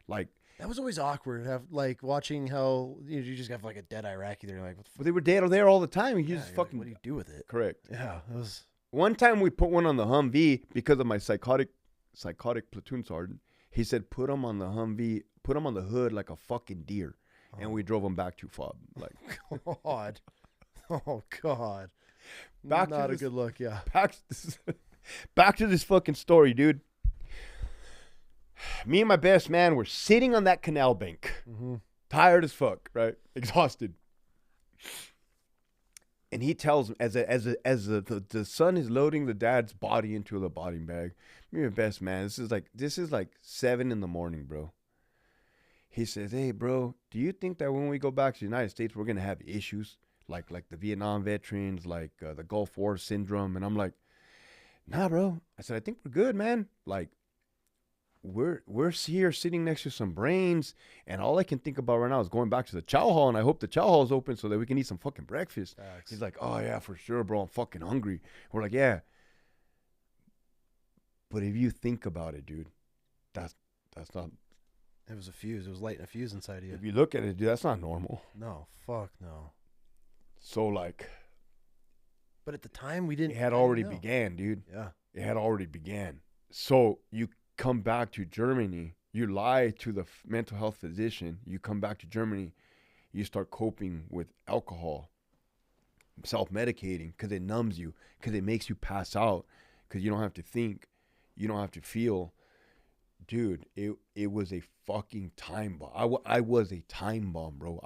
Like, that was always awkward, like watching how you just have like a dead Iraqi there. Like, but they were dead there all the time. You just fucking. Like, what do you do with it? Correct. Yeah, it was. One time we put one on the Humvee because of my psychotic platoon sergeant. He said, put him on the Humvee, put him on the hood like a fucking deer, and we drove him back to FOB. Like, God, oh God, not a good look. Yeah, back to this fucking story, dude. Me and my best man were sitting on that canal bank, tired as fuck, right? Exhausted. And he tells him, as the son is loading the dad's body into the body bag, me and my best man, this is like 7 a.m, bro. He says, hey, bro, do you think that when we go back to the United States, we're going to have issues like the Vietnam veterans, like the Gulf War syndrome? And I'm like, nah, bro. I said, I think we're good, man. Like, we're here sitting next to some brains, and all I can think about right now is going back to the chow hall, and I hope the chow hall is open so that we can eat some fucking breakfast. Thanks. He's like, oh yeah, for sure, bro. I'm fucking hungry. We're like, yeah. But if you think about it, dude, that's not. It was a fuse. It was lighting a fuse inside of you. If you look at it, dude, that's not normal. No, fuck no. So like. But at the time, we didn't. It had already began, dude. Yeah. It had already began. So you come back to Germany, you lie to the mental health physician, you come back to Germany, you start coping with alcohol, self-medicating, because it numbs you, because it makes you pass out, because you don't have to think, you don't have to feel. Dude, it was a fucking time bomb. I was a time bomb, bro.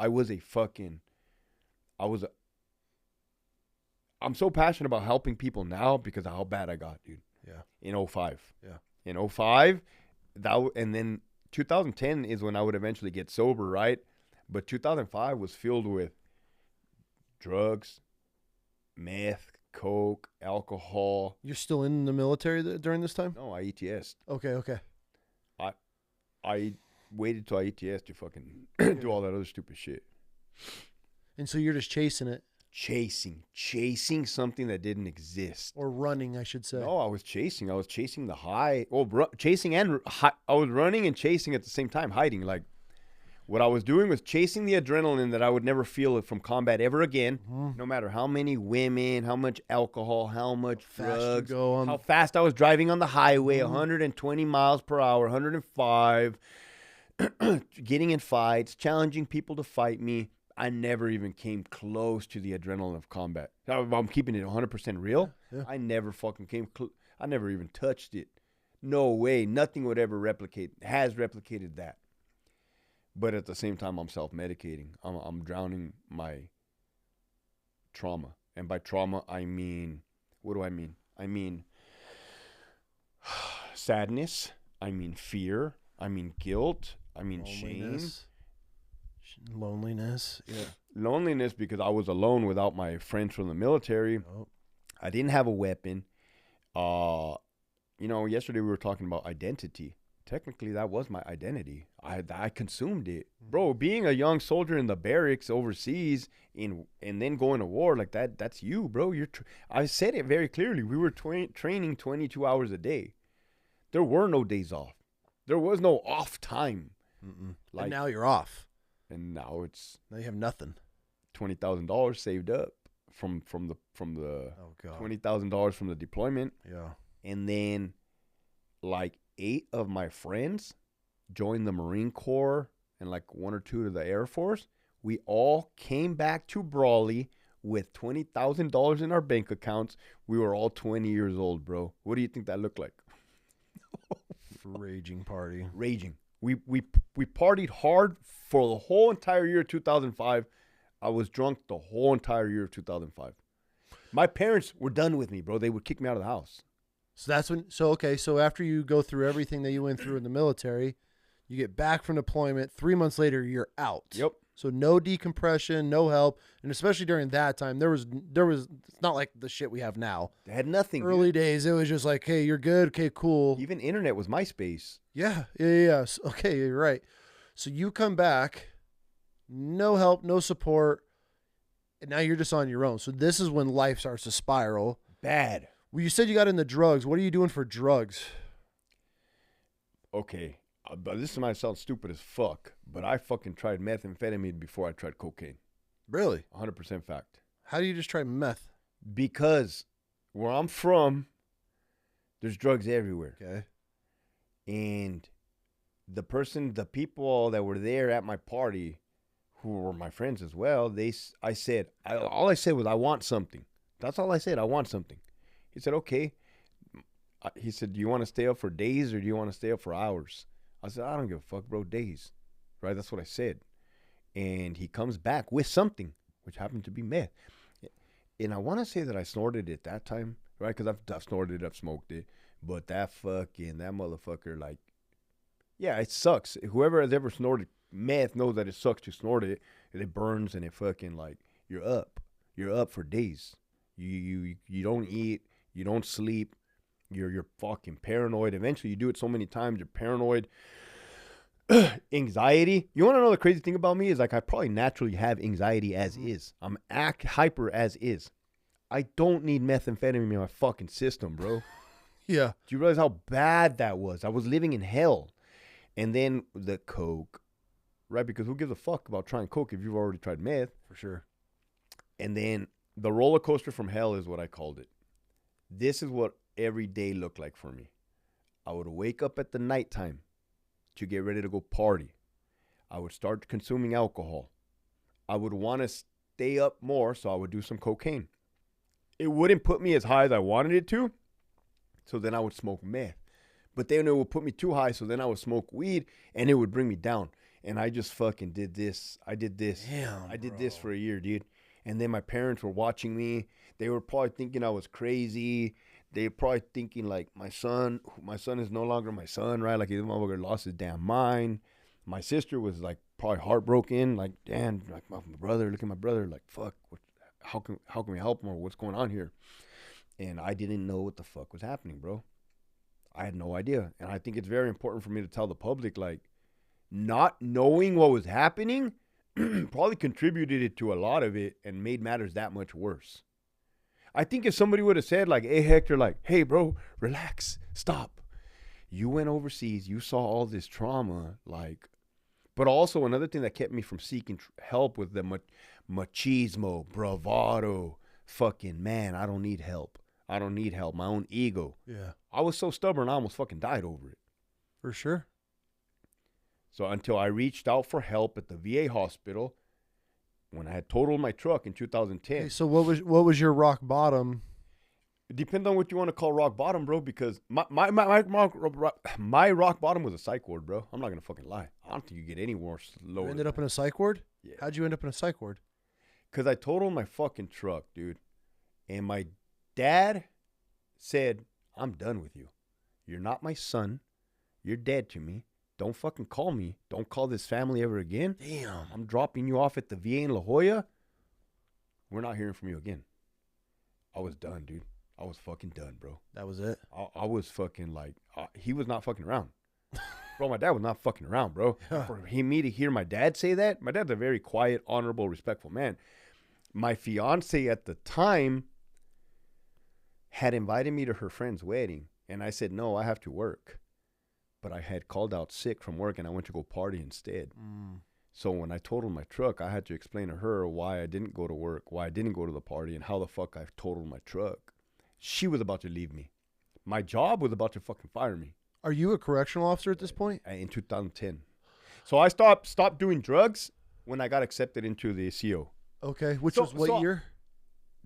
I'm so passionate about helping people now because of how bad I got, dude. Yeah. In 2005. Yeah. In 2005, and then 2010 is when I would eventually get sober, right? But 2005 was filled with drugs, meth, coke, alcohol. You're still in the military during this time? No, I ETS'd. Okay. I waited till I ETS'd to fucking do all that other stupid shit. And so you're just chasing it? chasing something that didn't exist. Or running, I should say. No, I was chasing the high. Well, chasing and I was running and chasing at the same time, hiding. Like, what I was doing was chasing the adrenaline that I would never feel from combat ever again, no matter how many women, how much alcohol, how much drugs, how fast I was driving on the highway, 120 miles per hour, 105, getting in fights, challenging people to fight me. I never even came close to the adrenaline of combat. I'm keeping it 100% real. Yeah. I never fucking I never even touched it. No way. Nothing would ever has replicated that. But at the same time, I'm self-medicating. I'm drowning my trauma. And by trauma, I mean, what do I mean? I mean sadness. I mean fear. I mean guilt. I mean shame. Loneliness. Yeah. Loneliness because I was alone without my friends from the military. Oh. I didn't have a weapon. Yesterday we were talking about identity. Technically, that was my identity. I consumed it. Bro, being a young soldier in the barracks overseas and then going to war like that, that's you, bro. I said it very clearly. We were training 22 hours a day. There were no days off. There was no off time. Like, and now you're off. And now you have nothing. $20,000 saved up from the $20,000 from the deployment. Yeah. And then like 8 of my friends joined the Marine Corps and like 1 or 2 to the Air Force. We all came back to Brawley with $20,000 in our bank accounts. We were all 20 years old, bro. What do you think that looked like? Raging party. Raging. We partied hard for the whole entire year of 2005. I was drunk the whole entire year of 2005. My parents were done with me, bro. They would kick me out of the house. So that's when, so after you go through everything that you went through in the military, you get back from deployment, 3 months later, you're out. Yep. So no decompression, no help. And especially during that time, there was, it's not like the shit we have now. They had nothing. Early days, it was just like, hey, you're good. Okay, cool. Even internet was MySpace. Yeah. Okay, you're right. So you come back, no help, no support, and now you're just on your own. So this is when life starts to spiral. Bad. Well, you said you got into drugs. What are you doing for drugs? Okay, but this might sound stupid as fuck, but I fucking tried methamphetamine before I tried cocaine. Really? 100% fact. How do you just try meth? Because where I'm from, there's drugs everywhere. Okay. And the people that were there at my party, who were my friends as well, all I said was, I want something. That's all I said. I want something. He said, okay. He said, do you want to stay up for days or do you want to stay up for hours? I said, I don't give a fuck, bro. Days. Right? That's what I said. And he comes back with something, which happened to be meth. And I want to say that I snorted it that time, right? Because I've snorted it, I've smoked it. But that motherfucker, like, yeah, it sucks. Whoever has ever snorted meth knows that it sucks to snort it. It burns and it fucking, like, you're up. You're up for days. You don't eat. You don't sleep. You're fucking paranoid. Eventually, you do it so many times, you're paranoid. Anxiety. You want to know the crazy thing about me is, like, I probably naturally have anxiety as is. I'm hyper as is. I don't need methamphetamine in my fucking system, bro. Yeah. Do you realize how bad that was? I was living in hell. And then the coke, right? Because who gives a fuck about trying coke if you've already tried meth? For sure. And then the roller coaster from hell is what I called it. This is what every day looked like for me. I would wake up at the nighttime to get ready to go party. I would start consuming alcohol. I would want to stay up more, so I would do some cocaine. It wouldn't put me as high as I wanted it to, so then I would smoke meth. But then it would put me too high, so then I would smoke weed, and it would bring me down. And I just fucking did this. I did this. Damn, I did this for a year, dude. And then my parents were watching me. They were probably thinking I was crazy. They were probably thinking, like, my son is no longer my son, right? Like, this motherfucker lost his damn mind. My sister was, like, probably heartbroken. Like, damn, like, my brother, look at my brother. Like, fuck, how can we help him, or what's going on here? And I didn't know what the fuck was happening, bro. I had no idea. And I think it's very important for me to tell the public, like, not knowing what was happening probably contributed to a lot of it and made matters that much worse. I think if somebody would have said, like, hey, Hector, like, hey, bro, relax, stop. You went overseas, you saw all this trauma, like, but also another thing that kept me from seeking help with the machismo, bravado, fucking, man, I don't need help. I don't need help. My own ego. Yeah. I was so stubborn, I almost fucking died over it. For sure. So until I reached out for help at the VA hospital, when I had totaled my truck in 2010. Okay, so what was your rock bottom? It depends on what you want to call rock bottom, bro, because my rock bottom was a psych ward, bro. I'm not going to fucking lie. I don't think you get any worse lower. You ended up in a psych ward? Yeah. How'd you end up in a psych ward? Because I totaled my fucking truck, dude. And my dad said, I'm done with you. You're not my son. You're dead to me. Don't fucking call me. Don't call this family ever again. Damn. I'm dropping you off at the VA in La Jolla. We're not hearing from you again. I was done, dude. I was fucking done, bro. That was it? I was fucking like, he was not fucking around. Bro, my dad was not fucking around, bro. Yeah. For me to hear my dad say that, my dad's a very quiet, honorable, respectful man. My fiance at the time had invited me to her friend's wedding. And I said, no, I have to work. But I had called out sick from work and I went to go party instead. So when I totaled my truck, I had to explain to her why I didn't go to work, why I didn't go to the party, and how the fuck I totaled my truck. She was about to leave me. My job was about to fucking fire me. Are you a correctional officer at this point? In 2010. So I stopped doing drugs when I got accepted into the CO. Okay, which was what year?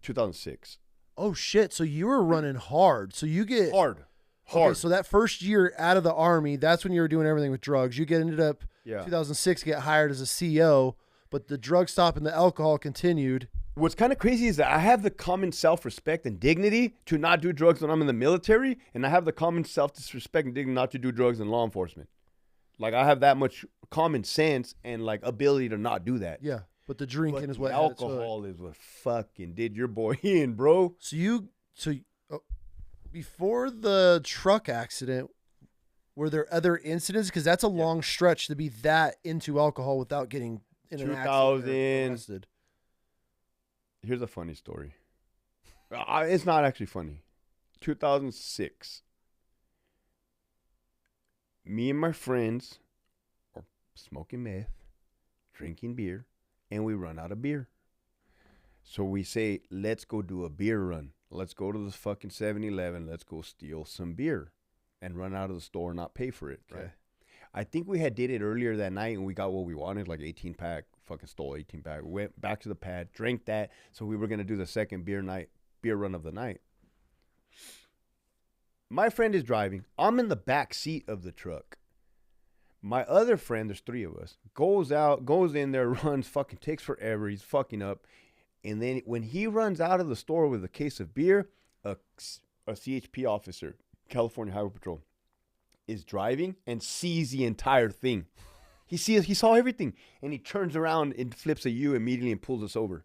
2006. Oh, shit. So you were running hard. So you get... Hard. Okay, so that first year out of the Army, that's when you were doing everything with drugs. You ended up, 2006, get hired as a CO, but the drug stop and the alcohol continued. What's kind of crazy is that I have the common self-respect and dignity to not do drugs when I'm in the military, and I have the common self-respect and dignity not to do drugs in law enforcement. Like, I have that much common sense and, like, ability to not do that. Yeah, but the drinking is what... alcohol is what fucking did your boy in, bro. Before the truck accident, were there other incidents? Because that's a long stretch to be that into alcohol without getting in an accident or arrested. Here's a funny story. It's not actually funny. 2006. Me and my friends are smoking meth, drinking beer, and we run out of beer. So we say, let's go do a beer run. Let's go to the fucking 7-Eleven. Let's go steal some beer and run out of the store and not pay for it. Okay. I think we did it earlier that night and we got what we wanted, like 18-pack. Fucking stole 18-pack. Went back to the pad, drank that. So we were going to do the second beer run of the night. My friend is driving. I'm in the back seat of the truck. My other friend, there's three of us, goes in there, runs, fucking takes forever. He's fucking up. And then when he runs out of the store with a case of beer, a CHP officer, California Highway Patrol, is driving and sees the entire thing. He saw everything. And he turns around and flips a U immediately and pulls us over.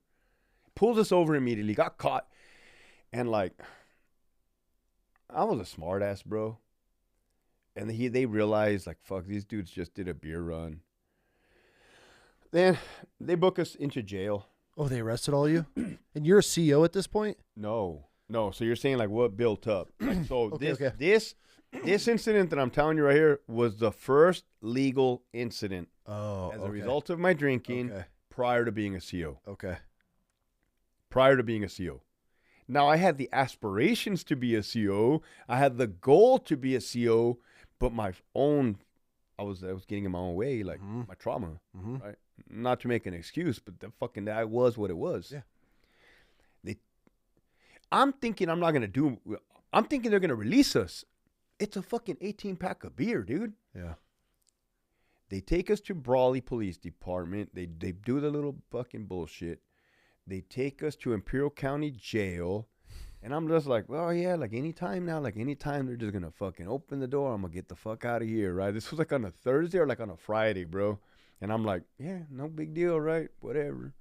Immediately. Got caught. And like, I was a smart ass, bro. And they realized, like, fuck, these dudes just did a beer run. Then they book us into jail. Oh, they arrested all you? And you're a CO at this point? No. So you're saying like what built up? Like, so okay. This incident that I'm telling you right here was the first legal incident as a result of my drinking prior to being a CO. Okay. Prior to being a CO. Now I had the aspirations to be a CO. I had the goal to be a CO, but I was getting in my own way, like my trauma, right? Not to make an excuse, but that was what it was. Yeah. I'm thinking they're going to release us. It's a fucking 18-pack of beer, dude. Yeah. They take us to Brawley Police Department. They do the little fucking bullshit. They take us to Imperial County Jail. And I'm just like, well, yeah, like anytime now, like anytime they're just going to fucking open the door, I'm going to get the fuck out of here, right? This was like on a Thursday or like on a Friday, bro. And I'm like, yeah, no big deal, right? Whatever.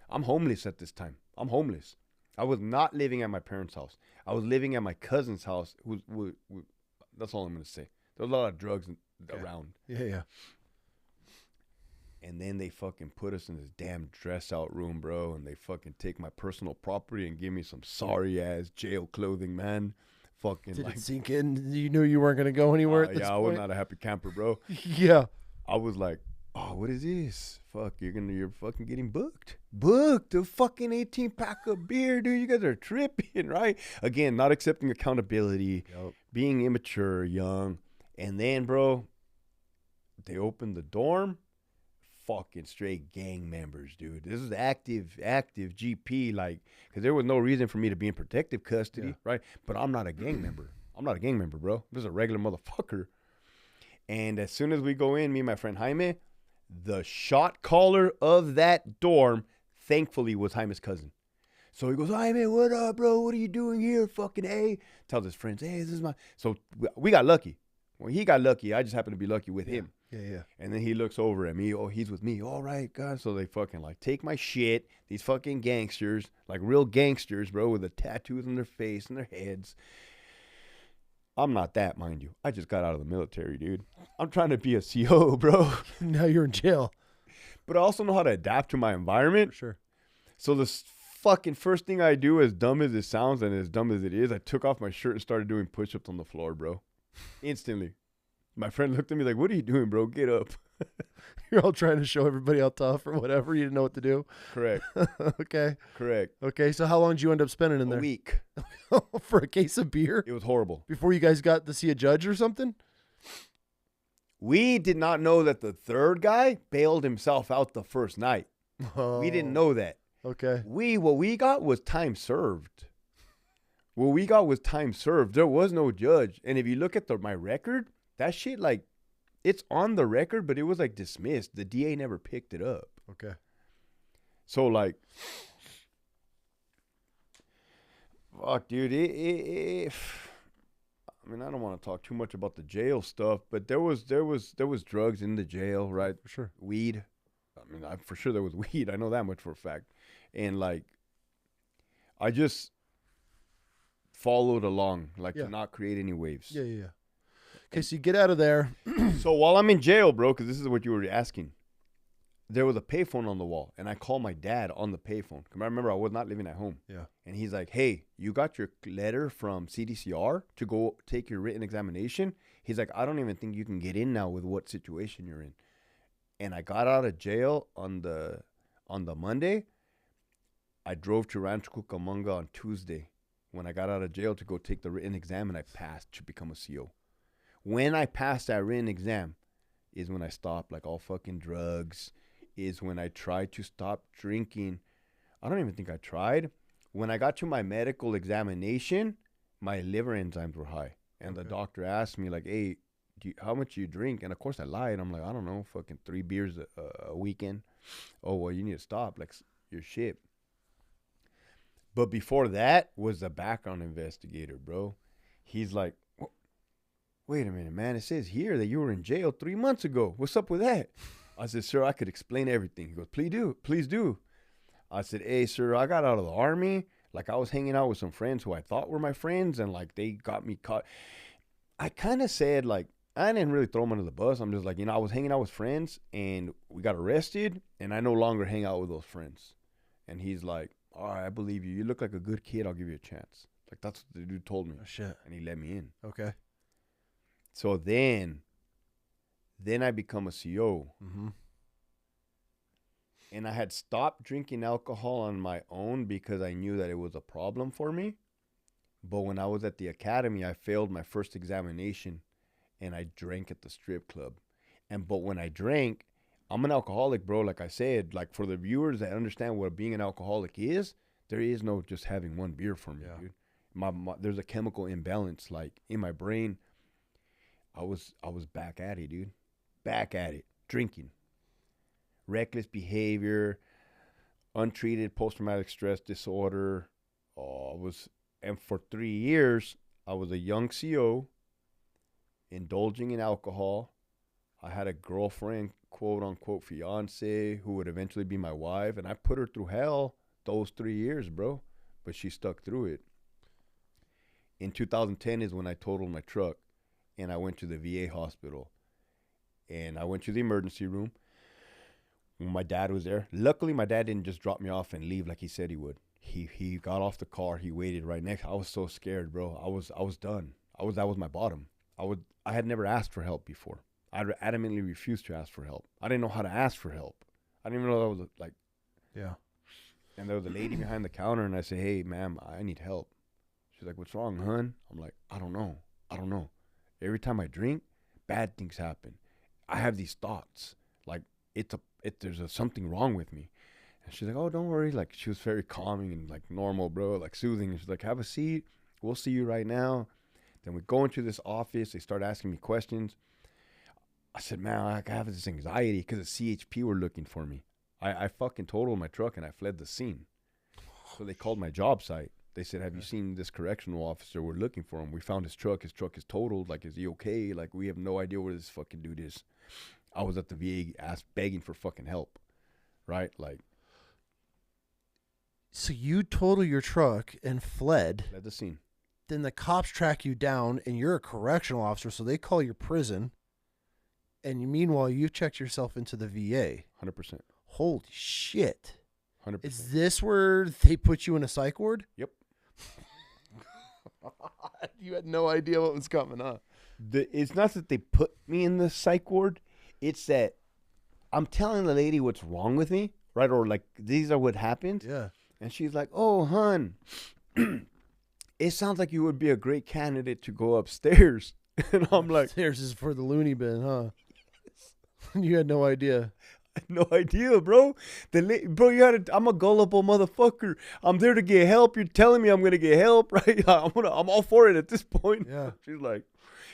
I'm homeless at this time. I'm homeless. I was not living at my parents' house. I was living at my cousin's house. That's all I'm going to say. There's a lot of drugs around. Yeah. And then they fucking put us in this damn dress out room, bro. And they fucking take my personal property and give me some sorry ass jail clothing, man. Fucking Did like, it sink in? You knew you weren't going to go anywhere at this point? I was not a happy camper, bro. Yeah. I was like, oh, what is this? Fuck, you're fucking getting booked. Booked a fucking 18-pack of beer, dude. You guys are tripping, right? Again, not accepting accountability, being immature, young. And then, bro, they opened the dorm. Fucking straight gang members, dude. This is active GP, like, because there was no reason for me to be in protective custody, right? But I'm not a gang member. I'm not a gang member, bro. I'm just a regular motherfucker. And as soon as we go in, me and my friend Jaime, the shot caller of that dorm, thankfully, was Jaime's cousin. So he goes, Jaime, what up, bro? What are you doing here? Fucking A. Tells his friends, hey, this is my... So we got lucky. When he got lucky, I just happened to be lucky with him. Yeah. And then he looks over at me. Oh, he's with me. All right, God. So they fucking like take my shit. These fucking gangsters, like real gangsters, bro, with the tattoos on their face and their heads. I'm not that, mind you. I just got out of the military, dude. I'm trying to be a CO, bro. Now you're in jail. But I also know how to adapt to my environment. For sure. So the fucking first thing I do, as dumb as it sounds and as dumb as it is, I took off my shirt and started doing push-ups on the floor, bro. Instantly. My friend looked at me like, what are you doing, bro? Get up. You're all trying to show everybody how tough or whatever. You didn't know what to do. Correct. Okay. Correct. Okay, so how long did you end up spending in there? A week. For a case of beer? It was horrible. Before you guys got to see a judge or something? We did not know that the third guy bailed himself out the first night. Oh. We didn't know that. Okay. What we got was time served. What we got was time served. There was no judge. And if you look at my record, that shit, like, it's on the record, but it was, like, dismissed. The DA never picked it up. Okay. So, like, fuck, dude. I mean, I don't want to talk too much about the jail stuff, but there was drugs in the jail, right? For sure. Weed. I mean, for sure there was weed. I know that much for a fact. And, like, I just followed along, like, to not create any waves. Yeah. Okay, so you get out of there. So while I'm in jail, bro, because this is what you were asking, there was a payphone on the wall, and I called my dad on the payphone. Because I remember I was not living at home. Yeah. And he's like, hey, you got your letter from CDCR to go take your written examination? He's like, I don't even think you can get in now with what situation you're in. And I got out of jail on the Monday. I drove to Rancho Cucamonga on Tuesday when I got out of jail to go take the written exam, and I passed to become a CO. When I passed that written exam is when I stopped, like, all fucking drugs, is when I tried to stop drinking. I don't even think I tried. When I got to my medical examination, my liver enzymes were high. And the doctor asked me, like, hey, how much do you drink? And, of course, I lied. I'm like, I don't know, fucking 3 beers a weekend. Oh, well, you need to stop. Like, your shit. But before that was the background investigator, bro. He's like, wait a minute, man. It says here that you were in jail 3 months ago. What's up with that? I said, sir, I could explain everything. He goes, please do. I said, hey, sir, I got out of the Army. Like, I was hanging out with some friends who I thought were my friends, and, like, they got me caught. I kind of said, like, I didn't really throw them under the bus. I'm just like, I was hanging out with friends, and we got arrested, and I no longer hang out with those friends. And he's like, all right, I believe you. You look like a good kid. I'll give you a chance. Like, that's what the dude told me. Oh, shit. And he let me in. Okay. So then I become a CO. Mm-hmm. And I had stopped drinking alcohol on my own because I knew that it was a problem for me. But when I was at the academy, I failed my first examination, and I drank at the strip club. But when I drank, I'm an alcoholic, bro. Like I said, like, for the viewers that understand what being an alcoholic is, there is no just having one beer for me, dude. There's a chemical imbalance, like, in my brain. I was back at it, dude. Back at it. Drinking. Reckless behavior. Untreated post-traumatic stress disorder. And for 3 years, I was a young CO, indulging in alcohol. I had a girlfriend, quote-unquote fiance, who would eventually be my wife, and I put her through hell those 3 years, bro. But she stuck through it. In 2010 is when I totaled my truck, and I went to the VA hospital. And I went to the emergency room. when my dad was there. Luckily, my dad didn't just drop me off and leave like he said he would. He got off the car. He waited right next. I was so scared, bro. I was done. That was my bottom. I had never asked for help before. I adamantly refused to ask for help. I didn't know how to ask for help. I didn't even know that was like. Yeah. And there was a lady behind the counter, and I said, "Hey, ma'am, I need help." She's like, "What's wrong, hun?" I'm like, I don't know. Every time I drink, bad things happen. I have these thoughts. Like, there's something wrong with me. And she's like, "Oh, don't worry." Like, she was very calming and, like, normal, bro, like, soothing. And she's like, "Have a seat. We'll see you right now." Then we go into this office. They start asking me questions. I said, "Man, I have this anxiety because the CHP were looking for me." I fucking totaled my truck and I fled the scene. So they called my job site. They said, "Have you seen this correctional officer? We're looking for him. We found his truck. His truck is totaled. Like, is he okay? Like, we have no idea where this fucking dude is." I was at the VA begging for fucking help. Right? Like. So you total your truck and fled. Fled the scene. Then the cops track you down and you're a correctional officer. So they call your prison. And meanwhile, you checked yourself into the VA. 100%. Holy shit. 100%. Is this where they put you in a psych ward? Yep. You had no idea what was coming, huh? It's not that they put me in the psych ward. It's that I'm telling the lady what's wrong with me, right? Or like, these are what happened. Yeah. And she's like, "Oh, hun, it sounds like you would be a great candidate to go upstairs." And I'm like, "Upstairs is for the loony bin, huh?" Yes. You had no idea. I had no idea, bro. Bro, I'm a gullible motherfucker. I'm there to get help. You're telling me I'm gonna get help, right? I'm all for it at this point. Yeah. She's like,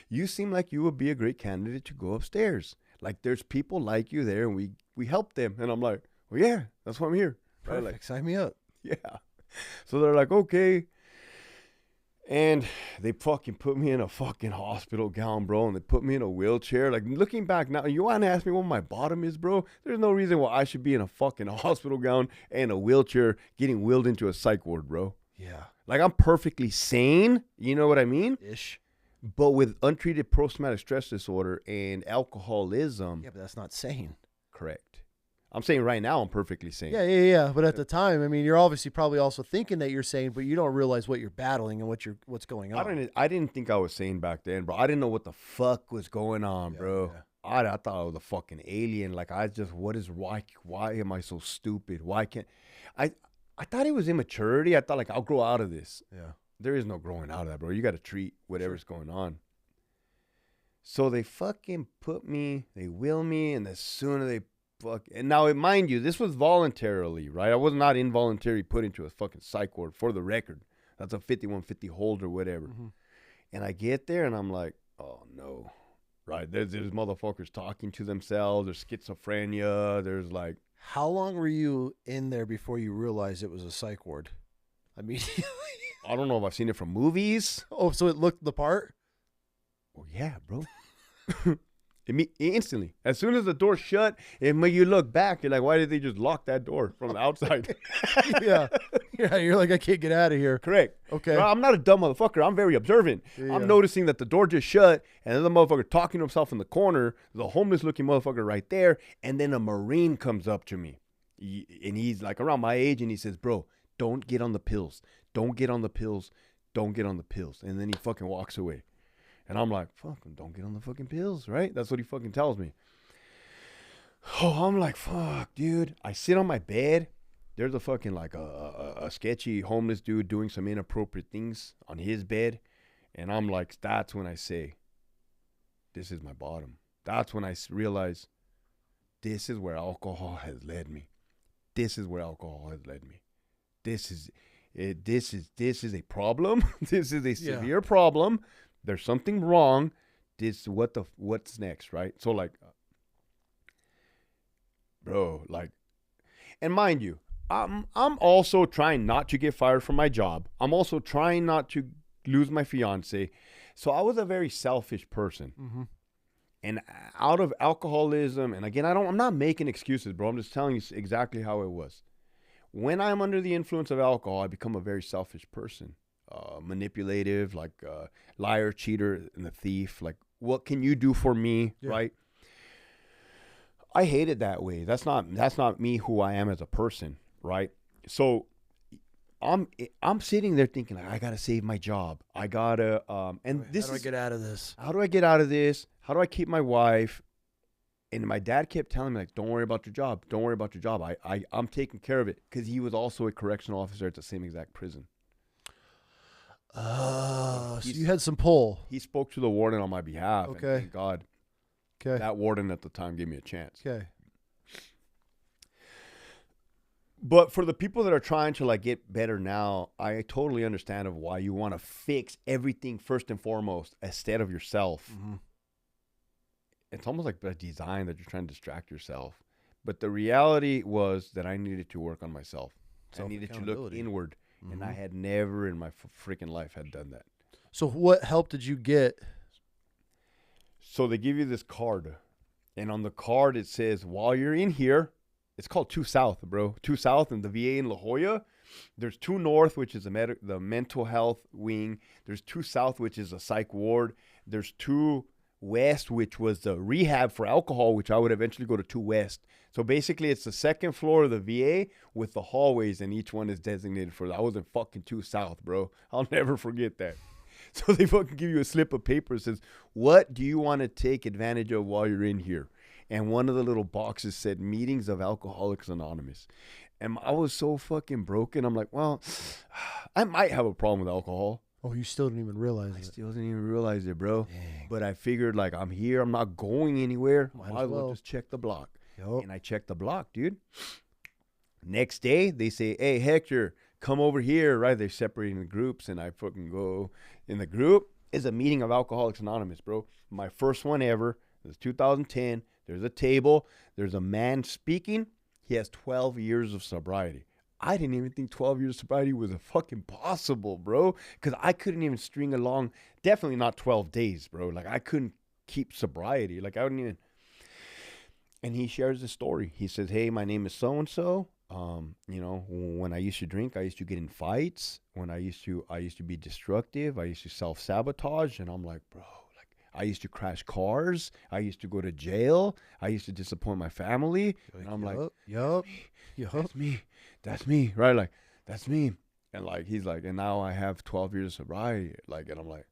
"You seem like you would be a great candidate to go upstairs. Like, there's people like you there, and we help them." And I'm like, "Well, yeah, that's why I'm here." Perfect. Right? Like, sign me up. Yeah. So they're like, "Okay." And they fucking put me in a fucking hospital gown, bro. And they put me in a wheelchair. Like, looking back now, you want to ask me what my bottom is, bro? There's no reason why I should be in a fucking hospital gown and a wheelchair getting wheeled into a psych ward, bro. Yeah. Like, I'm perfectly sane. You know what I mean? Ish. But with untreated post-traumatic stress disorder and alcoholism. Yeah, but that's not sane. Correct. I'm saying right now I'm perfectly sane. Yeah. But at the time, I mean, you're obviously probably also thinking that you're sane, but you don't realize what you're battling and what's going on. I didn't think I was sane back then, bro. I didn't know what the fuck was going on, bro. Yeah. I thought I was a fucking alien. Like, why am I so stupid? Why can't I thought it was immaturity. I thought, like, I'll grow out of this. Yeah. There is no growing out of that, bro. You got to treat whatever's going on. So they fucking they will me, and as soon as they and now, mind you, this was voluntarily, right? I was not involuntarily put into a fucking psych ward, for the record. That's a 5150 hold or whatever. Mm-hmm. And I get there and I'm like, oh no, right? There's motherfuckers talking to themselves. There's schizophrenia. There's like. How long were you in there before you realized it was a psych ward? I mean, I don't know if I've seen it from movies. Oh, so it looked the part? Oh yeah, bro. Instantly, as soon as the door shut, and when you look back, you're like, why did they just lock that door from the outside? Yeah, you're like, I can't get out of here. Correct. Okay. Well, I'm not a dumb motherfucker. I'm very observant. Yeah. I'm noticing that the door just shut, and then the motherfucker talking to himself in the corner, the homeless-looking motherfucker right there, and then a Marine comes up to me, and he's like around my age, and he says, "Bro, don't get on the pills. Don't get on the pills. Don't get on the pills." And then he fucking walks away. And I'm like, fuck, don't get on the fucking pills, right? That's what he fucking tells me. Oh, I'm like, fuck, dude. I sit on my bed. There's a fucking, like, a sketchy homeless dude doing some inappropriate things on his bed. And I'm like, that's when I say, this is my bottom. That's when I realize this is where alcohol has led me. This is where alcohol has led me. This is a problem. This is a severe problem. There's something wrong. What's next, right? So, like, bro, like, and mind you, I'm also trying not to get fired from my job. I'm also trying not to lose my fiance. So I was a very selfish person. Mm-hmm. And out of alcoholism, and again, I'm not making excuses, bro. I'm just telling you exactly how it was. When I'm under the influence of alcohol, I become a very selfish person. Manipulative, like liar, cheater, and a thief. Like, what can you do for me, right? I hate it that way. That's not me who I am as a person, right? So I'm sitting there thinking, like, I gotta save my job. I gotta and How this do I get out of this? How do I get out of this? How do I keep my wife? And my dad kept telling me, like, don't worry about your job. Don't worry about your job. I'm taking care of it, because he was also a correctional officer at the same exact prison. So you had some pull. He spoke to the warden on my behalf. Okay. And thank God. Okay. That warden at the time gave me a chance. Okay. But for the people that are trying to, like, get better now, I totally understand of why you want to fix everything first and foremost instead of yourself. Mm-hmm. It's almost like a design that you're trying to distract yourself. But the reality was that I needed to work on myself. I needed to look inward. Mm-hmm. And I had never in my freaking life had done that. So what help did you get? So they give you this card. And on the card it says, while you're in here, it's called 2 South, bro. 2 South in the VA in La Jolla. There's 2 North, which is the mental health wing. There's 2 South, which is a psych ward. There's 2 West, which was the rehab for alcohol, which I would eventually go to 2 West. So basically, it's the 2nd floor of the VA with the hallways, and each one is designated for that. I was in fucking 2 South, bro. I'll never forget that. So they fucking give you a slip of paper that says, what do you want to take advantage of while you're in here? And one of the little boxes said meetings of Alcoholics Anonymous. And I was so fucking broken. I'm like, well, I might have a problem with alcohol. Oh, you still didn't even realize it. I still didn't even realize it, bro. Dang. But I figured, like, I'm here. I'm not going anywhere. Might I as well will just check the block. Yep. And I checked the block, dude. Next day, they say, hey, Hector, come over here, right? They're separating the groups, and I fucking go. In the group is a meeting of Alcoholics Anonymous, bro. My first one ever. It was 2010. There's a table. There's a man speaking. He has 12 years of sobriety. I didn't even think 12 years of sobriety was a fucking possible, bro. Because I couldn't even string along. Definitely not 12 days, bro. Like, I couldn't keep sobriety. Like, I wouldn't even. And he shares the story. He says, hey, my name is so-and-so. You know, when I used to drink, I used to get in fights. When I used to be destructive. I used to self-sabotage. And I'm like, bro, like, I used to crash cars. I used to go to jail. I used to disappoint my family. And I'm like, that's me, right? Like, that's me. And like, he's like, and now I have 12 years of sobriety. Like, and I'm like,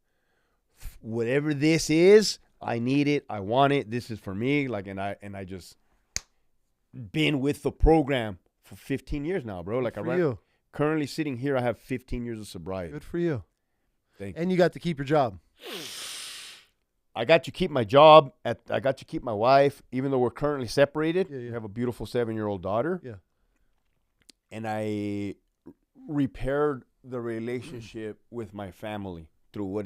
whatever this is, I need it. I want it. This is for me. Like, and I just been with the program for 15 years now, bro. Like, currently sitting here, I have 15 years of sobriety. Good for you. Thank you. And you got to keep your job. I got to keep my job. I got to keep my wife, even though we're currently separated. Yeah. We have a beautiful 7-year-old daughter. Yeah. And I repaired the relationship with my family through what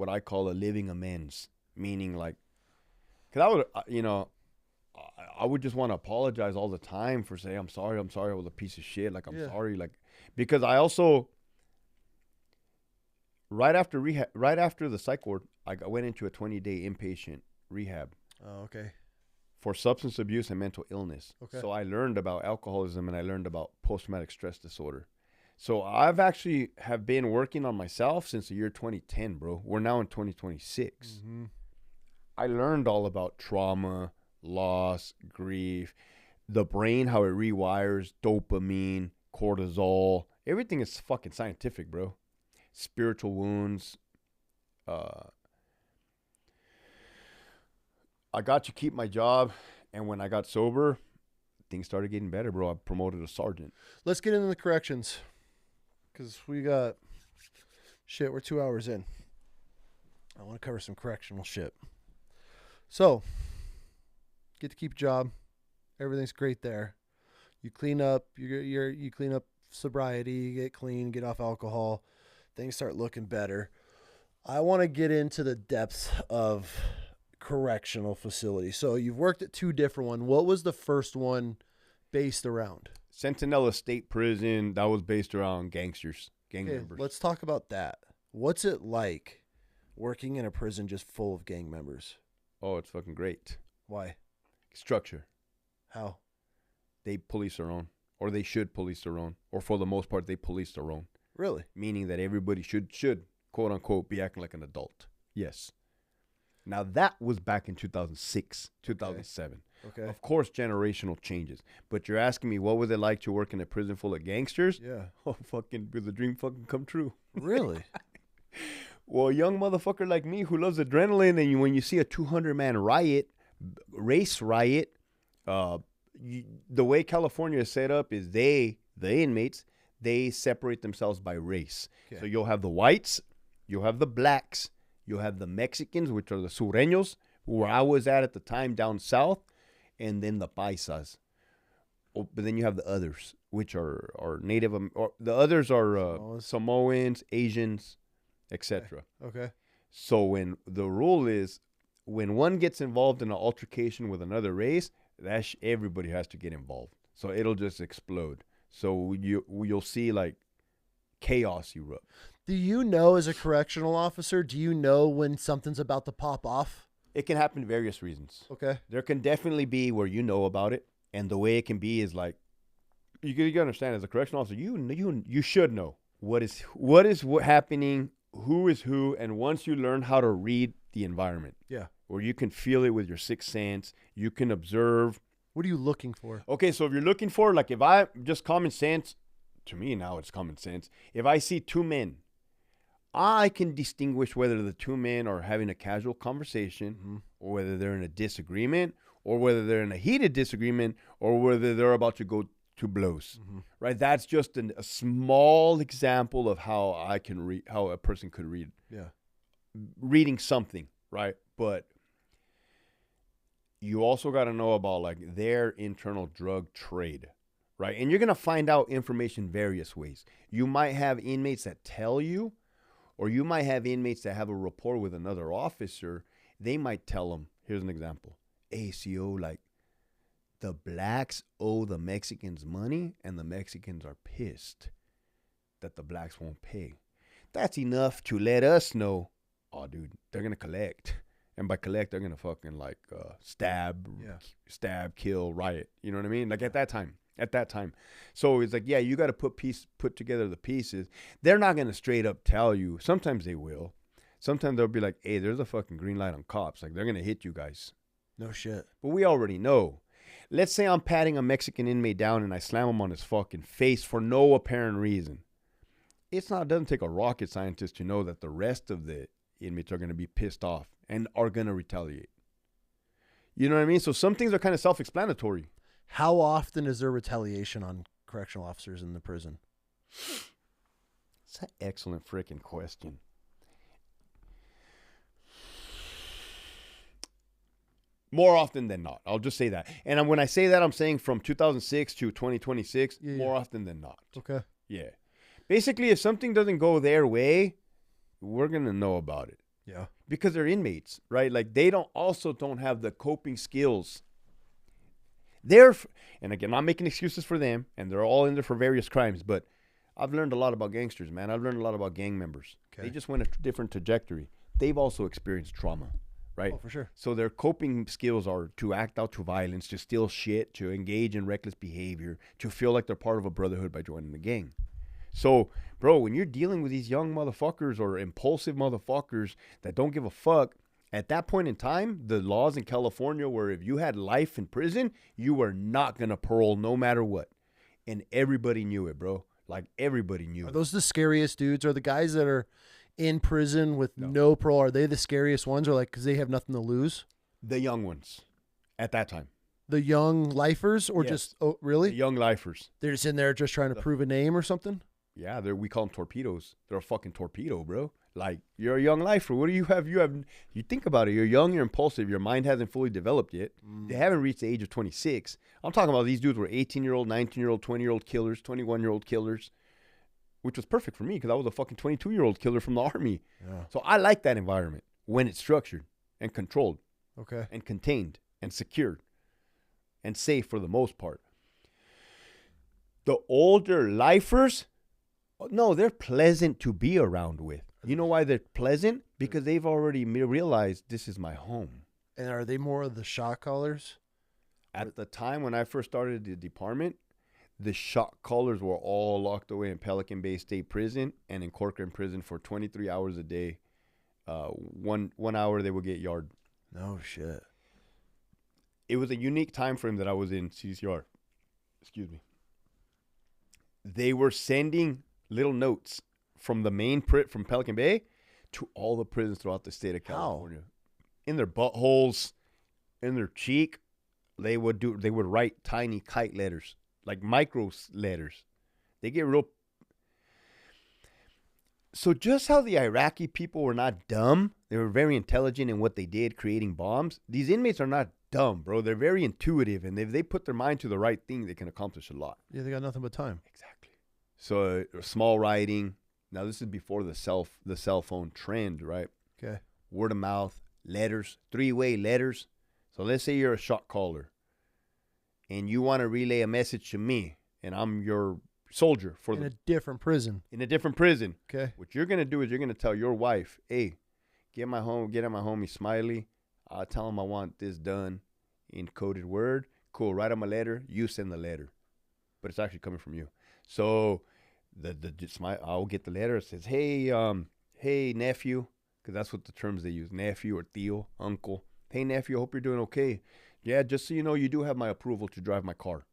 I call a living amends. Meaning, like, because I would just want to apologize all the time for saying, I'm sorry, I was a piece of shit. Like, I'm sorry. Like, because I also, right after the psych ward, I went into a 20-day inpatient rehab. Oh, okay. For substance abuse and mental illness. Okay. So I learned about alcoholism and I learned about post-traumatic stress disorder. So I've actually have been working on myself since the year 2010, bro. We're now in 2026. Mm-hmm. I learned all about trauma, loss, grief, the brain, how it rewires, dopamine, cortisol. Everything is fucking scientific, bro. Spiritual wounds. I got to keep my job, and when I got sober, things started getting better, bro. I promoted a sergeant. Let's get into the corrections, because we got shit. We're 2 hours in. I want to cover some correctional shit. So, get to keep your job. Everything's great there. You clean up. You clean up sobriety. You get clean. Get off alcohol. Things start looking better. I want to get into the depths of correctional facility. So you've worked at 2 different ones. What was the first one based around? Centinela State Prison. That was based around gangsters, gang members. Let's talk about that. What's it like working in a prison just full of gang members? Oh, it's fucking great. Why? Structure. How? They police their own, or they should police their own, or for the most part, they police their own. Really? Meaning that everybody should quote unquote be acting like an adult. Yes. Now that was back in 2006, 2007. Okay. Okay. Of course, generational changes. But you're asking me, what was it like to work in a prison full of gangsters? Yeah. Oh, fucking, did the dream fucking come true? Really? Well, a young motherfucker like me who loves adrenaline, and when you see a 200-man race riot, the way California is set up is the inmates, they separate themselves by race. Okay. So you'll have the whites, you'll have the blacks, you'll have the Mexicans, which are the sureños, where I was at the time down south, and then the paisas. Oh, but then you have the others, which are native, or the others are Samoans, Asians, etc. Okay. So when the rule is, when one gets involved in an altercation with another race, everybody has to get involved. So it'll just explode. So you'll see like chaos erupt. Do you know, as a correctional officer, do you know when something's about to pop off? It can happen for various reasons. Okay. There can definitely be where you know about it, and the way it can be is like, you understand, as a correctional officer, you should know what is happening, who is who, and once you learn how to read the environment. Yeah. Or you can feel it with your sixth sense, you can observe. What are you looking for? Okay, so if you're looking for, like, if I just common sense, to me now it's common sense. If I see two men, I can distinguish whether the two men are having a casual conversation, or whether they're in a disagreement, or whether they're in a heated disagreement, or whether they're about to go to blows. Right? That's just a small example of how I can read, how a person could read. Yeah. Reading something, right? But you also got to know about like their internal drug trade, right? And you're going to find out information various ways. You might have inmates that tell you, or you might have inmates that have a rapport with another officer. They might tell them, here's an example. ACO, like, the blacks owe the Mexicans money, and the Mexicans are pissed that the blacks won't pay. That's enough to let us know, oh, dude, they're going to collect. And by collect, they're going to fucking, like, stab, kill, riot. You know what I mean? Like, at that time. So it's like, yeah, you got to put together the pieces. They're not going to straight up tell you. Sometimes they will. Sometimes they'll be like, hey, there's a fucking green light on cops. Like, they're going to hit you guys. No shit. But we already know. Let's say I'm patting a Mexican inmate down and I slam him on his fucking face for no apparent reason. It doesn't take a rocket scientist to know that the rest of the inmates are going to be pissed off and are going to retaliate. You know what I mean? So some things are kind of self-explanatory. How often is there retaliation on correctional officers in the prison? It's an excellent freaking question. More often than not. I'll just say that. And when I say that, I'm saying from 2006 to 2026, more often than not. Okay. Yeah. Basically, if something doesn't go their way, we're going to know about it. Yeah. Because they're inmates, right? Like, they don't have the coping skills. And again, I'm not making excuses for them, and they're all in there for various crimes, but I've learned a lot about gangsters, man. I've learned a lot about gang members. Okay. They just went a different trajectory. They've also experienced trauma, right? Oh, for sure. So their coping skills are to act out to violence, to steal shit, to engage in reckless behavior, to feel like they're part of a brotherhood by joining the gang. So, bro, when you're dealing with these young motherfuckers or impulsive motherfuckers that don't give a fuck, at that point in time, the laws in California were if you had life in prison, you were not going to parole no matter what. And everybody knew it, bro. Like, everybody knew it. Are those the scariest dudes? Are the guys that are in prison with no parole, are they the scariest ones, or like because they have nothing to lose? The young ones at that time. The young lifers, or just, oh, really? The young lifers. They're just in there just trying to prove a name or something? Yeah, we call them torpedoes. They're a fucking torpedo, bro. Like, you're a young lifer. What do you have? You think about it. You're young, you're impulsive. Your mind hasn't fully developed yet. They haven't reached the age of 26. I'm talking about these dudes were 18-year-old, 19-year-old, 20-year-old killers, 21-year-old killers, which was perfect for me because I was a fucking 22-year-old killer from the Army. Yeah. So I like that environment when it's structured and controlled. Okay. And contained and secured and safe for the most part. The older lifers, no, they're pleasant to be around with. You know why they're pleasant? Because they've already realized this is my home. And are they more of the shot callers? At the time when I first started the department, the shot callers were all locked away in Pelican Bay State Prison and in Corcoran Prison for 23 hours a day. 1 hour they would get yard. No shit. it was a unique time frame that I was in CDCR. Excuse me. They were sending little notes from the main from Pelican Bay to all the prisons throughout the state of California. In their buttholes, in their cheek, they would write tiny kite letters, like micro letters. They get real. So just how the Iraqi people were not dumb, they were very intelligent in what they did, creating bombs. These inmates are not dumb, bro. They're very intuitive, and if they put their mind to the right thing, they can accomplish a lot. Yeah, they got nothing but time. Exactly. So small writing. Now this is before the cell phone trend, right? Okay. Word of mouth, letters, 3-way letters. So let's say you're a shot caller, and you want to relay a message to me, and I'm your soldier in a different prison. In a different prison. Okay. What you're gonna do is you're gonna tell your wife, "Hey, get at my homie Smiley. I'll tell him I want this done in coded word. Cool. Write him a letter. You send the letter, but it's actually coming from you. So I'll get the letter. It says, hey nephew, because that's what the terms they use, nephew or tío, uncle. Hey nephew, I hope you're doing okay. Yeah, just so you know, you do have my approval to drive my car.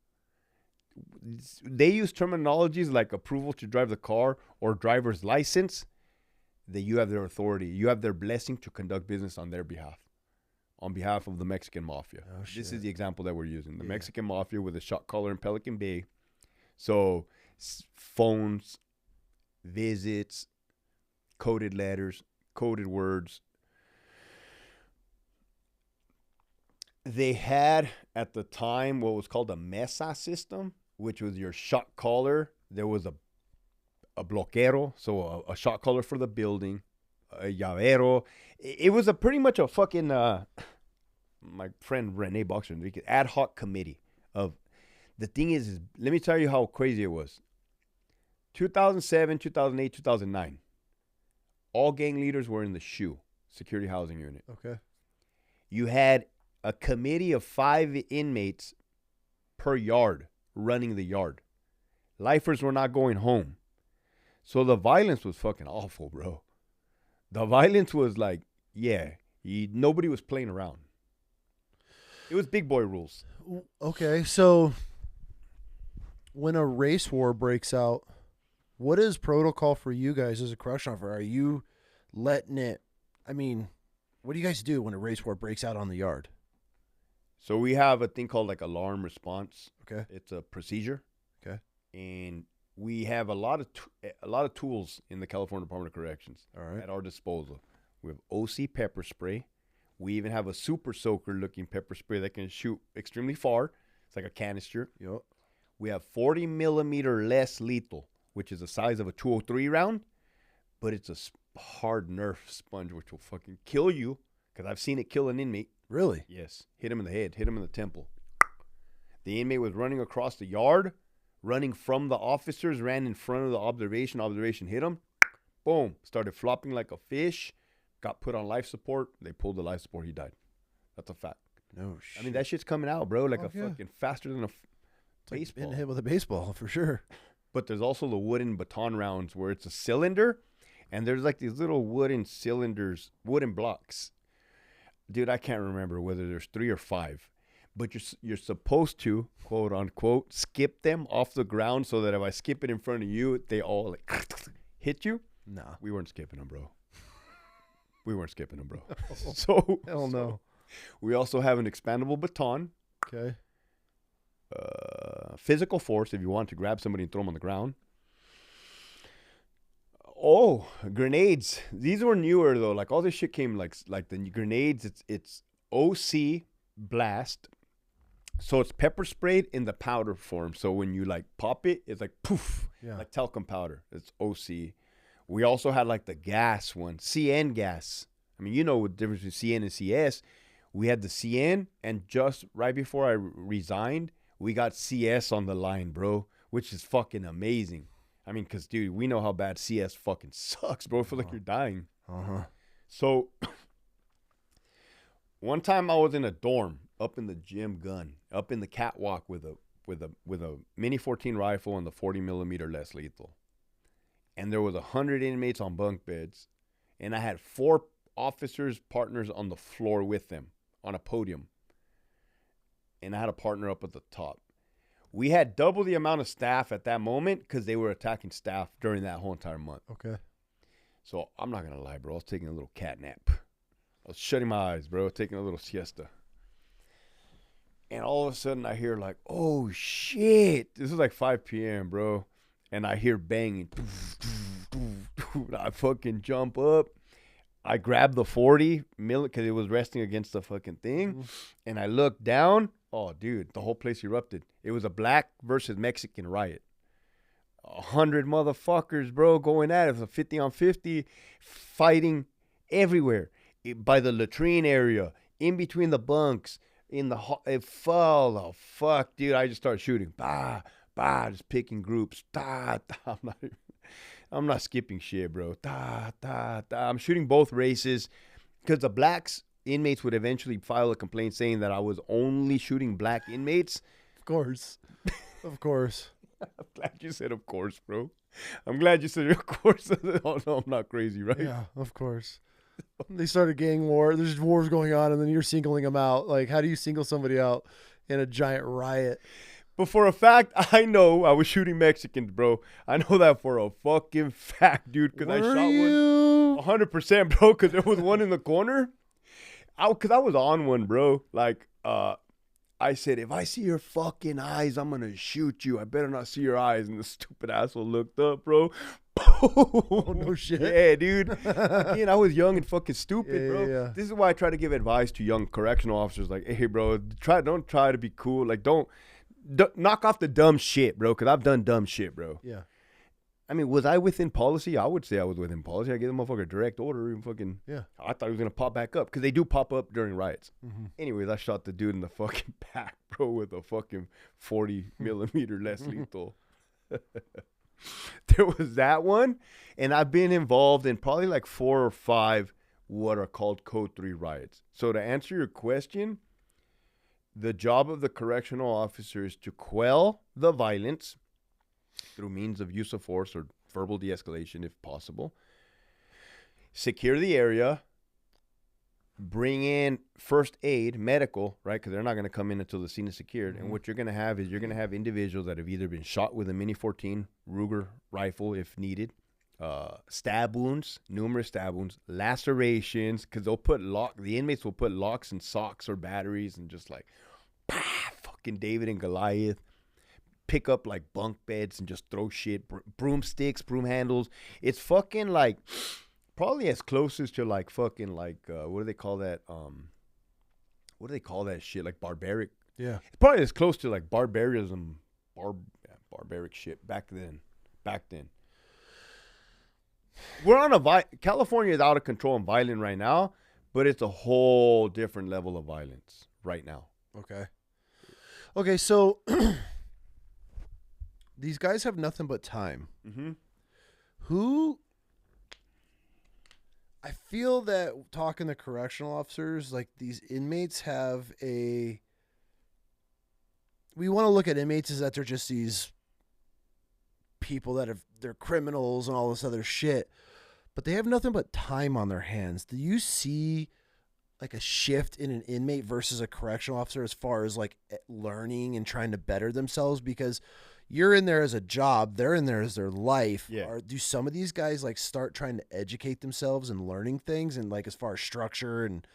They use terminologies like approval to drive the car or driver's license, that you have their authority. You have their blessing to conduct business on their behalf, on behalf of the Mexican mafia. Oh, this is the example that we're using. The Mexican mafia with a shot caller in Pelican Bay. So phones, visits, coded letters, coded words. They had at the time what was called a mesa system, which was your shot caller. There was a bloquero, so a shot caller for the building, a llavero. It was pretty much a fucking, my friend Rene Boxer Enriquez, ad hoc committee of, the thing is, let me tell you how crazy it was. 2007, 2008, 2009, all gang leaders were in the SHU, Security Housing Unit. Okay. You had a committee of 5 inmates per yard running the yard. Lifers were not going home. So the violence was fucking awful, bro. The violence was like, nobody was playing around. It was big boy rules. Okay, so when a race war breaks out, what is protocol for you guys as a correction officer? Are you letting it, what do you guys do when a race war breaks out on the yard? So we have a thing called like alarm response. Okay. It's a procedure. Okay. And we have a lot of tools in the California Department of Corrections at our disposal. We have OC pepper spray. We even have a super soaker looking pepper spray that can shoot extremely far. It's like a canister. Yep. We have 40 millimeter less lethal, which is the size of a 203 round, but it's a hard Nerf sponge which will fucking kill you, because I've seen it kill an inmate. Really? Yes. Hit him in the head, hit him in the temple. The inmate was running across the yard, running from the officers, ran in front of the observation hit him, boom, started flopping like a fish, got put on life support. They pulled the life support, he died. That's a fact. No shit. I mean, that shit's coming out, bro, like fucking faster than a baseball. Like getting hit with a baseball, for sure. But there's also the wooden baton rounds where it's a cylinder, and there's like these little wooden cylinders, wooden blocks. Dude, I can't remember whether there's 3 or 5. But you're supposed to, quote unquote, skip them off the ground so that if I skip it in front of you, they all like hit you. Nah. We weren't skipping them, bro. So hell no. We also have an expandable baton. Okay. Physical force if you want to grab somebody and throw them on the ground. Oh, grenades. These were newer though. Like all this shit came like the grenades. It's OC blast. So it's pepper sprayed in the powder form. So when you like pop it, it's like poof, like talcum powder. It's OC. We also had like the gas one, CN gas. I mean, you know what the difference between CN and CS. We had the CN, and just right before I resigned, we got CS on the line, bro, which is fucking amazing. I mean, because, dude, we know how bad CS fucking sucks, bro. I feel like you're dying. So one time I was in a dorm up in the gym gun, up in the catwalk with a Mini 14 rifle and the 40 millimeter less lethal. And there was 100 inmates on bunk beds, and I had 4 officers, partners on the floor with them on a podium. and I had a partner up at the top. We had double the amount of staff at that moment because they were attacking staff during that whole entire month. Okay. So I'm not going to lie, bro. I was taking a little cat nap. I was shutting my eyes, bro, taking a little siesta. And all of a sudden I hear like, oh, shit. This is like 5 p.m., bro. And I hear banging. I fucking jump up. I grab the 40 because it was resting against the fucking thing. And I look down. Oh, dude, the whole place erupted. It was a black versus Mexican riot. 100 motherfuckers, bro, going at it. It was a 50 on 50, fighting everywhere. By the latrine area, in between the bunks, it fell. Oh, fuck, dude. I just started shooting. Bah, bah, just picking groups. Da, da. I'm not skipping shit, bro. Da, da, da. I'm shooting both races because the blacks inmates would eventually file a complaint saying that I was only shooting black inmates. Of course. Of course. I'm glad you said of course, bro. I'm glad you said of course. Oh, no, I'm not crazy, right? Yeah, of course. They started gang war. There's wars going on, and then you're singling them out. Like, how do you single somebody out in a giant riot? But for a fact, I know I was shooting Mexicans, bro. I know that for a fucking fact, dude, because I shot one 100%, bro, because there was one in the corner. Because I was on one, bro. Like, I said, if I see your fucking eyes, I'm going to shoot you. I better not see your eyes. And the stupid asshole looked up, bro. Oh, no shit. Yeah, dude. Again, I was young and fucking stupid, bro. Yeah. This is why I try to give advice to young correctional officers. Like, hey, bro, don't try to be cool. Like, don't knock off the dumb shit, bro, because I've done dumb shit, bro. Yeah. I mean, was I within policy? I would say I was within policy. I gave the motherfucker a direct order and fucking... Yeah. I thought he was going to pop back up because they do pop up during riots. Mm-hmm. Anyways, I shot the dude in the fucking back, bro, with a fucking 40 millimeter less lethal. There was that one, and I've been involved in probably like 4 or 5 what are called Code 3 riots. So to answer your question, the job of the correctional officer is to quell the violence through means of use of force or verbal de-escalation if possible, secure the area, bring in first aid, medical, right? Because they're not going to come in until the scene is secured. Mm-hmm. And what you're going to have is you're going to have individuals that have either been shot with a Mini 14 Ruger rifle if needed, stab wounds, numerous stab wounds, lacerations, because the inmates will put locks in socks or batteries and just like, fucking David and Goliath. Pick up like bunk beds and just throw shit, broomsticks, broom handles. It's fucking like probably as close as to like fucking like what do they call that? What do they call that shit? Like barbaric. Yeah. It's probably as close to like barbarism, barbaric shit back then. We're on California is out of control and violent right now, but it's a whole different level of violence right now. Okay, so these guys have nothing but time. Mm-hmm. I feel that talking to correctional officers, like these inmates have we want to look at inmates as that they're just these people they're criminals and all this other shit, but they have nothing but time on their hands. Do you see like a shift in an inmate versus a correctional officer as far as like learning and trying to better themselves? Because you're in there as a job, they're in there as their life. Yeah. Or do some of these guys like start trying to educate themselves and learning things and like as far as structure and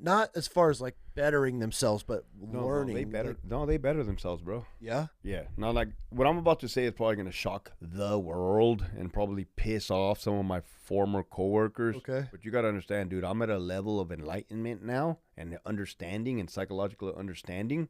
not as far as like bettering themselves, but learning? They better themselves, bro. Yeah? Yeah. Now, like, what I'm about to say is probably going to shock the world and probably piss off some of my former coworkers. Okay. But you got to understand, dude, I'm at a level of enlightenment now and understanding and psychological understanding,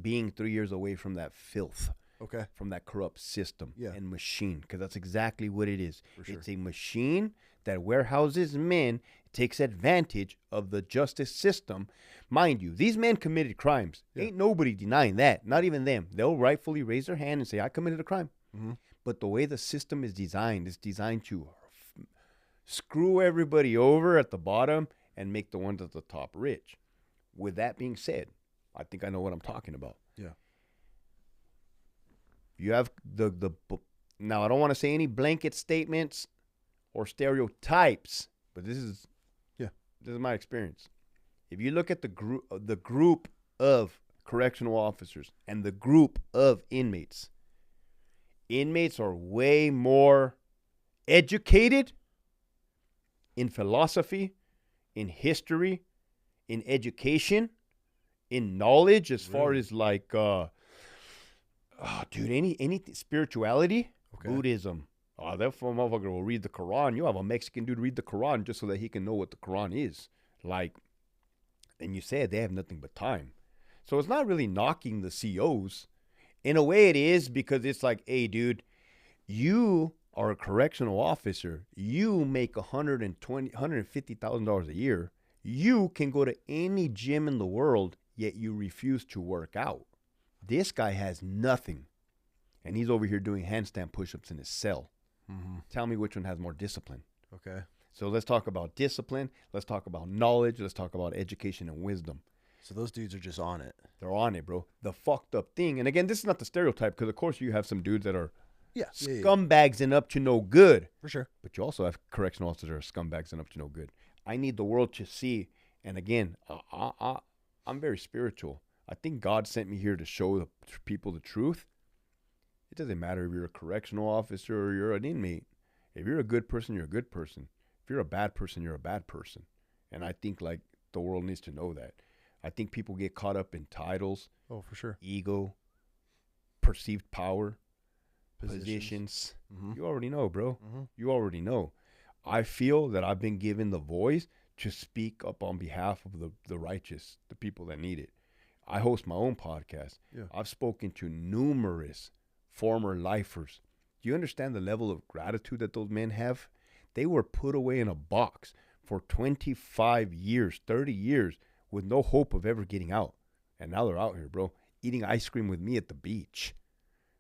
being 3 years away from that filth. Okay. From that corrupt system and machine, because that's exactly what it is. For sure. It's a machine that warehouses men, takes advantage of the justice system. Mind you, these men committed crimes. Yeah. Ain't nobody denying that. Not even them. They'll rightfully raise their hand and say, I committed a crime. Mm-hmm. But the way the system is designed to screw everybody over at the bottom and make the ones at the top rich. With that being said, I think I know what I'm talking about. Yeah. You have now I don't want to say any blanket statements or stereotypes, but this is my experience. If you look at the group of correctional officers and the group of inmates. Inmates are way more educated in philosophy, in history, in education, in knowledge, as far as like, any spirituality, Buddhism. Oh, that motherfucker will read the Quran. You have a Mexican dude read the Quran just so that he can know what the Quran is. Like, and you said they have nothing but time. So it's not really knocking the COs. In a way it is, because it's like, hey, dude, you are a correctional officer. You make $150,000 a year. You can go to any gym in the world, yet you refuse to work out. This guy has nothing. And he's over here doing handstand push-ups in his cell. Mm-hmm. Tell me which one has more discipline. Okay. So let's talk about discipline. Let's talk about knowledge. Let's talk about education and wisdom. So those dudes are just on it. They're on it, bro. The fucked up thing. And again, this is not the stereotype, because of course you have some dudes that are scumbags and up to no good. For sure. But you also have correctional officers that are scumbags and up to no good. I need the world to see. And again, I'm very spiritual. I think God sent me here to show the people the truth. It doesn't matter if you're a correctional officer or you're an inmate. If you're a good person, you're a good person. If you're a bad person, you're a bad person. And I think like the world needs to know that. I think people get caught up in titles. Oh, for sure. Ego, perceived power, positions. Mm-hmm. You already know, bro. Mm-hmm. You already know. I feel that I've been given the voice to speak up on behalf of the righteous, the people that need it. I host my own podcast. Yeah. I've spoken to numerous former lifers. Do you understand the level of gratitude that those men have? They were put away in a box for 25 years, 30 years with no hope of ever getting out. And now they're out here, bro, eating ice cream with me at the beach.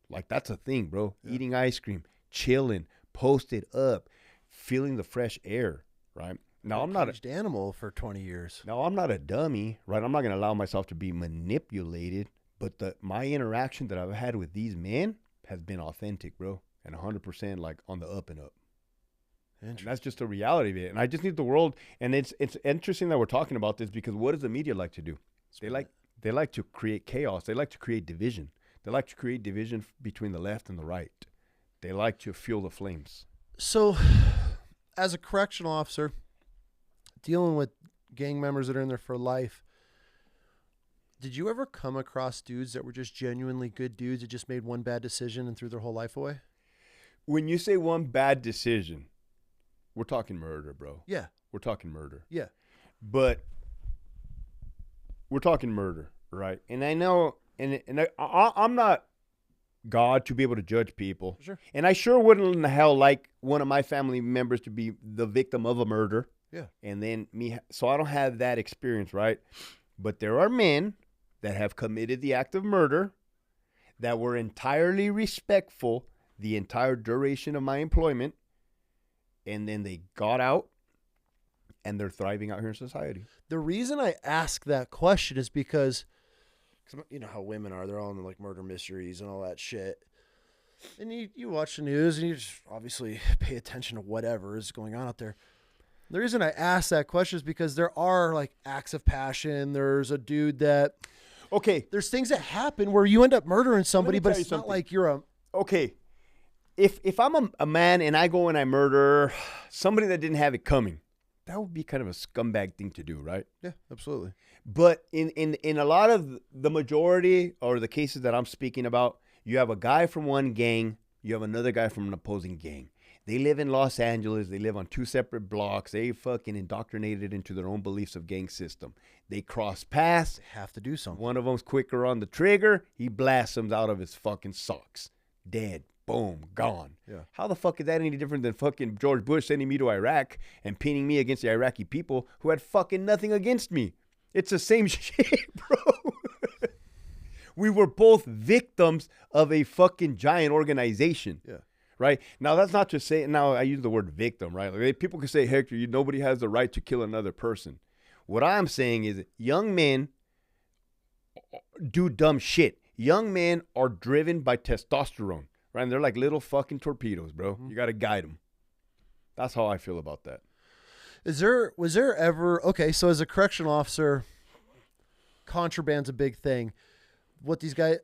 Like, that's a thing, bro. Yeah. Eating ice cream, chilling, posted up, feeling the fresh air, right? Now, I'm not an animal for 20 years. Now, I'm not a dummy, right? I'm not going to allow myself to be manipulated. But my interaction that I've had with these men has been authentic, bro. And 100% like on the up and up. And that's just the reality of it. And I just need the world. And it's interesting that we're talking about this, because what does the media like to do? They like to create chaos. They like to create division. They like to create division between the left and the right. They like to fuel the flames. So, as a correctional officer, dealing with gang members that are in there for life, did you ever come across dudes that were just genuinely good dudes that just made one bad decision and threw their whole life away? When you say one bad decision, we're talking murder, bro. Yeah. We're talking murder. Yeah. But we're talking murder, right? And I know, and I'm not God to be able to judge people. Sure. And I sure wouldn't in the hell like one of my family members to be the victim of a murder. Yeah. And then me, so I don't have that experience, right? But there are men that have committed the act of murder that were entirely respectful the entire duration of my employment, and then they got out and they're thriving out here in society. The reason I ask that question is because you know how women are. They're all in like murder mysteries and all that shit. And you watch the news and you just obviously pay attention to whatever is going on out there. The reason I ask that question is because there are like acts of passion. There's a dude that... Okay. There's things that happen where you end up murdering somebody, but it's not like you're a... Okay. If I'm a man and I go and I murder somebody that didn't have it coming, that would be kind of a scumbag thing to do, right? Yeah, absolutely. But in a lot of the majority or the cases that I'm speaking about, you have a guy from one gang, you have another guy from an opposing gang. They live in Los Angeles. They live on two separate blocks. They fucking indoctrinated into their own beliefs of gang system. They cross paths. They have to do something. One of them's quicker on the trigger. He blasts them out of his fucking socks. Dead. Boom. Gone. Yeah. How the fuck is that any different than fucking George Bush sending me to Iraq and pinning me against the Iraqi people who had fucking nothing against me? It's the same shit, bro. We were both victims of a fucking giant organization. Yeah. Right? Now, that's not to say, now I use the word victim, right? Like, people can say, Hector, nobody has the right to kill another person. What I'm saying is young men do dumb shit. Young men are driven by testosterone, right? And they're like little fucking torpedoes, bro. Mm-hmm. You got to guide them. That's how I feel about that. Was there ever, okay, so as a correctional officer, contraband's a big thing. what these guys,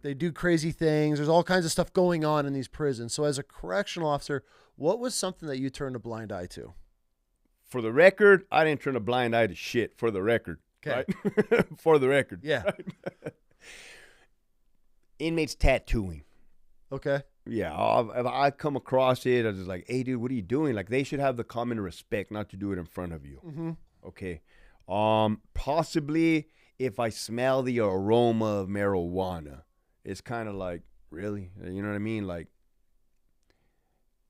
they do crazy things. There's all kinds of stuff going on in these prisons. So as a correctional officer, what was something that you turned a blind eye to? For the record, I didn't turn a blind eye to shit. For the record. Okay. Right? For the record. Yeah. Right? Inmates tattooing. Okay. Yeah, if I come across it, I was just like, hey, dude, what are you doing? Like, they should have the common respect not to do it in front of you. Mm-hmm. Okay. Possibly if I smell the aroma of marijuana, it's kind of like, really? You know what I mean? Like,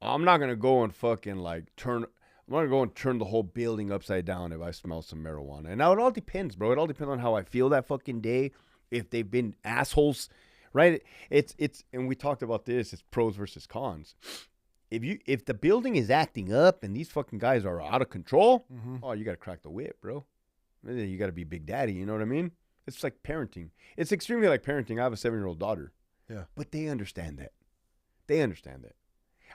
I'm not going to go and fucking like I'm going to go and turn the whole building upside down if I smell some marijuana. And now it all depends, bro. It all depends on how I feel that fucking day. If they've been assholes, right? It's and we talked about this. It's pros versus cons. If the building is acting up and these fucking guys are out of control, oh, you got to crack the whip, bro. You got to be Big Daddy. You know what I mean? It's like parenting. It's extremely like parenting. I have a 7-year-old daughter. Yeah. But they understand that. They understand that.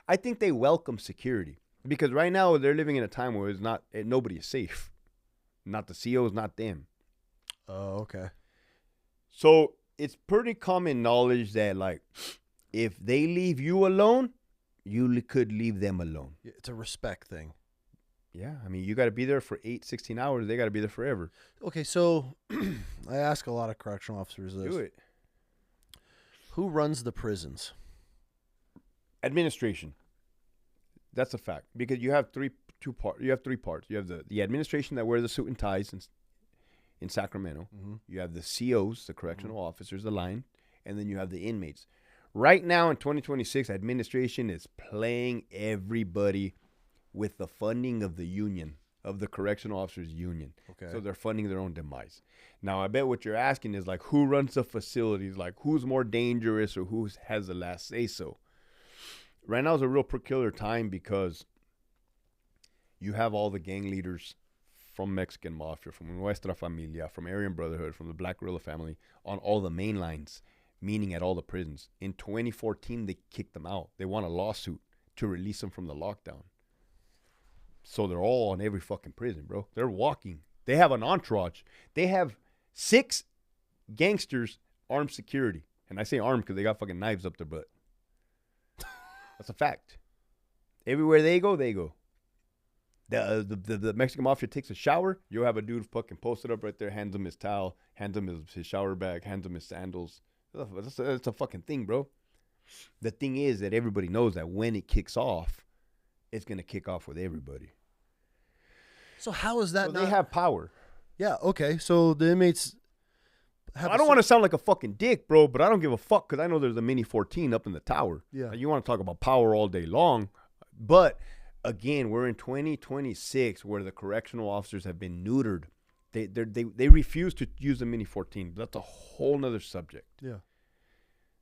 I think they welcome security because right now they're living in a time where nobody is safe. Not the COs, not them. Oh, okay. So it's pretty common knowledge that, like, if they leave you alone, you could leave them alone. It's a respect thing. Yeah. I mean, you got to be there for 16 hours. They got to be there forever. Okay, so I ask a lot of correctional officers this. Do it. Who runs the prisons? Administration. That's a fact. Because you have three parts. You have the administration that wear the suit and ties in Sacramento. Mm-hmm. You have the COs, the correctional officers, the line, and then you have the inmates. Right now in 2026, administration is playing everybody with the funding of the union, of the correctional officers union. Okay. So they're funding their own demise. Now, I bet what you're asking is like, who runs the facilities? Like, who's more dangerous or who has the last say-so? Right now is a real peculiar time because you have all the gang leaders from Mexican Mafia, from Nuestra Familia, from Aryan Brotherhood, from the Black Guerrilla family on all the main lines, meaning at all the prisons. In 2014, they kicked them out. They won a lawsuit to release them from the lockdown. So they're all in every fucking prison, bro. They're walking. They have an entourage. They have 6 gangsters armed security. And I say armed because they got fucking knives up their butt. That's a fact. Everywhere they go, they go. The Mexican Mafia takes a shower. You'll have a dude fucking posted up right there, hands him his towel, hands him his shower bag, hands him his sandals. That's a fucking thing, bro. The thing is that everybody knows that when it kicks off, it's going to kick off with everybody. So how is that so they have power. Yeah, okay. So the inmates have I don't want to sound like a fucking dick, bro, but I don't give a fuck because I know there's a Mini 14 up in the tower. Yeah. You want to talk about power all day long. But, again, we're in 2026 where the correctional officers have been neutered. They refuse to use the Mini 14. That's a whole nother subject. Yeah.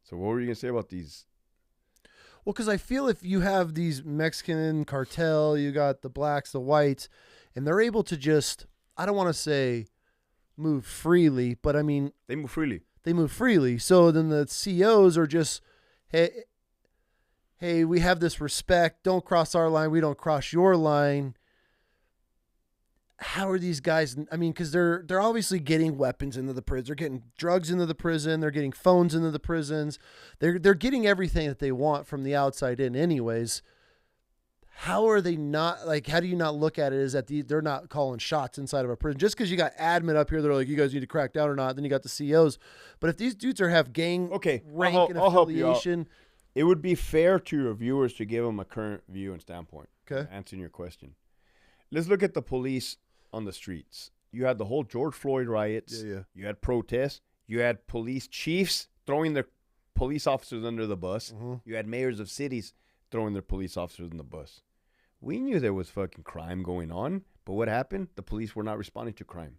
So what were you going to say about these? Well, because I feel if you have these Mexican cartel, you got the blacks, the whites, and they're able to just, I don't want to say move freely, but I mean. They move freely. They move freely. So then the COs are just, hey, we have this respect. Don't cross our line. We don't cross your line. How are these guys? I mean, because they're obviously getting weapons into the prison. They're getting drugs into the prison. They're getting phones into the prisons. They're getting everything that they want from the outside in anyways. How are they not, like, how do you not look at it as that they're not calling shots inside of a prison? Just because you got admin up here, they're like, you guys need to crack down or not. Then you got the COs. But if these dudes have gang rank and affiliation. It would be fair to your viewers to give them a current view and standpoint. Okay. Answering your question. Let's look at the police on the streets. You had the whole George Floyd riots. Yeah. You had protests. You had police chiefs throwing their police officers under the bus. Mm-hmm. You had mayors of cities throwing their police officers in the bus. We knew there was fucking crime going on, but what happened? The police were not responding to crime.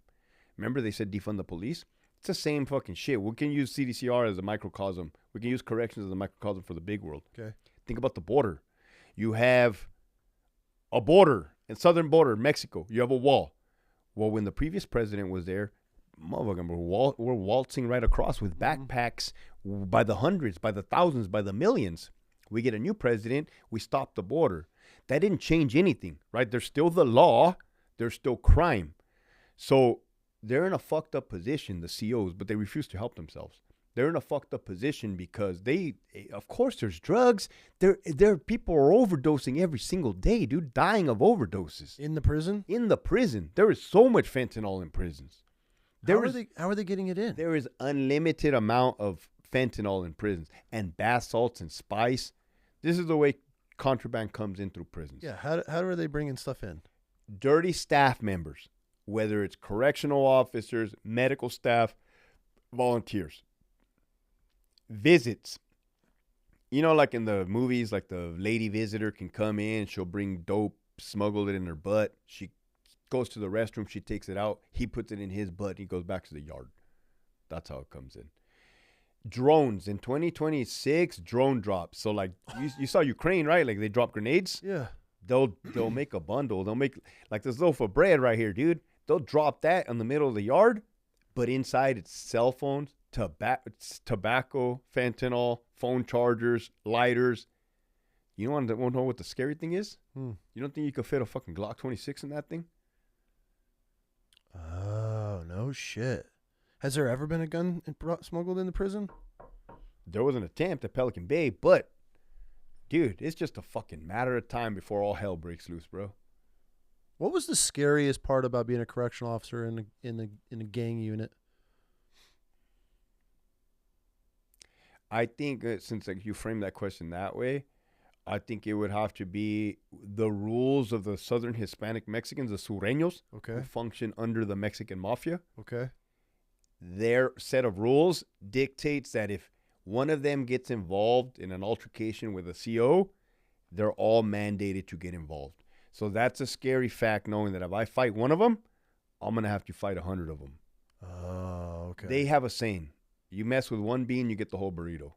Remember they said defund the police? It's the same fucking shit. We can use CDCR as a microcosm. We can use corrections as a microcosm for the big world. Okay. Think about the border. You have a border, in southern border, Mexico. You have a wall. Well, when the previous president was there, motherfucker, we're waltzing right across with backpacks by the hundreds, by the thousands, by the millions. We get a new president, we stop the border. That didn't change anything, right? There's still the law. There's still crime. So they're in a fucked up position, the COs, but they refuse to help themselves. They're in a fucked up position because of course, there's drugs. There people are overdosing every single day, dude, dying of overdoses. In the prison? In the prison. There is so much fentanyl in prisons. How are they getting it in? There is unlimited amount of fentanyl in prisons and bath salts and spice. This is the way contraband comes in through prisons. Yeah, how are they bringing stuff in? Dirty staff members, whether it's correctional officers, medical staff, volunteers. Visits. You know, like in the movies, like the lady visitor can come in, she'll bring dope, smuggle it in her butt. She goes to the restroom, she takes it out, he puts it in his butt, he goes back to the yard. That's how it comes in. Drones. In 2026, drone drops. So like you saw Ukraine, right? Like they drop grenades. Yeah. They'll make a bundle. They'll make like this loaf of bread right here, dude. They'll drop that in the middle of the yard, but inside it's cell phones, tobacco, fentanyl, phone chargers, lighters. You want to know what the scary thing is? You don't think you could fit a fucking Glock 26 in that thing? Oh, no shit. Has there ever been a gun smuggled into prison? There was an attempt at Pelican Bay, but dude, it's just a fucking matter of time before all hell breaks loose, bro. What was the scariest part about being a correctional officer in a gang unit? I think since like you framed that question that way, I think it would have to be the rules of the Southern Hispanic Mexicans, the Sureños, who function under the Mexican mafia. Okay. Their set of rules dictates that if one of them gets involved in an altercation with a CO, they're all mandated to get involved. So that's a scary fact, knowing that if I fight one of them, I'm going to have to fight 100 of them. Oh, okay. They have a saying. You mess with one bean, you get the whole burrito.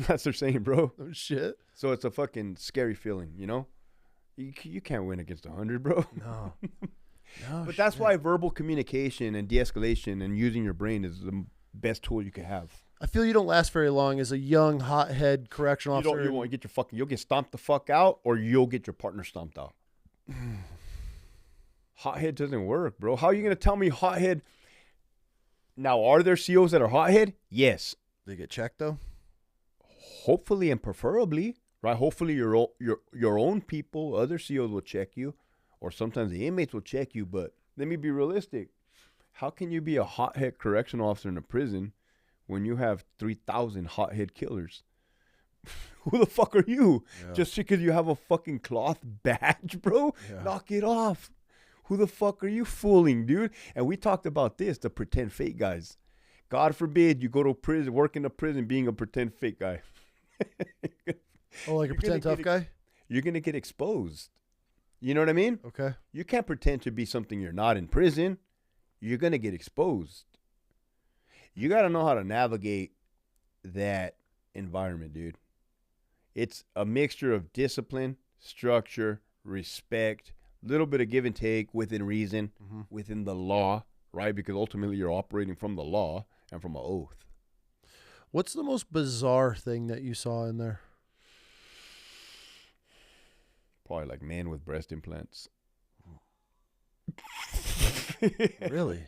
That's their saying, bro. Oh, shit. So it's a fucking scary feeling, you know? You can't win against 100, bro. No. But that's why verbal communication and de-escalation and using your brain is the best tool you can have. I feel you don't last very long as a young, hothead correctional officer. You won't get your fucking, you'll get stomped the fuck out or you'll get your partner stomped out. Hothead doesn't work, bro. How are you going to tell me hothead? Now, are there COs that are hothead? Yes. They get checked, though? Hopefully and preferably, right? Hopefully your own people, other COs will check you, or sometimes the inmates will check you, but let me be realistic. How can you be a hothead correctional officer in a prison when you have 3,000 hothead killers? Who the fuck are you? Yeah. Just because you have a fucking cloth badge, bro? Yeah. Knock it off. Who the fuck are you fooling, dude? And we talked about this, the pretend fake guys. God forbid you go to prison, work in a prison being a pretend fake guy. Oh, like a pretend tough guy? You're going to get exposed. You know what I mean? Okay. You can't pretend to be something you're not in prison. You're going to get exposed. You got to know how to navigate that environment, dude. It's a mixture of discipline, structure, respect, little bit of give and take within reason, within the law, right? Because ultimately you're operating from the law and from an oath. What's the most bizarre thing that you saw in there? Probably like man with breast implants. Really?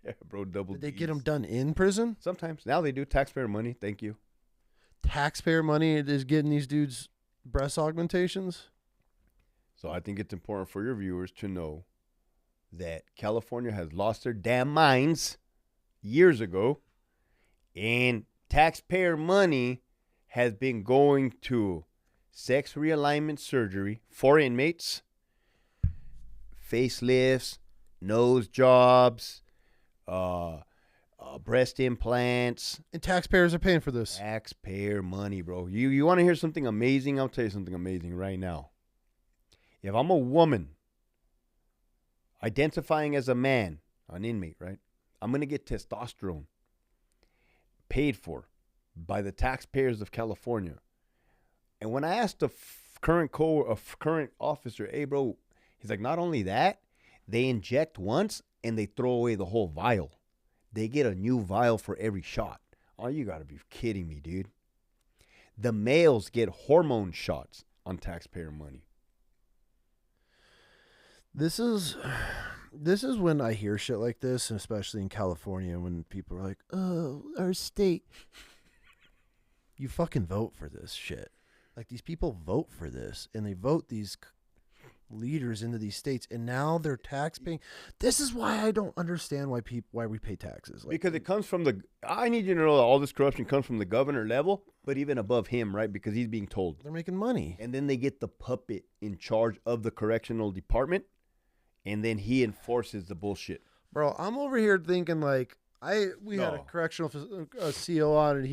Yeah, bro, double Did they get them done in prison? Sometimes. Now they do. Taxpayer money. Thank you. Taxpayer money is getting these dudes breast augmentations? So I think it's important for your viewers to know that California has lost their damn minds years ago, and taxpayer money has been going to sex realignment surgery for inmates, facelifts, nose jobs, breast implants. And taxpayers are paying for this. Taxpayer money, bro. You want to hear something amazing? I'll tell you something amazing right now. If I'm a woman identifying as a man, an inmate, right? I'm going to get testosterone paid for by the taxpayers of California. And when I asked the current officer, hey, bro, he's like, not only that, they inject once and they throw away the whole vial. They get a new vial for every shot. Oh, you got to be kidding me, dude. The males get hormone shots on taxpayer money. This is This is when I hear shit like this, and especially in California, when people are like, "Oh, our state." You fucking vote for this shit. Like, these people vote for this, and they vote these leaders into these states, and now they're tax paying. This is why I don't understand why we pay taxes. Like, because it comes from I need you to know that all this corruption comes from the governor level, but even above him, right? Because he's being told. They're making money. And then they get the puppet in charge of the correctional department, and then he enforces the bullshit. Bro, I'm over here thinking like, we had a correctional CO on, and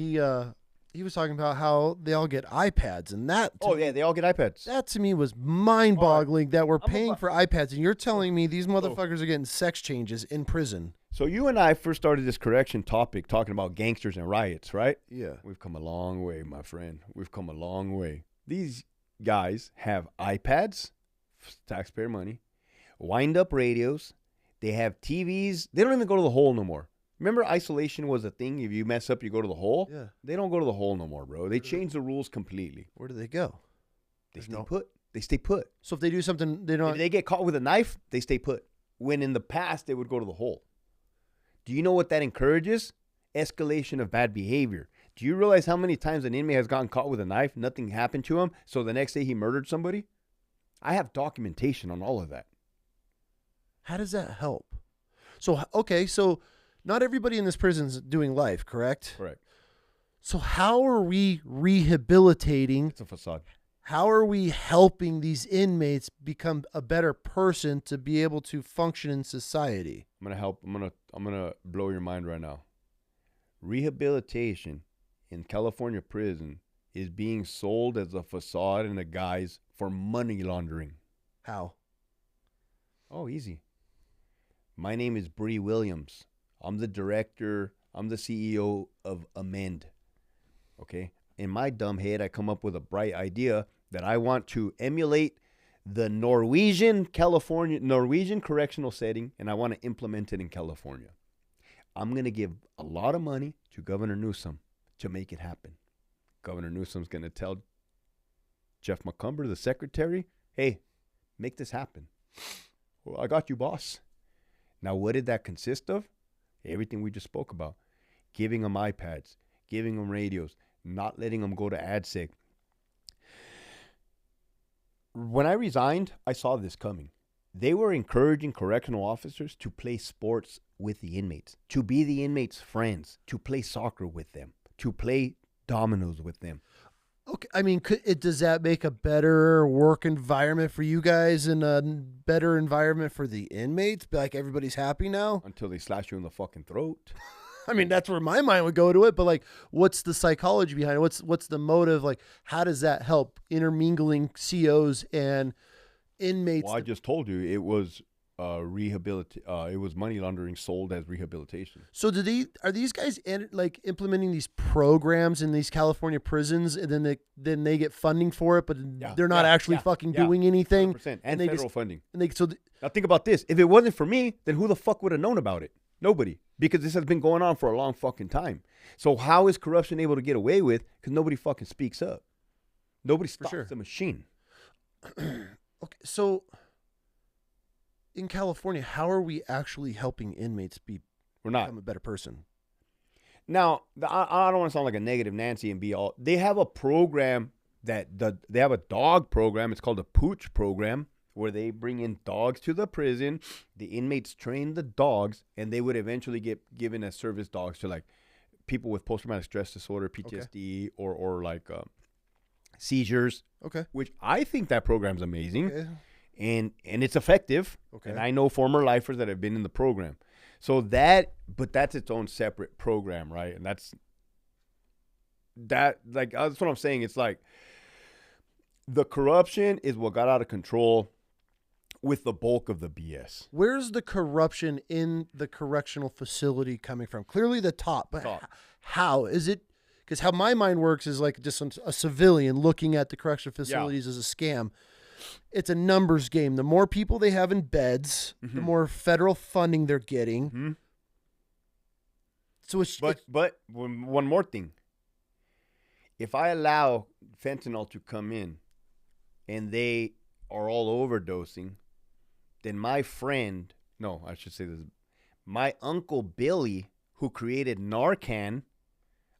he was talking about how they all get iPads, and that. They all get iPads. That to me was mind-boggling that we're paying for iPads, and you're telling me these motherfuckers are getting sex changes in prison. So you and I first started this correction topic talking about gangsters and riots, right? Yeah. We've come a long way, my friend. We've come a long way. These guys have iPads, taxpayer money, wind-up radios. They have TVs. They don't even go to the hole no more. Remember, isolation was a thing. If you mess up, you go to the hole. Yeah. They don't go to the hole no more, bro. They changed the rules completely. Where do they go? They stay put. They stay put. So if they do something, they don't. If they get caught with a knife, they stay put. When in the past, they would go to the hole. Do you know what that encourages? Escalation of bad behavior. Do you realize how many times an inmate has gotten caught with a knife, nothing happened to him, so the next day he murdered somebody? I have documentation on all of that. How does that help? So, okay, so not everybody in this prison is doing life, correct? Correct. So how are we rehabilitating? It's a facade. How are we helping these inmates become a better person to be able to function in society? I'm gonna blow your mind right now. Rehabilitation in California prison is being sold as a facade and a guise for money laundering. How? Oh, easy. My name is Bree Williams. I'm the director. I'm the CEO of Amend. Okay? In my dumb head, I come up with a bright idea that I want to emulate the Norwegian correctional setting, and I want to implement it in California. I'm going to give a lot of money to Governor Newsom to make it happen. Governor Newsom's going to tell Jeff McCumber, the secretary, hey, make this happen. Well, I got you, boss. Now, what did that consist of? Everything we just spoke about. Giving them iPads, giving them radios, not letting them go to AdSec. When I resigned, I saw this coming. They were encouraging correctional officers to play sports with the inmates, to be the inmates' friends, to play soccer with them, to play dominoes with them. Okay, I mean, does that make a better work environment for you guys and a better environment for the inmates? Like, everybody's happy now? Until they slash you in the fucking throat. I mean, that's where my mind would go to it. But, like, what's the psychology behind it? What's the motive? Like, how does that help intermingling COs and inmates? Well, I just told you it was it was money laundering sold as rehabilitation. So are these guys like implementing these programs in these California prisons, and then they get funding for it, but they're not actually fucking doing anything? 100%. And federal funding. And now think about this. If it wasn't for me, then who the fuck would have known about it? Nobody. Because this has been going on for a long fucking time. So how is corruption able to get away with? Because nobody fucking speaks up. Nobody stops the machine. Okay, so in California, how are we actually helping inmates become a better person? Now, I don't want to sound like a negative Nancy and be all. They have a program they have a dog program. It's called a pooch program, where they bring in dogs to the prison. The inmates train the dogs, and they would eventually get given as service dogs to like people with post-traumatic stress disorder, PTSD, or like seizures. Okay. Which I think that program's amazing. Okay. And it's effective. Okay. And I know former lifers that have been in the program. So that's its own separate program, right? And that's what I'm saying. It's like the corruption is what got out of control with the bulk of the BS. Where's the corruption in the correctional facility coming from? Clearly the top, but how is it? Because how my mind works is like just a civilian looking at the correctional facilities as a scam. It's a numbers game. The more people they have in beds, the more federal funding they're getting. Mm-hmm. So but one more thing. If I allow fentanyl to come in and they are all overdosing, then my friend No, I should say this. My Uncle Billy, who created Narcan,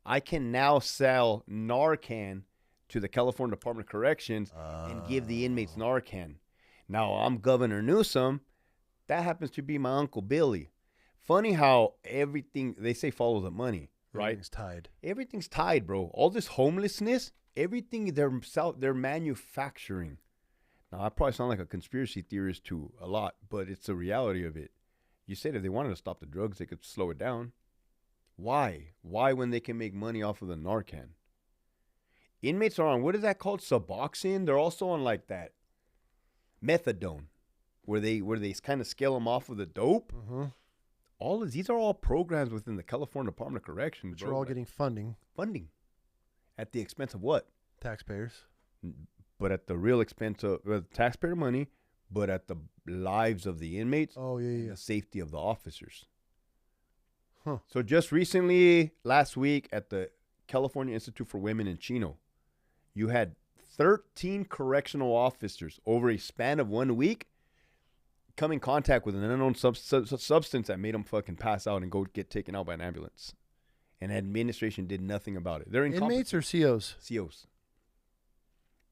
I can now sell Narcan to the California Department of Corrections and give the inmates Narcan. Now, I'm Governor Newsom. That happens to be my Uncle Billy. Funny how everything, they say follow the money, right? Everything's tied. Everything's tied, bro. All this homelessness, everything they're manufacturing. Now, I probably sound like a conspiracy theorist to a lot, but it's the reality of it. You said if they wanted to stop the drugs, they could slow it down. Why? Why when they can make money off of the Narcan? Inmates are on, what is that called? Suboxone? They're also on like that methadone, where they kind of scale them off of the dope. These are all programs within the California Department of Corrections. But you're all getting funding. At the expense of what? Taxpayers. But at the real expense of taxpayer money, but at the lives of the inmates. And the safety of the officers. So just recently, last week, at the California Institute for Women in Chino, you had 13 correctional officers over a span of 1 week come in contact with an unknown substance that made them fucking pass out and go get taken out by an ambulance. And administration did nothing about it. They're inmates or COs? COs.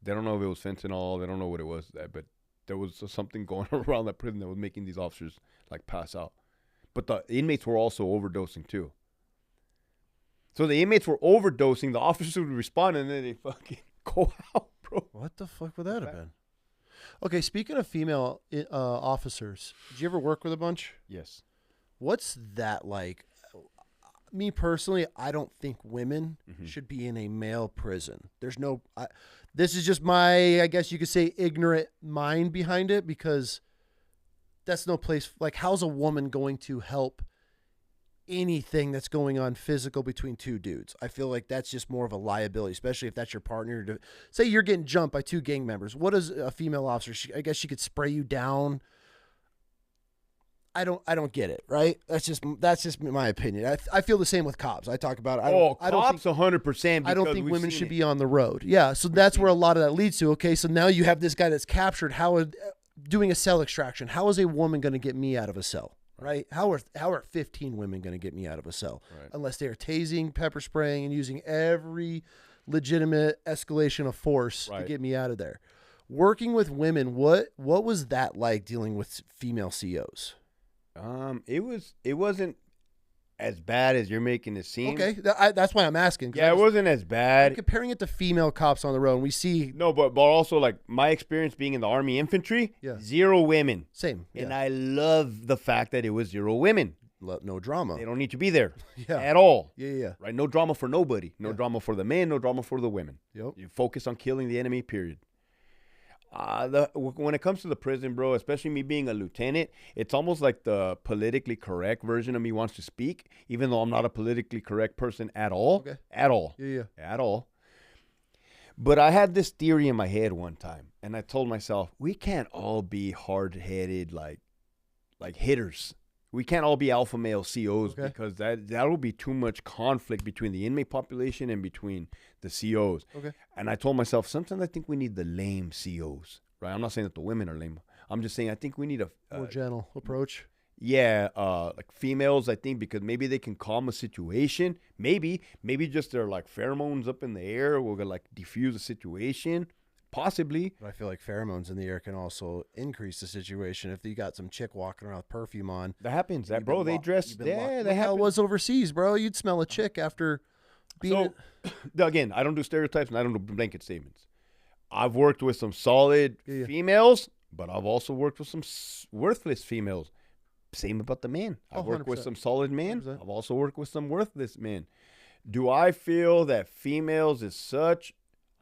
They don't know if it was fentanyl. They don't know what it was, but there was something going around that prison that was making these officers like pass out. But the inmates were also overdosing too. So the inmates were overdosing. The officers would respond, and then they fucking go out, bro. What the fuck would that have been? Okay, speaking of female officers, did you ever work with a bunch? Yes. What's that like? Me personally, I don't think women should be in a male prison. There's no... this is just my, I guess you could say, ignorant mind behind it, because that's no place... Like, how's a woman going to help anything that's going on physical between two dudes? I feel like that's just more of a liability, especially if that's your partner. Say you're getting jumped by two gang members. What is a female officer? I guess she could spray you down. I don't get it, right? That's just my opinion. I feel the same with cops. I talk about it. Cops 100%. I don't think women should be on the road. Yeah, so that's where a lot of that leads to. Okay, so now you have this guy that's captured. Doing a cell extraction. How is a woman going to get me out of a cell? Right? How are 15 women going to get me out of a cell? Right. Unless they are tasing, pepper spraying, and using every legitimate escalation of force to get me out of there. Working with women, what was that like dealing with female COs? It wasn't as bad as you're making it seem. Okay, that's why I'm asking. Yeah, it wasn't as bad. I'm comparing it to female cops on the road, and we see... No, but also, like, my experience being in the Army infantry, 0 women. Same. And I love the fact that it was 0 women. No drama. They don't need to be there at all. Yeah. Right? No drama for nobody. No drama for the men, no drama for the women. Yep. You focus on killing the enemy, period. When it comes to the prison, bro, especially me being a lieutenant, it's almost like the politically correct version of me wants to speak, even though I'm not a politically correct person at all. Okay. At all. Yeah. At all. But I had this theory in my head one time, and I told myself, we can't all be hard-headed like hitters. We can't all be alpha male COs because that will be too much conflict between the inmate population and between the COs. Okay. And I told myself, sometimes I think we need the lame COs, right? I'm not saying that the women are lame. I'm just saying I think we need a more gentle approach. Yeah, like females, I think, because maybe they can calm a situation. Maybe just their like pheromones up in the air will like diffuse a situation. Possibly. But I feel like pheromones in the air can also increase the situation. If you got some chick walking around with perfume on. That happens. That, bro, they dress. Yeah, they happen. It was overseas, bro. You'd smell a chick after being... So, again, I don't do stereotypes and I don't do blanket statements. I've worked with some solid females, but I've also worked with some worthless females. Same about the men. I've worked with some solid men. 100%. I've also worked with some worthless men. Do I feel that females is such...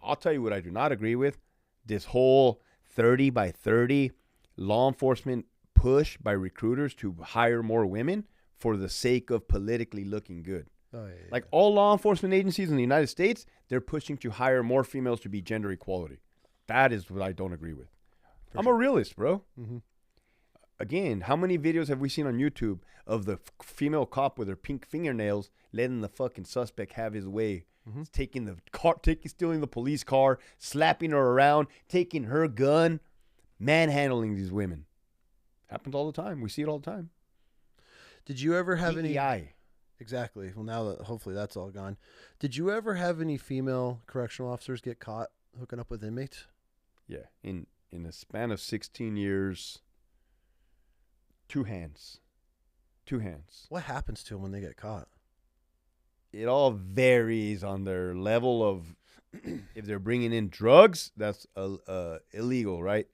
I'll tell you what I do not agree with. This whole 30 by 30 law enforcement push by recruiters to hire more women for the sake of politically looking good. Like all law enforcement agencies in the United States, they're pushing to hire more females to be gender equality. That is what I don't agree with. I'm a realist, bro. Mm-hmm. Again, how many videos have we seen on YouTube of the female cop with her pink fingernails letting the fucking suspect have his way? Mm-hmm. Taking the car, stealing the police car, slapping her around, taking her gun, manhandling these women. Happens all the time. We see it all the time. Did you ever have DEI. any? Exactly. Well, now that hopefully that's all gone. Did you ever have any female correctional officers get caught hooking up with inmates? Yeah. In a span of 16 years, 2 hands. 2 hands. What happens to them when they get caught? It all varies on their level of, if they're bringing in drugs, that's illegal, right?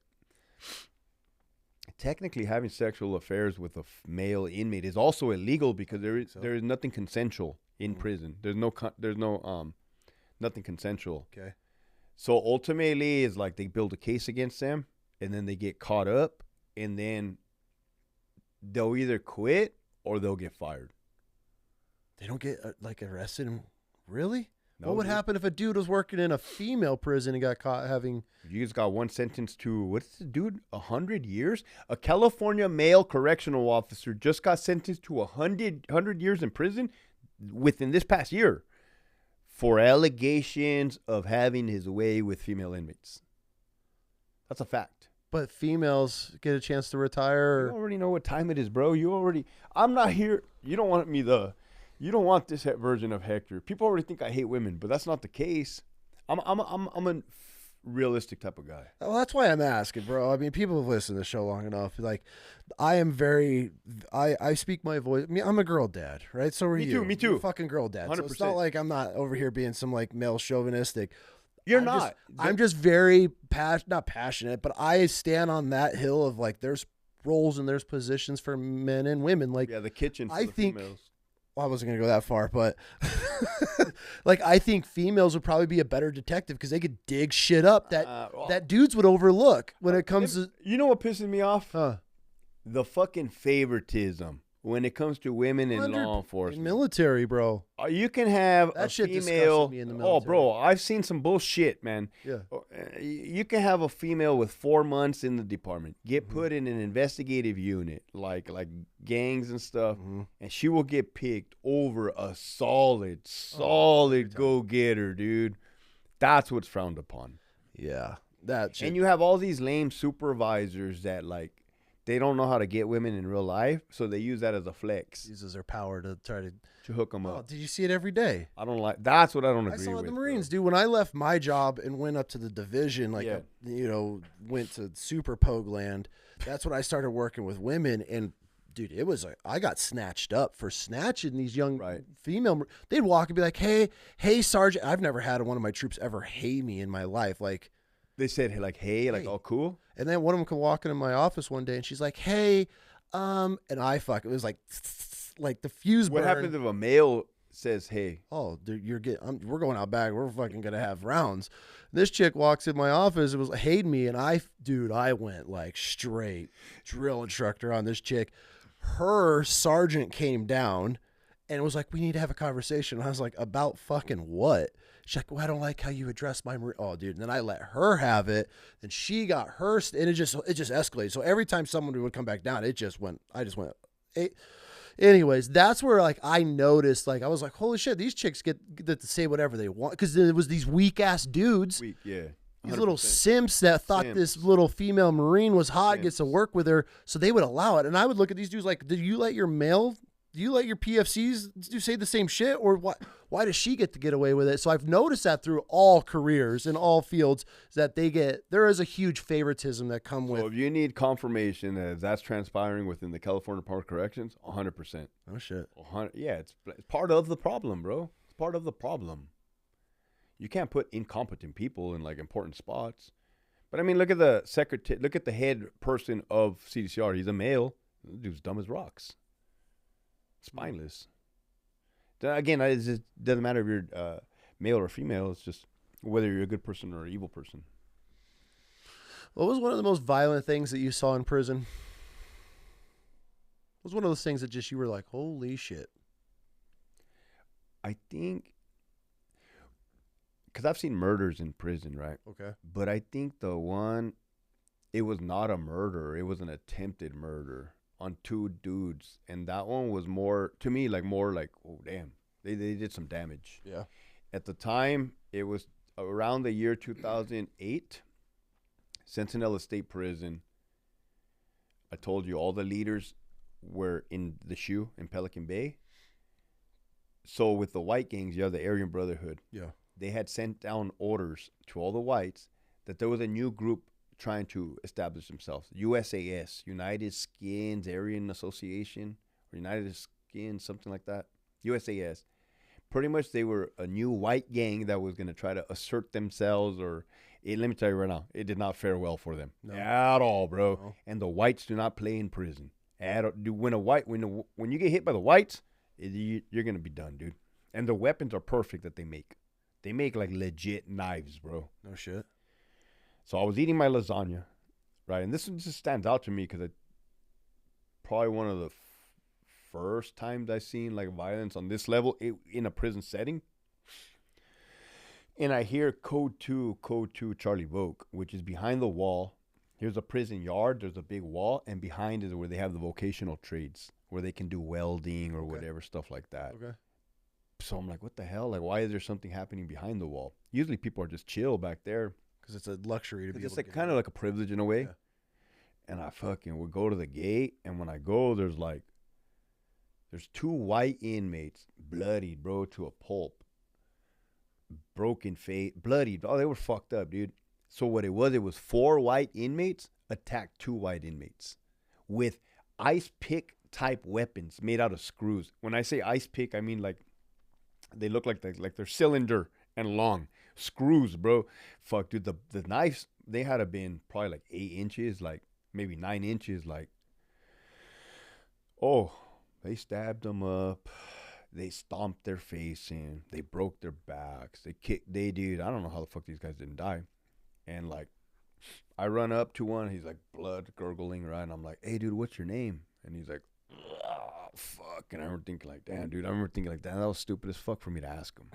Technically, having sexual affairs with a male inmate is also illegal because there is nothing consensual in prison. There's nothing consensual. Okay. So ultimately, it's like they build a case against them, and then they get caught up, and then they'll either quit or they'll get fired. They don't get like arrested? Really? No, what would dude. happen if a dude was working in a female prison and got caught having... You just got one sentence to, what's the dude, 100 years? A California male correctional officer just got sentenced to 100 years in prison within this past year for allegations of having his way with female inmates. That's a fact. But females get a chance to retire? You already know what time it is, bro. I'm not here. You don't want you don't want this version of Hector. People already think I hate women, but that's not the case. I'm a realistic type of guy. Well, that's why I'm asking, bro. I mean, people have listened to the show long enough. Like, I speak my voice. I mean, I'm a girl dad, right? So are you. Me too. You're a fucking girl dad. 100%. So it's not like I'm not over here being some like male chauvinistic. You're not. I'm just very not passionate, but I stand on that hill of like there's roles and there's positions for men and women. Like, yeah, the kitchen for I the think females. Well, I wasn't going to go that far, but like I think females would probably be a better detective because they could dig shit up that dudes would overlook when it comes to. You know what pisses me off? Huh. The fucking favoritism when it comes to women in law enforcement. Military, bro. You can have that a shit female. Me in the military. Oh, bro, I've seen some bullshit, man. Yeah. You can have a female with 4 months in the department get put in an investigative unit, like gangs and stuff, and she will get picked over a solid go-getter, dude. That's what's frowned upon. Yeah, that shit. And you have all these lame supervisors that like. They don't know how to get women in real life, so they use that as a flex. Uses their power to try to hook them up. Did you see it every day? I don't like. That's what I don't agree with. I saw it in the Marines, dude. When I left my job and went up to the division, like went to Super Pogue Land. That's when I started working with women, and dude, it was I got snatched up for snatching these young female. They'd walk and be like, "Hey, Sergeant." I've never had one of my troops ever hey me in my life, like. They said, like, hey, like, all cool? And then one of them come walking in my office one day, and she's like, hey, and it was like the fuse burn. What happens if a male says, hey? Oh, we're going out back. We're fucking going to have rounds. This chick walks in my office. It was hayed me, and I went like straight drill instructor on this chick. Her sergeant came down and was like, we need to have a conversation. And I was like, about fucking what? She's like, well, I don't like how you address my Marine. Oh, dude. And then I let her have it. And she got hers. And it just escalated. So every time someone would come back down, I just went. Anyways, that's where like I noticed, like I was like, holy shit, these chicks get to say whatever they want. Because there was these weak ass dudes. Yeah. 100%. These little simps that thought this little female Marine was hot, gets to work with her. So they would allow it. And I would look at these dudes like, do you let your PFCs do say the same shit, or what? Why does she get to get away with it? So I've noticed that through all careers in all fields that there is a huge favoritism that come with. So if you need confirmation that that's transpiring within the California Department of Corrections, 100%. Oh shit. 100, yeah, it's part of the problem, bro. It's part of the problem. You can't put incompetent people in like important spots. But I mean, look at the secretary. Look at the head person of CDCR. He's a male. The dude's dumb as rocks. Spineless. Again, it just doesn't matter if you're male or female. It's just whether you're a good person or an evil person. What was one of the most violent things that you saw in prison? What was one of those things that just you were like, holy shit? I think, because I've seen murders in prison, right? Okay. But I think it was not a murder. It was an attempted murder on 2 dudes, and that one was more like, oh damn, they did some damage. Yeah. At the time, it was around the year 2008. Sentinel State Prison. I told you all the leaders were in the SHU in Pelican Bay. So with the white gangs, you have the Aryan Brotherhood. Yeah. They had sent down orders to all the whites that there was a new group trying to establish themselves. USAS, United Skins Aryan Association, or United Skins, something like that. USAS. Pretty much they were a new white gang that was going to try to assert themselves or... let me tell you right now, it did not fare well for them at all, bro. No. And the whites do not play in prison. When you get hit by the whites, you're gonna be done, dude. And the weapons are perfect that they make. They make like legit knives, bro. No shit. So I was eating my lasagna, right? And this one just stands out to me because it's probably one of the first times I've seen like violence on this level in a prison setting. And I hear code 2, Charlie Vogue, which is behind the wall. Here's a prison yard. There's a big wall. And behind is where they have the vocational trades, where they can do welding or whatever, stuff like that. Okay. So I'm like, what the hell? Like, why is there something happening behind the wall? Usually people are just chill back there. Because it's a luxury to be able to. It's like kind of like a privilege in a way. Yeah. And I fucking would go to the gate. And when I go, there's 2 white inmates, bloodied, bro, to a pulp. Broken face, bloodied. Oh, they were fucked up, dude. So what it was 4 white inmates attacked 2 white inmates with ice pick type weapons made out of screws. When I say ice pick, I mean like they look like they're cylinder and long screws, bro. Fuck, dude. The knives, they had to been probably like 8 inches, like maybe 9 inches. Like, oh, they stabbed them up. They stomped their face in. They broke their backs. Dude, I don't know how the fuck these guys didn't die. And like, I run up to one. He's like blood gurgling, right? And I'm like, hey, dude, what's your name? And he's like, oh, fuck. And I remember thinking like, damn, dude. That was stupid as fuck for me to ask him.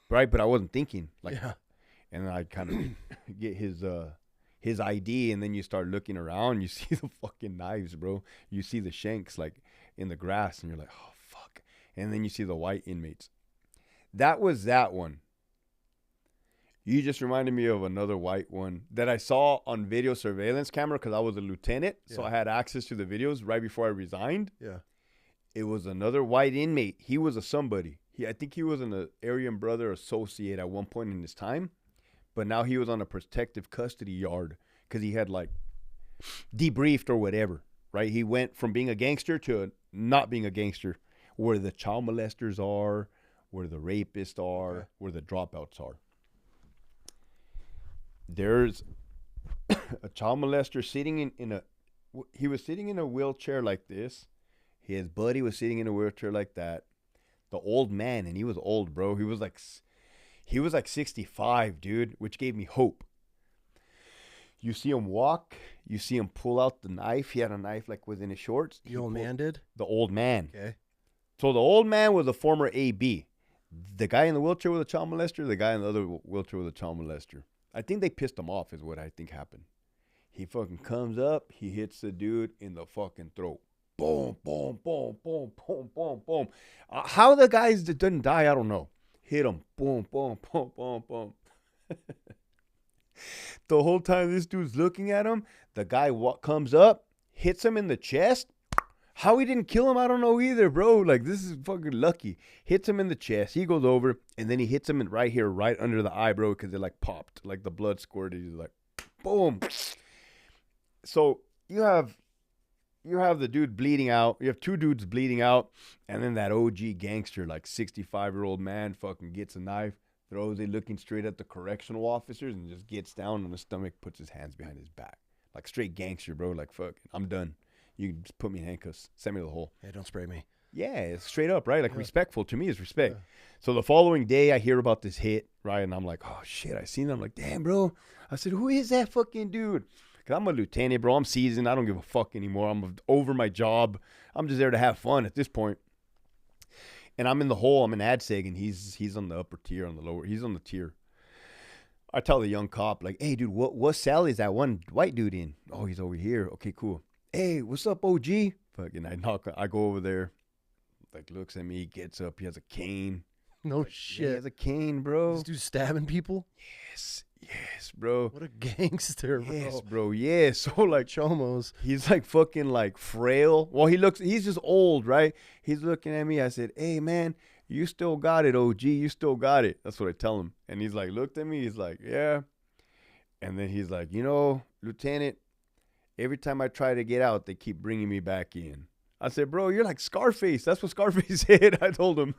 Right? But I wasn't thinking. Like, yeah. And then I kind of get his ID. And then you start looking around. You see the fucking knives, bro. You see the shanks like in the grass. And you're like, oh, fuck. And then you see the white inmates. That was that one. You just reminded me of another white one that I saw on video surveillance camera because I was a lieutenant. Yeah. So I had access to the videos right before I resigned. Yeah. It was another white inmate. He was a somebody. I think he was an Aryan Brother associate at one point in his time. But now he was on a protective custody yard because he had like debriefed or whatever. Right? He went from being a gangster to not being a gangster. Where the child molesters are, where the rapists are, where the dropouts are. There's a child molester sitting he was sitting in a wheelchair like this. His buddy was sitting in a wheelchair like that. The old man, and he was old, bro. He was like 65, dude, which gave me hope. You see him walk. You see him pull out the knife. He had a knife like within his shorts. The old man did? The old man. Okay. So the old man was a former AB. The guy in the wheelchair with a child molester, the guy in the other wheelchair with a child molester. I think they pissed him off is what I think happened. He fucking comes up. He hits the dude in the fucking throat. Boom, boom, boom, boom, boom, boom, boom. How the guys that didn't die, I don't know. Hit him. Boom, boom, boom, boom, boom. The whole time this dude's looking at him, the guy comes up, hits him in the chest. How he didn't kill him, I don't know either, bro. Like, this is fucking lucky. Hits him in the chest. He goes over, and then he hits him right here, right under the eye, bro, because it, like, popped. Like, the blood squirted. He's like, boom. So, you have the dude bleeding out. You have 2 dudes bleeding out, and then that OG gangster, like, 65-year-old man fucking gets a knife, throws it looking straight at the correctional officers, and just gets down on his stomach, puts his hands behind his back. Like, straight gangster, bro. Like, fuck, I'm done. You can just put me in handcuffs. Send me to the hole. Hey, don't spray me. Yeah, it's straight up, right? Like, respectful to me is respect. Yeah. So the following day, I hear about this hit, right? And I'm like, oh, shit, I seen it. I'm like, damn, bro. I said, who is that fucking dude? Because I'm a lieutenant, bro. I'm seasoned. I don't give a fuck anymore. I'm over my job. I'm just there to have fun at this point. And I'm in the hole. I'm in ADSEG, and he's on the upper tier, on the lower. He's on the tier. I tell the young cop, like, hey, dude, what cell is that one white dude in? Oh, he's over here. Okay, cool. Hey, what's up, OG? Fucking, I go over there. Like, looks at me, gets up. He has a cane. No shit. He has a cane, bro. This dude's stabbing people? Yes, bro. What a gangster, bro. Yes, bro. Yeah. So like Chomos. he's like fucking like frail. Well, he's just old, right? He's looking at me. I said, hey man, you still got it, OG. You still got it. That's what I tell him. And he's like, looked at me. He's like, yeah. And then he's like, Lieutenant, every time I try to get out, they keep bringing me back in. I said, bro, you're like Scarface. That's what Scarface said. I told him.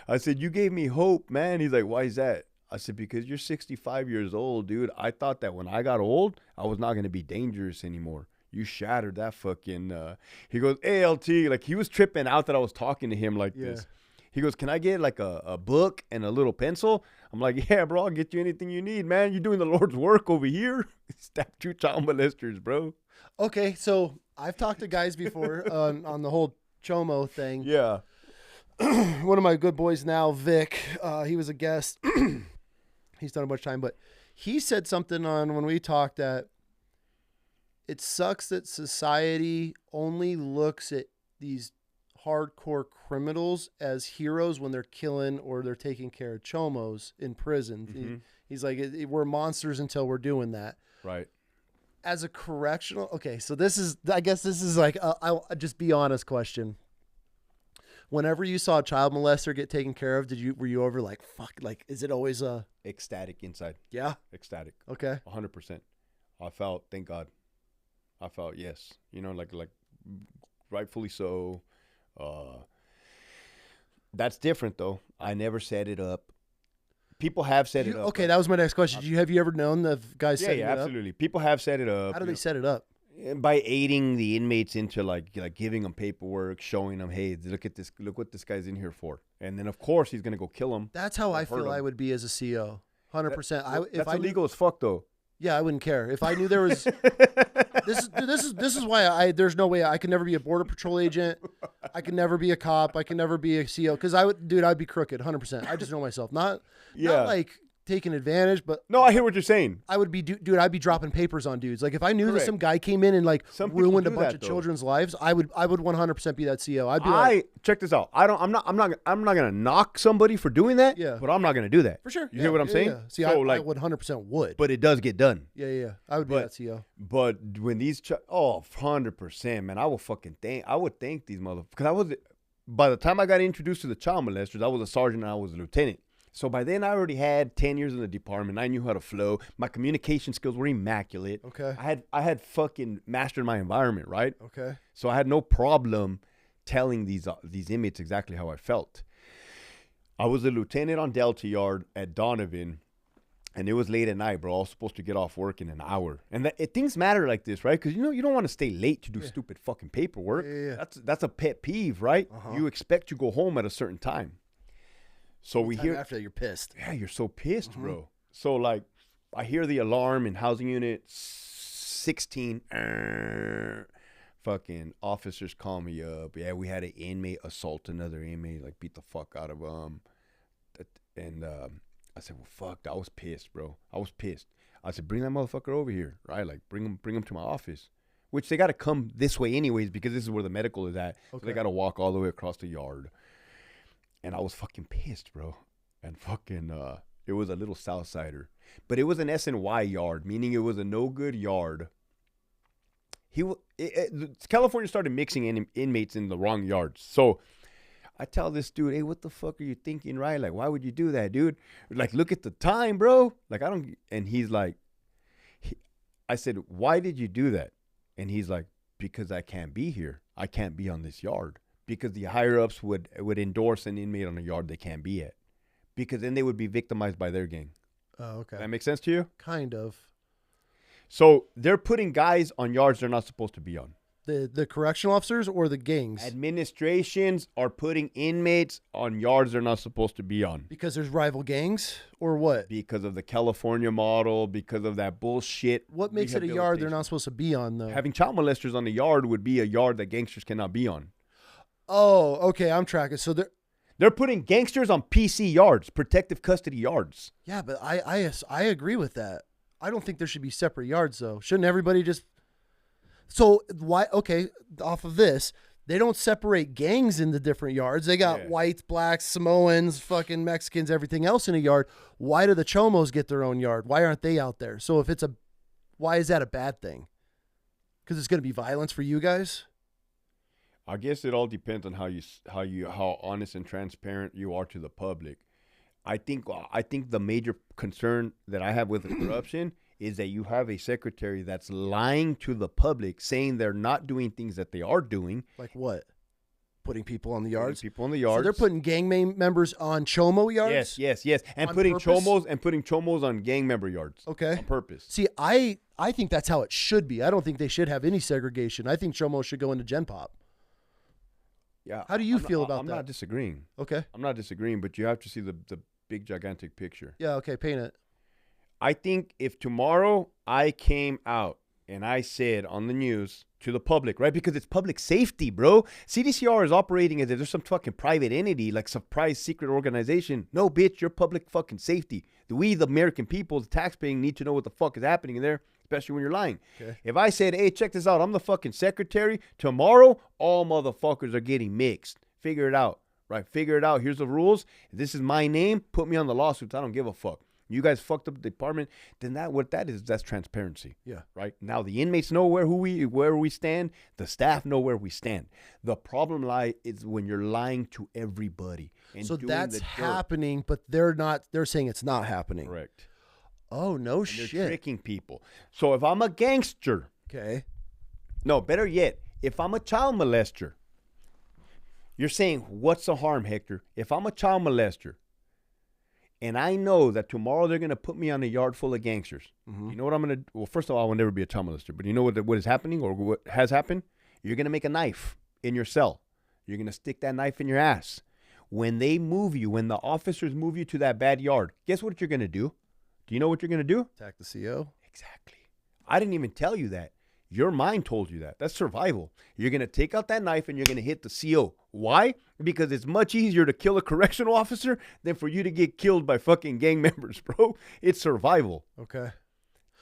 I said, you gave me hope, man. He's like, why is that? I said, because you're 65 years old, dude. I thought that when I got old, I was not going to be dangerous anymore. You shattered that fucking, he goes, ALT. Like, he was tripping out that I was talking to him like this. He goes, can I get like a book and a little pencil? I'm like, yeah, bro, I'll get you anything you need, man. You're doing the Lord's work over here. Stop 2 child molesters, bro. Okay, so I've talked to guys before on the whole Chomo thing. Yeah. One of my good boys now, Vic, he was a guest. He's done a bunch of time, but he said something on when we talked that it sucks that society only looks at these hardcore criminals as heroes when they're killing or they're taking care of chomos in prison. Mm-hmm. He's like, we're monsters until we're doing that. Right. As a correctional, okay, so I guess this is like I'll just be honest question. Whenever you saw a child molester get taken care of, were you ever like, fuck, like, is it always ecstatic inside? Yeah. Ecstatic. Okay. 100%. I felt, thank God. I felt, yes. Like rightfully so. That's different though. I never set it up. People have set it up. Okay, that was my next question. Have you ever known the guys setting it up? Yeah, absolutely. People have set it up. How do they set it up? By aiding the inmates into like giving them paperwork, showing them, hey, look what this guy's in here for. And then of course he's gonna go kill him. That's how I feel I would be as a CO. 100%. That's illegal as fuck though. Yeah, I wouldn't care if I knew there was. This is why there's no way I could never be a border patrol agent. I could never be a cop. I could never be a CO because I'd be crooked 100%. I just know myself. Not like taking advantage, but no, I hear what you're saying. I would be, dude. I'd be dropping papers on dudes. Like if I knew that some guy came in and like ruined a bunch of children's lives, I would 100% be that CO. I'd be check this out. I'm not gonna knock somebody for doing that. Yeah, but I'm not gonna do that for sure. You hear what I'm saying? Yeah. See, so I would 100% would. But it does get done. Yeah. I would be that CO. But when these 100%, man, I would thank these motherfuckers because by the time I got introduced to the child molesters, I was a sergeant and I was a lieutenant. So by then I already had 10 years in the department. I knew how to flow. My communication skills were immaculate. Okay. I had fucking mastered my environment, right? Okay. So I had no problem telling these inmates exactly how I felt. I was a lieutenant on Delta Yard at Donovan, and it was late at night, bro. I was supposed to get off work in an hour. And things matter like this, right? Because you don't want to stay late to do stupid fucking paperwork. Yeah. That's a pet peeve, right? Uh-huh. You expect to go home at a certain time. So we hear after you're pissed. Yeah, you're so pissed, bro. So like, I hear the alarm in housing unit 16. Fucking officers call me up. Yeah, we had an inmate assault another inmate, like beat the fuck out of and I said, well, fuck. I was pissed, bro. I was pissed. I said, bring that motherfucker over here, right? Like, bring him to my office. Which they got to come this way anyways because this is where the medical is at. Okay. So they got to walk all the way across the yard. And I was fucking pissed, bro. And fucking, it was a little Southsider. But it was an SNY yard, meaning it was a no-good yard. California started mixing inmates in the wrong yards. So I tell this dude, hey, what the fuck are you thinking, right? Like, why would you do that, dude? Like, look at the time, bro. Like, and he's like, I said, why did you do that? And he's like, because I can't be here. I can't be on this yard. Because the higher-ups would endorse an inmate on a yard they can't be at. Because then they would be victimized by their gang. Oh, okay. Does that make sense to you? Kind of. So they're putting guys on yards they're not supposed to be on. The correctional officers or the gangs? Administrations are putting inmates on yards they're not supposed to be on. Because there's rival gangs or what? Because of the California model, because of that bullshit. What makes it a yard they're not supposed to be on, though? Having child molesters on the yard would be a yard that gangsters cannot be on. Oh, okay, I'm tracking. So they're putting gangsters on PC yards, protective custody yards. Yeah, but I agree with that. I don't think there should be separate yards, though. Shouldn't everybody just... So why? Okay, off of this, They don't separate gangs into different yards. They got whites, blacks, Samoans, fucking Mexicans, everything else in a yard. Why do the Chomos get their own yard? Why aren't they out there? So why is that a bad thing? Because it's going to be violence for you guys? I guess it all depends on how honest and transparent you are to the public. I think the major concern that I have with the corruption is that you have a secretary that's lying to the public, saying they're not doing things that they are doing. Like what? Putting people on the yards? People on the yards. So they're putting gang members on Chomo yards? Yes. And putting Chomos on gang member yards. Okay. On purpose. See, I think that's how it should be. I don't think they should have any segregation. I think Chomos should go into Gen Pop. Yeah. How do you feel about that? I'm not disagreeing. Okay. I'm not disagreeing, but you have to see the big, gigantic picture. Yeah, okay, paint it. I think if tomorrow I came out and I said on the news to the public, right? Because it's public safety, bro. CDCR is operating as if there's some fucking private entity, like surprise secret organization. No, bitch, you're public fucking safety. We, the American people, the taxpaying, need to know what the fuck is happening in there, especially when you're lying. Okay. If I said, hey, check this out, I'm the fucking secretary, tomorrow, all motherfuckers are getting mixed. Figure it out, right? Figure it out. Here's the rules. If this is my name, put me on the lawsuits. I don't give a fuck. You guys fucked up the department, then that's transparency. Yeah. Right? Now the inmates know where we stand, the staff know where we stand. The problem is when you're lying to everybody. And so that's happening, but they're saying it's not happening. Correct. Oh, no shit. They're tricking people. So if I'm a gangster. Okay. No, better yet, if I'm a child molester. You're saying, what's the harm, Hector? If I'm a child molester, and I know that tomorrow they're going to put me on a yard full of gangsters. Mm-hmm. You know what I'm going to do? Well, first of all, I will never be a child molester. But you know what is happening or what has happened? You're going to make a knife in your cell. You're going to stick that knife in your ass. When they move you, when the officers move you to that bad yard, guess what you're going to do? Do you know what you're going to do? Attack the CO? Exactly. I didn't even tell you that. Your mind told you that. That's survival. You're going to take out that knife and you're going to hit the CO. Why? Because it's much easier to kill a correctional officer than for you to get killed by fucking gang members, bro. It's survival. Okay.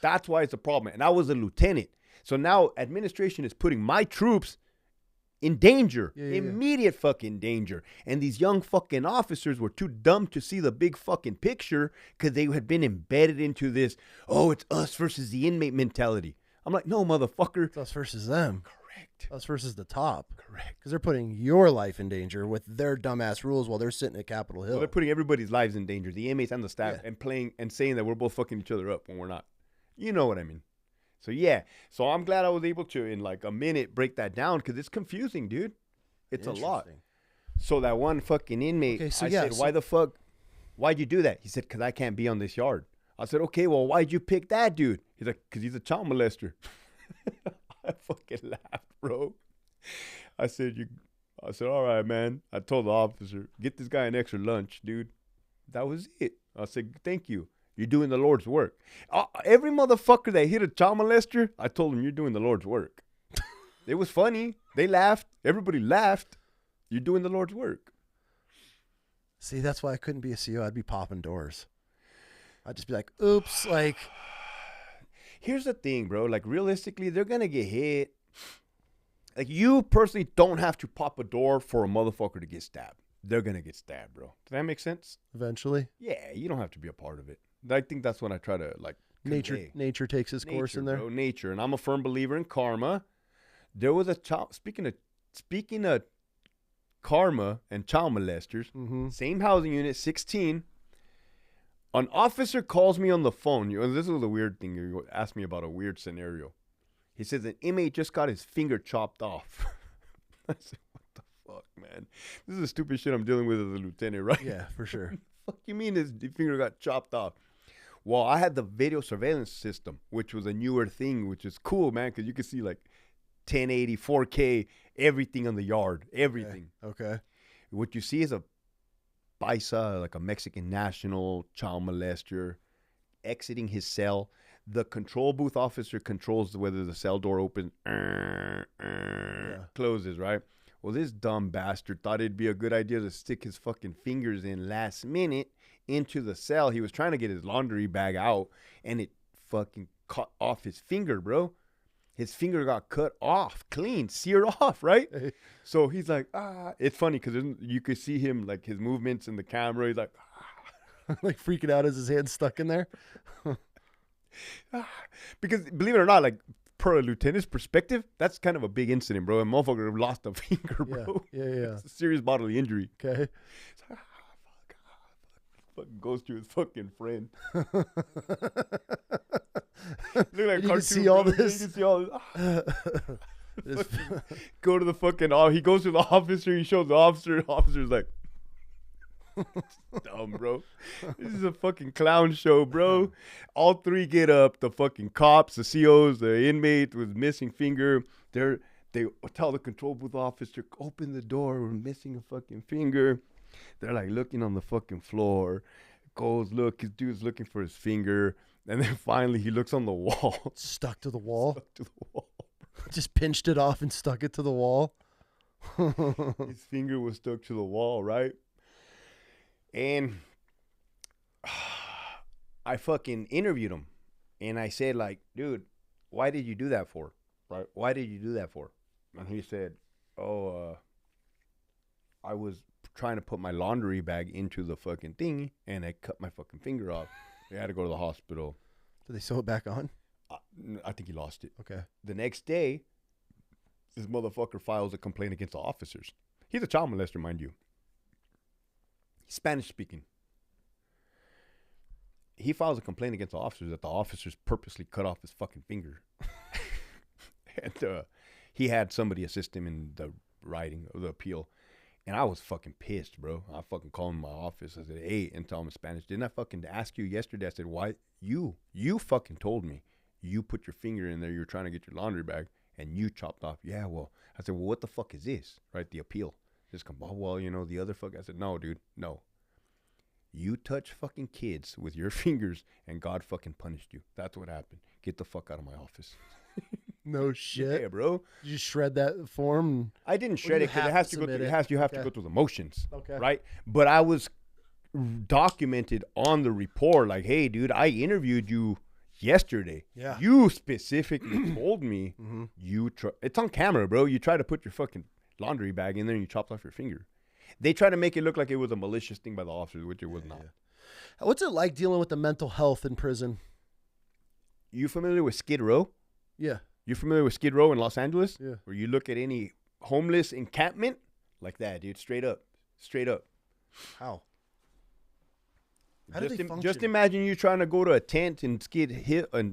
That's why it's a problem. And I was a lieutenant. So now administration is putting my troops in danger, immediate fucking danger. And these young fucking officers were too dumb to see the big fucking picture because they had been embedded into this, oh, it's us versus the inmate mentality. I'm like, no, motherfucker. It's us versus them. Correct. Us versus the top. Correct. Because they're putting your life in danger with their dumbass rules while they're sitting at Capitol Hill. Well, they're putting everybody's lives in danger, the inmates and the staff, and playing and saying that we're both fucking each other up when we're not. You know what I mean? So, yeah. So, I'm glad I was able to, in like a minute, break that down because it's confusing, dude. It's a lot. So, that one fucking inmate, I said, why the fuck? Why'd you do that? He said, because I can't be on this yard. I said, okay, well, why'd you pick that dude? He's like, because he's a child molester. I fucking laughed, bro. I said, all right, man. I told the officer, get this guy an extra lunch, dude. That was it. I said, thank you. You're doing the Lord's work. Every motherfucker that hit a child molester, I told him, you're doing the Lord's work. It was funny. They laughed. Everybody laughed. You're doing the Lord's work. See, that's why I couldn't be a CO. I'd be popping doors. I'd just be like, oops, like. Here's the thing, bro. Like, realistically, they're going to get hit. Like, you personally don't have to pop a door for a motherfucker to get stabbed. They're going to get stabbed, bro. Does that make sense? Eventually? Yeah, you don't have to be a part of it. I think that's what I try to, like, convey. Nature takes its course in there. Bro, nature. And I'm a firm believer in karma. There was a child, speaking of karma and child molesters, same housing unit, 16. An officer calls me on the phone. This is a weird thing. You asked me about a weird scenario. He says an inmate just got his finger chopped off. I said, what the fuck, man? This is the stupid shit I'm dealing with as a lieutenant, right? Yeah, for sure. Fuck you mean his finger got chopped off? Well, I had the video surveillance system, which was a newer thing, which is cool, man, because you can see like 1080, 4K, everything on the yard, everything. Okay. What you see is a paisa, like a Mexican national child molester, exiting his cell. The control booth officer controls whether the cell door opens, closes, right? Well, this dumb bastard thought it'd be a good idea to stick his fucking fingers in last minute into the cell. He was trying to get his laundry bag out, and it fucking cut off his finger, bro. His finger got cut off, clean, seared off, right? So he's like, It's funny because you could see him, like, his movements in the camera. He's like, like freaking out as his hand's stuck in there. Because believe it or not, like, per a lieutenant's perspective, that's kind of a big incident, bro. A motherfucker lost a finger, bro. Yeah. It's a serious bodily injury. Okay. It's like, fucking goes to his fucking friend. Look like you can see all this. You can see all this. Go to the fucking. He goes to the officer. He shows the officer. The officer's like, dumb, bro. This is a fucking clown show, bro. All three get up. The fucking cops, the COs, the inmate with missing finger. They tell the control booth officer, open the door. We're missing a fucking finger. They're like looking on the fucking floor. Goes look. His dude's looking for his finger. And then finally he looks on the wall. Stuck to the wall? Stuck to the wall. Just pinched it off and stuck it to the wall. His finger was stuck to the wall, right? And I fucking interviewed him. And I said, like, dude, why did you do that for? Right? Why did you do that for? And he said, I was trying to put my laundry bag into the fucking thing, and I cut my fucking finger off. I had to go to the hospital. Did they sew it back on? I think he lost it. Okay. The next day, this motherfucker files a complaint against the officers. He's a child molester, mind you. He's Spanish speaking. He files a complaint against the officers that the officers purposely cut off his fucking finger. And he had somebody assist him in the writing of the appeal. And I was fucking pissed, bro. I fucking called him in my office. I said, hey, and tell him in Spanish. Didn't I fucking ask you yesterday? I said, why? You fucking told me. You put your finger in there. You were trying to get your laundry bag, and you chopped off. Yeah, well. I said, well, what the fuck is this? Right, the appeal. Just come, oh, well, you know, the other fuck. I said, no, dude, no. You touch fucking kids with your fingers, and God fucking punished you. That's what happened. Get the fuck out of my office. No shit. Yeah, bro. Did you shred that form? I didn't shred it because it has to go through. You have to go through the motions. Okay. Right. But I was documented on the report. Like, hey, dude, I interviewed you yesterday. Yeah. You specifically told me it's on camera, bro. You try to put your fucking laundry bag in there and you chopped off your finger. They try to make it look like it was a malicious thing by the officers, which it was not. What's it like dealing with the mental health in prison? You familiar with Skid Row? Yeah. You familiar with Skid Row in Los Angeles? Yeah. Where you look at any homeless encampment like that, dude, straight up. How? How do they function? Just imagine you trying to go to a tent and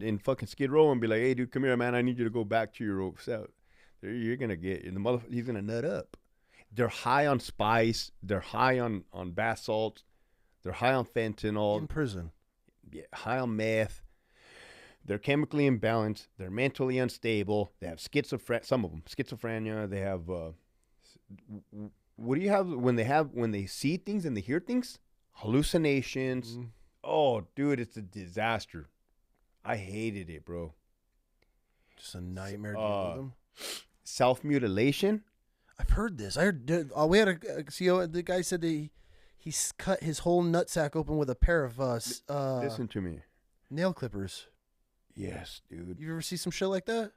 in fucking Skid Row and be like, hey, dude, come here, man. I need you to go back to your cell. You're gonna get he's gonna nut up. They're high on spice. They're high on bath salts. They're high on fentanyl. In prison. Yeah, high on meth. They're chemically imbalanced. They're mentally unstable. They have some of them schizophrenia. They have what do you have when they see things and they hear things? Hallucinations. Oh, dude, it's a disaster. I hated it, bro. Just a nightmare dealing with them. Self-mutilation. I've heard this. I heard we had a CO. The guy said that he's cut his whole nutsack open with a pair of listen to me. Nail clippers. Yes, dude. You ever see some shit like that?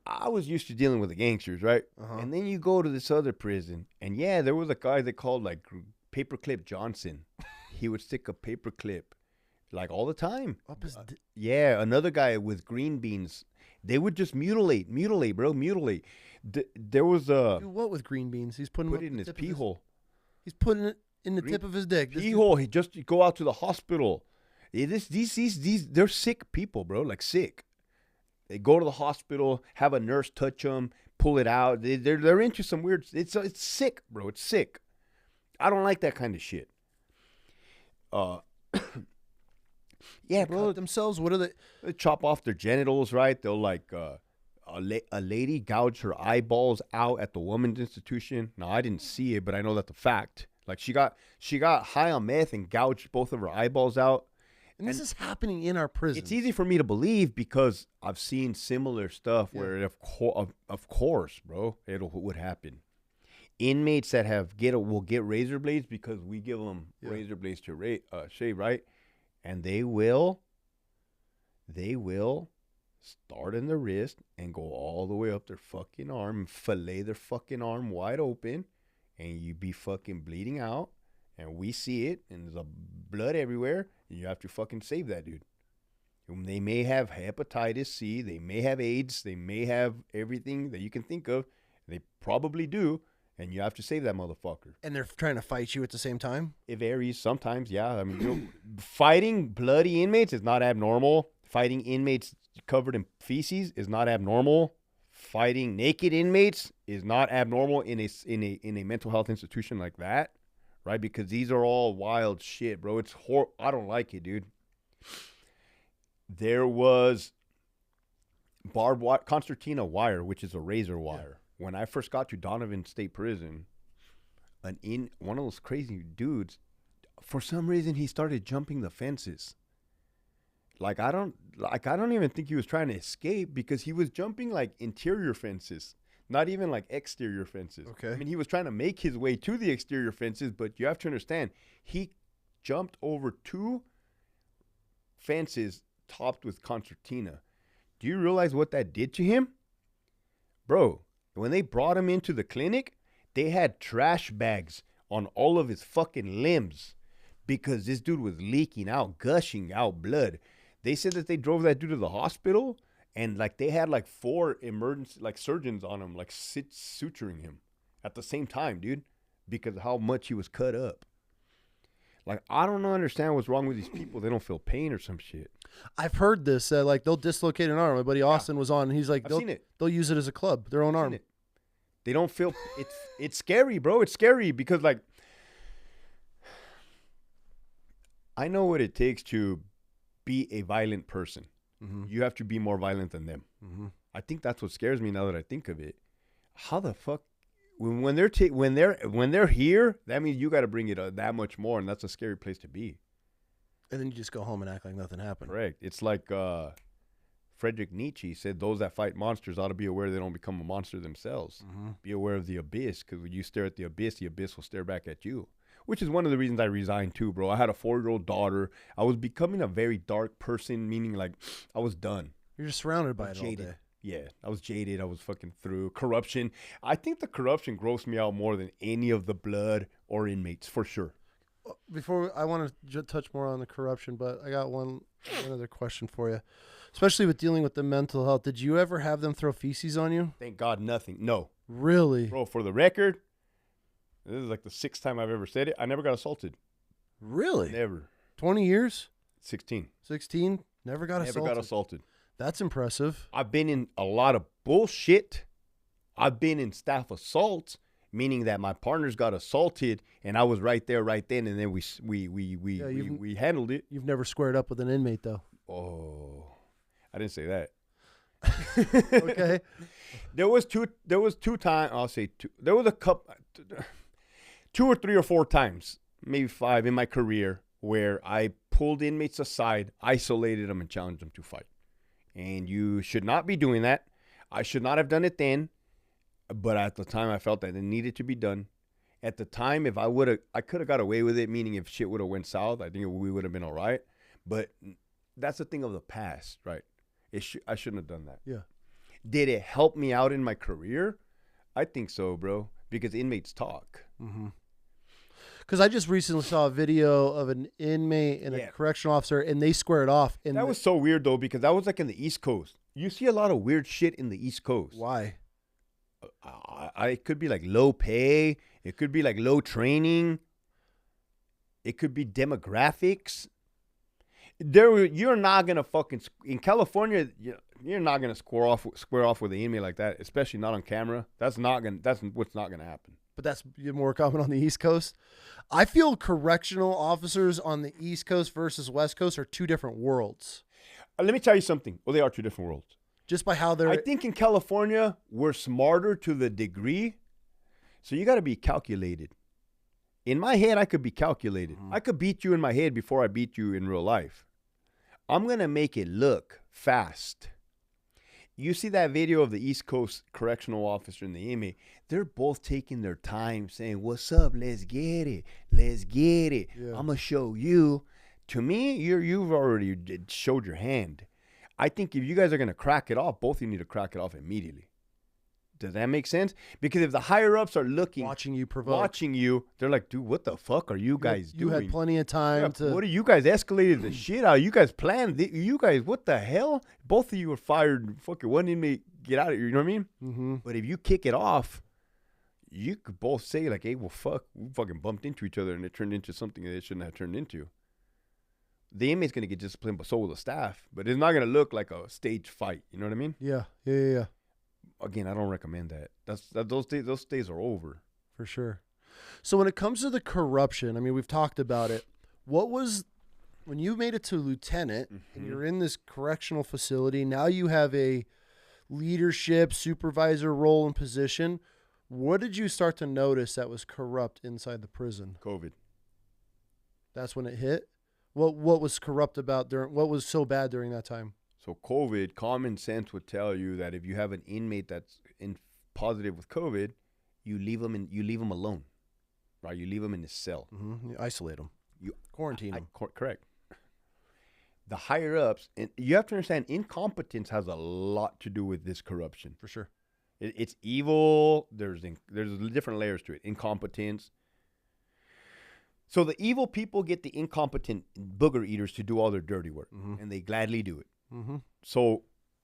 I was used to dealing with the gangsters, right? And then you go to this other prison, and yeah, there was a guy they called like Paperclip Johnson. He would stick a paperclip like all the time. Up his yeah, another guy with green beans. They would just mutilate, bro, mutilate. There was a... Do what with green beans? He's putting it in his pee hole. He's putting it in the tip of his dick. Pee hole. He just go out to the hospital. These they're sick people, bro. Like sick. They go to the hospital, have a nurse touch them, pull it out. They're into some weird. It's sick, bro. It's sick. I don't like that kind of shit. Yeah, bro. Themselves. What are they chop off their genitals, right? They'll like a lady gouge her eyeballs out at the women's institution. Now I didn't see it, but I know that's a fact. Like she got high on meth and gouged both of her eyeballs out. And this is happening in our prison. It's easy for me to believe because I've seen similar stuff where, of course, bro, it would happen. Inmates that will get razor blades because we give them razor blades to shave, right? And they will they will start in the wrist and go all the way up their fucking arm and fillet their fucking arm wide open, and you be fucking bleeding out, and we see it, and there's blood everywhere, and you have to fucking save that dude. They may have hepatitis C, they may have AIDS, they may have everything that you can think of. They probably do, and you have to save that motherfucker. And they're trying to fight you at the same time? It varies sometimes, yeah. I mean, fighting bloody inmates is not abnormal. Fighting inmates covered in feces is not abnormal. Fighting naked inmates is not abnormal in a mental health institution like that, right? Because these are all wild shit, bro. It's I don't like it, dude. There was barbed wire, concertina wire, which is a razor wire. Yeah. When I first got to Donovan State Prison, one of those crazy dudes, for some reason he started jumping the fences. Like I don't even think he was trying to escape, because he was jumping like interior fences, not even like exterior fences. Okay. I mean, he was trying to make his way to the exterior fences, but you have to understand, he jumped over 2 fences topped with concertina. Do you realize what that did to him? Bro, when they brought him into the clinic, they had trash bags on all of his fucking limbs because this dude was leaking out, gushing out blood. They said that they drove that dude to the hospital, and like they had like 4 emergency like surgeons on him, like suturing him at the same time, dude, because of how much he was cut up. Like, I don't understand what's wrong with these people. They don't feel pain or some shit. I've heard this. Like, they'll dislocate an arm. My buddy Austin was on, and he's like, I've seen it. They'll use it as a club, their own arm. It. They don't feel it's scary, bro. It's scary because, like, I know what it takes to be a violent person. Mm-hmm. You have to be more violent than them. Mm-hmm. I think that's what scares me now that I think of it. How the fuck? When they're here, that means you got to bring it that much more, and that's a scary place to be. And then you just go home and act like nothing happened. Correct. It's like Friedrich Nietzsche said, those that fight monsters ought to be aware they don't become a monster themselves. Mm-hmm. Be aware of the abyss, because when you stare at the abyss will stare back at you. Which is one of the reasons I resigned too, bro. I had a 4-year-old daughter. I was becoming a very dark person, meaning like I was done. You're just surrounded by it all day. Yeah, I was jaded. I was fucking through. Corruption. I think the corruption grossed me out more than any of the blood or inmates, for sure. Before, I want to touch more on the corruption, but I got one other question for you. Especially with dealing with the mental health. Did you ever have them throw feces on you? Thank God, nothing. No. Really? Bro, for the record, this is like the 6th time I've ever said it. I never got assaulted. Really? Never. 20 years? 16. 16? Never got assaulted? Never got assaulted. That's impressive. I've been in a lot of bullshit. I've been in staff assaults, meaning that my partners got assaulted and I was right there right then, and then we handled it. You've never squared up with an inmate though. Oh, I didn't say that. Okay. There was two times, I'll say two. There was a couple, 2 or 3 or 4 times, maybe 5 in my career, where I pulled inmates aside, isolated them, and challenged them to fight. And you should not be doing that. I should not have done it then, but at the time I felt that it needed to be done. At the time, if I could have got away with it, meaning if shit would have went south, I think we would have been all right. But that's a thing of the past, right? I shouldn't have done that. Yeah. Did it help me out in my career? I think so, bro, because inmates talk. Mm-hmm. Because I just recently saw a video of an inmate and a correctional officer, and they squared off. And that was so weird, though, because that was like in the East Coast. You see a lot of weird shit in the East Coast. Why? It could be like low pay. It could be like low training. It could be demographics. You're not going to fucking, in California, you're not going to square off with an inmate like that, especially not on camera. That's what's not going to happen. But that's more common on the East Coast. I feel correctional officers on the East Coast versus West Coast are 2 different worlds. Let me tell you something. Well, they are 2 different worlds. Just by how they're... I think in California, we're smarter to the degree. So you got to be calculated. In my head, I could be calculated. Mm-hmm. I could beat you in my head before I beat you in real life. I'm going to make it look fast. You see that video of the East Coast correctional officer and the inmate, they're both taking their time saying, what's up? Let's get it. Let's get it. Yeah. I'm going to show you. To me, you've already showed your hand. I think if you guys are going to crack it off, both of you need to crack it off immediately. Does that make sense? Because if the higher-ups are looking, watching you, they're like, dude, what the fuck are you guys doing? You had plenty of time to... What are you guys escalated the shit out? You guys planned. You guys, what the hell? Both of you were fired. Fucking one inmate, get out of here. You know what I mean? Mm-hmm. But if you kick it off, you could both say, like, hey, well, fuck, we fucking bumped into each other and it turned into something that it shouldn't have turned into. The inmate's going to get disciplined, but so will the staff. But it's not going to look like a staged fight. You know what I mean? Yeah. Again, I don't recommend that. Those days are over. For sure. So when it comes to the corruption, I mean, we've talked about it. What was, when you made it to lieutenant and you're in this correctional facility, now you have a leadership, supervisor role and position. What did you start to notice that was corrupt inside the prison? COVID. That's when it hit? What was corrupt about what was so bad during that time? So COVID, common sense would tell you that if you have an inmate that's positive with COVID, you leave them alone, right? You leave them in his cell. Mm-hmm. You isolate them. You quarantine them. Correct. The higher ups, and you have to understand, incompetence has a lot to do with this corruption. For sure. It's evil. There's different layers to it. Incompetence. So the evil people get the incompetent booger eaters to do all their dirty work, and they gladly do it. Mm-hmm. So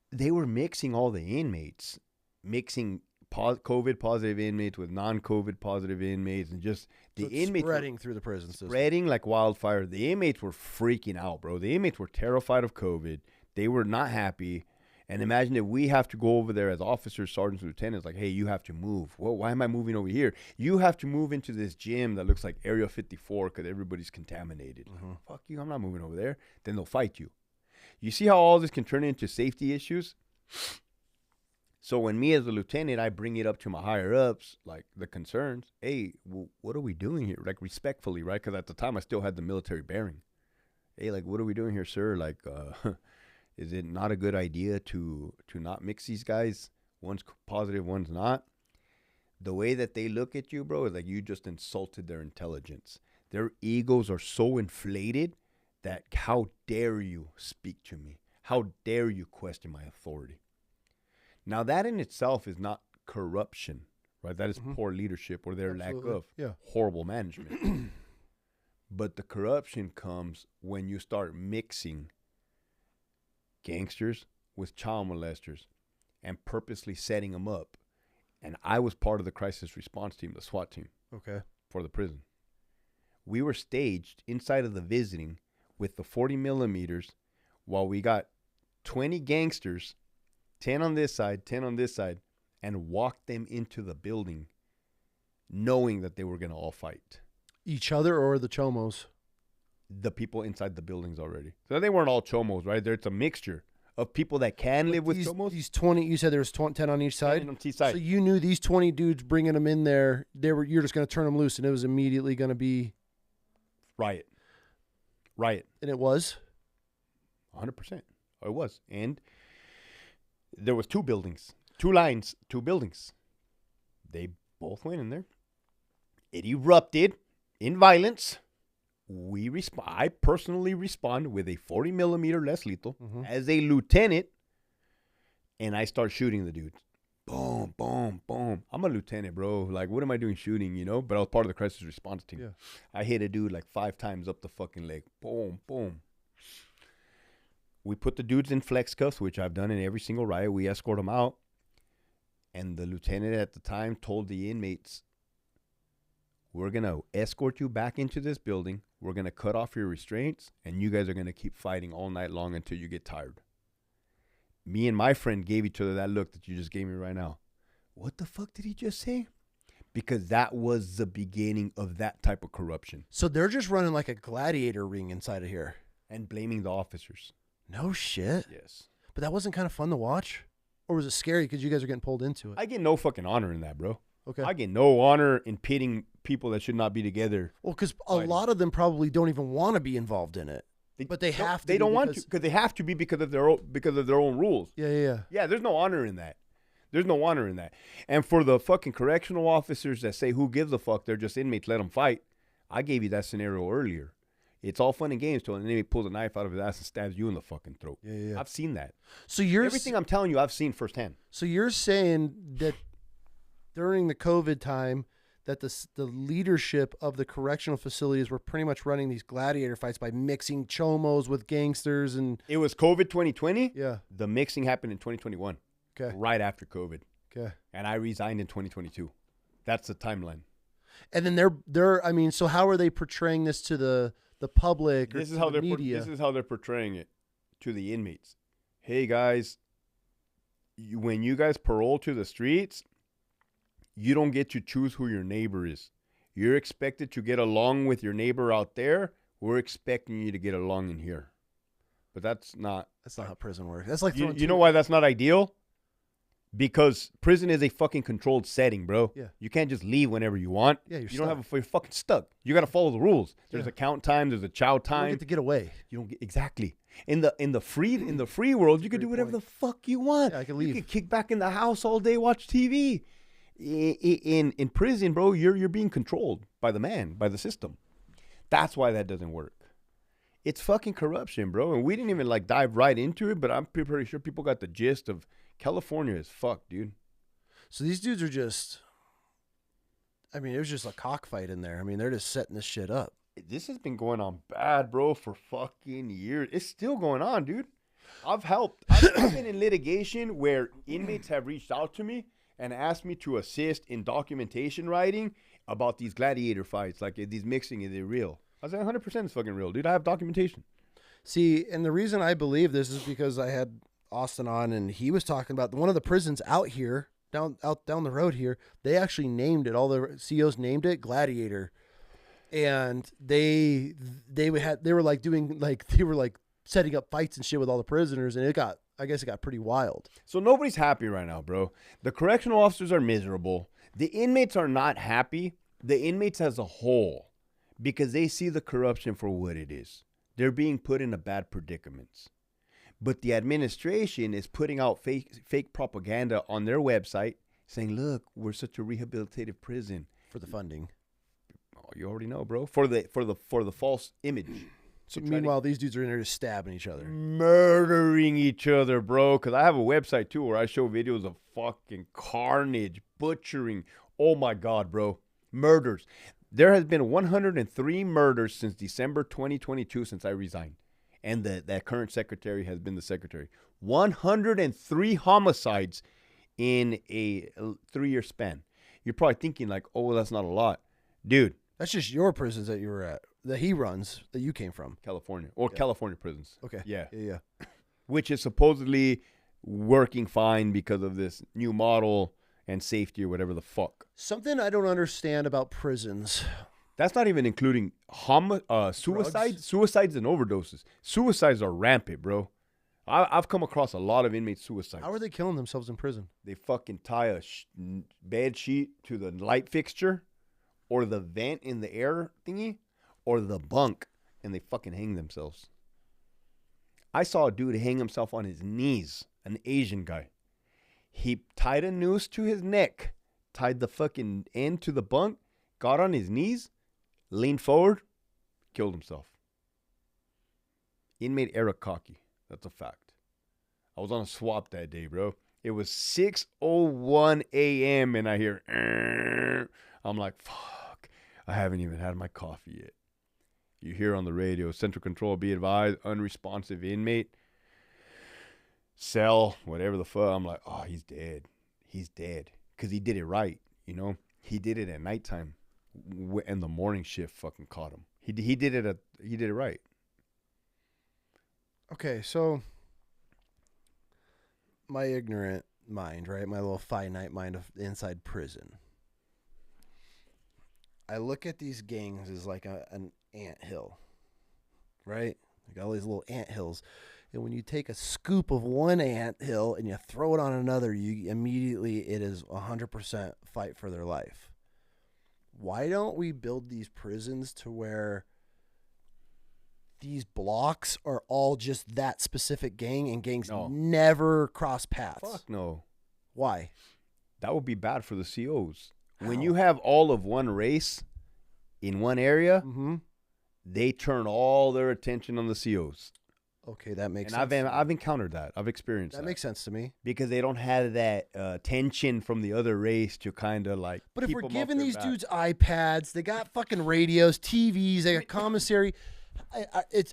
they were mixing all the inmates, mixing COVID positive inmates with non-COVID positive inmates, and just the inmates spreading through the prison system. Spreading like wildfire. The inmates were freaking out, bro. The inmates were terrified of COVID. They were not happy. And imagine if we have to go over there as officers, sergeants, lieutenants, like, hey, you have to move. Well, why am I moving over here? You have to move into this gym that looks like Area 54 because everybody's contaminated. Like, fuck you, I'm not moving over there. Then they'll fight you. You see how all this can turn into safety issues? So when me as a lieutenant, I bring it up to my higher ups, like the concerns. Hey, well, what are we doing here? Like respectfully, right? Because at the time I still had the military bearing. Hey, like, what are we doing here, sir? Like, is it not a good idea to not mix these guys? One's positive, one's not. The way that they look at you, bro, is like you just insulted their intelligence. Their egos are so inflated that how dare you speak to me? How dare you question my authority? Now, that in itself is not corruption, right? That is poor leadership or their lack of horrible management. But the corruption comes when you start mixing gangsters with child molesters and purposely setting them up. And I was part of the crisis response team, the SWAT team. Okay. For the prison. We were staged inside of the visiting with the 40 millimeters while we got 20 gangsters, 10 on this side, 10 on this side, and walked them into the building knowing that they were going to all fight. Each other or the Chomos? The people inside the buildings already. So they weren't all Chomos, right? It's a mixture of people that can live with Chomos. These 20, you said there was 10 on each side? 10 on each side. So you knew these 20 dudes bringing them in there, you're just going to turn them loose, and it was immediately going to be... Riot. And it was? 100%. It was. And there was 2 buildings, 2 lines, 2 buildings. They both went in there. It erupted in violence. I personally respond with a 40 millimeter less lethal as a lieutenant, and I start shooting the dudes. Boom, boom, boom. I'm a lieutenant, bro. Like, what am I doing shooting, you know? But I was part of the crisis response team. Yeah. I hit a dude like 5 times up the fucking leg. Boom, boom. We put the dudes in flex cuffs, which I've done in every single riot. We escort them out. And the lieutenant at the time told the inmates, we're going to escort you back into this building. We're going to cut off your restraints, and you guys are going to keep fighting all night long until you get tired. Me and my friend gave each other that look that you just gave me right now. What the fuck did he just say? Because that was the beginning of that type of corruption. So they're just running like a gladiator ring inside of here. And blaming the officers. No shit. Yes. But that wasn't kind of fun to watch? Or was it scary because you guys are getting pulled into it? I get no fucking honor in that, bro. Okay. I get no honor in pitting people that should not be together. Well, because a lot of them probably don't even want to be involved in it. But they have to. They don't want to because they have to be because of their own rules. Yeah. Yeah, there's no honor in that. There's no honor in that. And for the fucking correctional officers that say, who gives a fuck, they're just inmates, let them fight. I gave you that scenario earlier. It's all fun and games till an inmate pulls a knife out of his ass and stabs you in the fucking throat. Yeah. I've seen that. So everything I'm telling you, I've seen firsthand. So you're saying that during the COVID time, that the leadership of the correctional facilities were pretty much running these gladiator fights by mixing chomos with gangsters, and it was COVID 2020. Yeah. The mixing happened in 2021. Okay. Right after COVID. Okay. And I resigned in 2022. That's the timeline. And then they're I mean, so how are they portraying this to the public or this is to how the they're media? This is how they're portraying it to the inmates. Hey guys, when you guys parole to the streets, you don't get to choose who your neighbor is. You're expected to get along with your neighbor out there. We're expecting you to get along in here. But that's not how prison works. That's like you know why that's not ideal? Because prison is a fucking controlled setting, bro. Yeah. You can't just leave whenever you want. Yeah, you're fucking stuck. You got to follow the rules. There's a count time. There's a chow time. You don't get to get away. You don't get exactly in the free world. You can do whatever the fuck you want. Yeah, I can leave. You can kick back in the house all day, watch TV. In prison, bro, you're being controlled by the system. That's why that doesn't work. It's fucking corruption, bro. And we didn't even like dive right into it, but I'm pretty sure people got the gist of California is fucked, dude. So these dudes are just, I mean, it was just a cockfight in there. I mean, they're just setting this shit up. This has been going on bad, bro, for fucking years. It's still going on, dude. I've helped. I've been in litigation where inmates have reached out to me and asked me to assist in documentation writing about these gladiator fights, like these mixing, is it real? I was like, 100% it's fucking real, dude. I have documentation. See, and the reason I believe this is because I had Austin on, and he was talking about one of the prisons out here, down the road here. They actually named it. All the CEOs named it Gladiator, and they were setting up fights and shit with all the prisoners, and I guess it got pretty wild. So nobody's happy right now, bro. The correctional officers are miserable. The inmates are not happy. The inmates as a whole, because they see the corruption for what it is. They're being put into bad predicaments. But the administration is putting out fake propaganda on their website saying, look, we're such a rehabilitative prison. For the funding. Oh, you already know, bro. For the false image. So meanwhile, these dudes are in there just stabbing each other. Murdering each other, bro. Because I have a website, too, where I show videos of fucking carnage, butchering. Oh, my God, bro. Murders. There has been 103 murders since December 2022 since I resigned. And that current secretary has been the secretary. 103 homicides in a 3-year span. You're probably thinking like, oh, well, that's not a lot. Dude. That's just your prisons that you were at, that he runs, that you came from. California. Or California prisons. Okay. Yeah. Yeah. Which is supposedly working fine because of this new model and safety or whatever the fuck. Something I don't understand about prisons. That's not even including suicides and overdoses. Suicides are rampant, bro. I've come across a lot of inmate suicides. How are they killing themselves in prison? They fucking tie a bed sheet to the light fixture or the vent in the air thingy or the bunk, and they fucking hang themselves. I saw a dude hang himself on his knees, an Asian guy. He tied a noose to his neck, tied the fucking end to the bunk, got on his knees, leaned forward, killed himself. Inmate Eric Cocky. That's a fact. I was on a swap that day, bro. It was 6:01 a.m. and I hear, I'm like, fuck, I haven't even had my coffee yet. You hear on the radio, Central Control, be advised, unresponsive inmate, cell, whatever the fuck. I'm like, oh, he's dead. He's dead. Because he did it right, you know? He did it at nighttime. And the morning shift fucking caught him. He did it right. Okay, so my ignorant mind, right? My little finite mind of inside prison. I look at these gangs as like an anthill, right? Like all these little anthills. And when you take a scoop of one anthill and you throw it on another, you immediately, it is 100% fight for their life. Why don't we build these prisons to where these blocks are all just that specific gang and gangs never cross paths? Fuck no. Why? That would be bad for the COs. How? When you have all of one race in one area, they turn all their attention on the COs. Okay, that makes sense. And I've encountered that. I've experienced that. That makes sense to me. Because they don't have that tension from the other race to kind of like. But if we're giving these dudes iPads, they got fucking radios, TVs, they got commissary.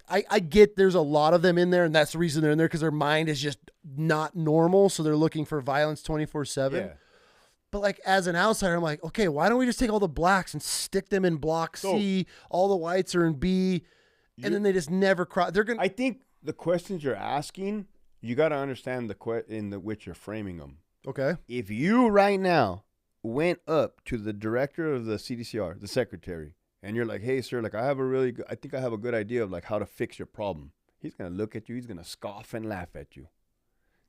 I get there's a lot of them in there, and that's the reason they're in there, because their mind is just not normal, so they're looking for violence 24/7. Yeah. But like as an outsider, I'm like, okay, why don't we just take all the blacks and stick them in block C? All the whites are in B, and then they just never cross. They're gonna. I think the questions you're asking, you got to understand which you're framing them. Okay. If you right now went up to the director of the CDCR, the secretary, and you're like, hey, sir, like I think I have a good idea of like how to fix your problem. He's going to look at you. He's going to scoff and laugh at you.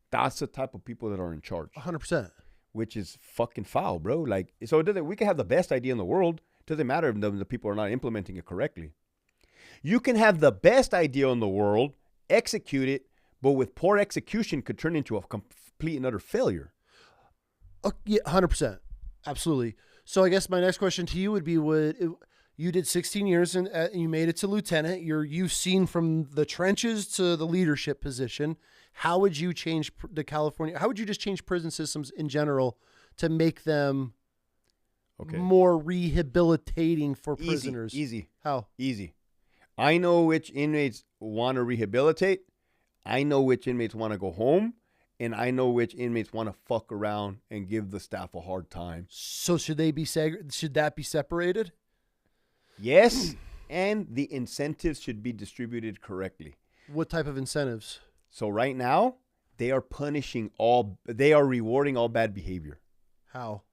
That's the type of people that are in charge. 100%. Which is fucking foul, bro. Like, so we can have the best idea in the world. Doesn't matter if the people are not implementing it correctly. You can have the best idea in the world, execute it, but with poor execution could turn into a complete and utter failure. Yeah, 100%. Absolutely. So I guess my next question to you would be, you did 16 years and you made it to lieutenant. You've seen from the trenches to the leadership position. How would you change the California? How would you just change prison systems in general to make them more rehabilitating for prisoners? Easy. How? Easy. I know which inmates want to rehabilitate. I know which inmates want to go home. And I know which inmates want to fuck around and give the staff a hard time. So should that be separated? Yes. And the incentives should be distributed correctly. What type of incentives? So right now, they are rewarding all bad behavior. How?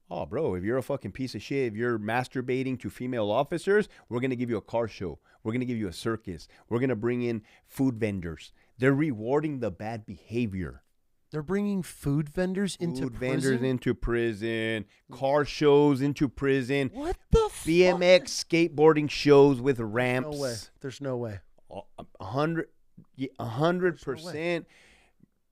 Oh, bro, if you're a fucking piece of shit, if you're masturbating to female officers, we're going to give you a car show. We're going to give you a circus. We're going to bring in food vendors. They're rewarding the bad behavior. They're bringing food vendors into prison? Food vendors into prison. Car shows into prison. What the fuck? BMX skateboarding shows with ramps. No way. There's no way. 100%.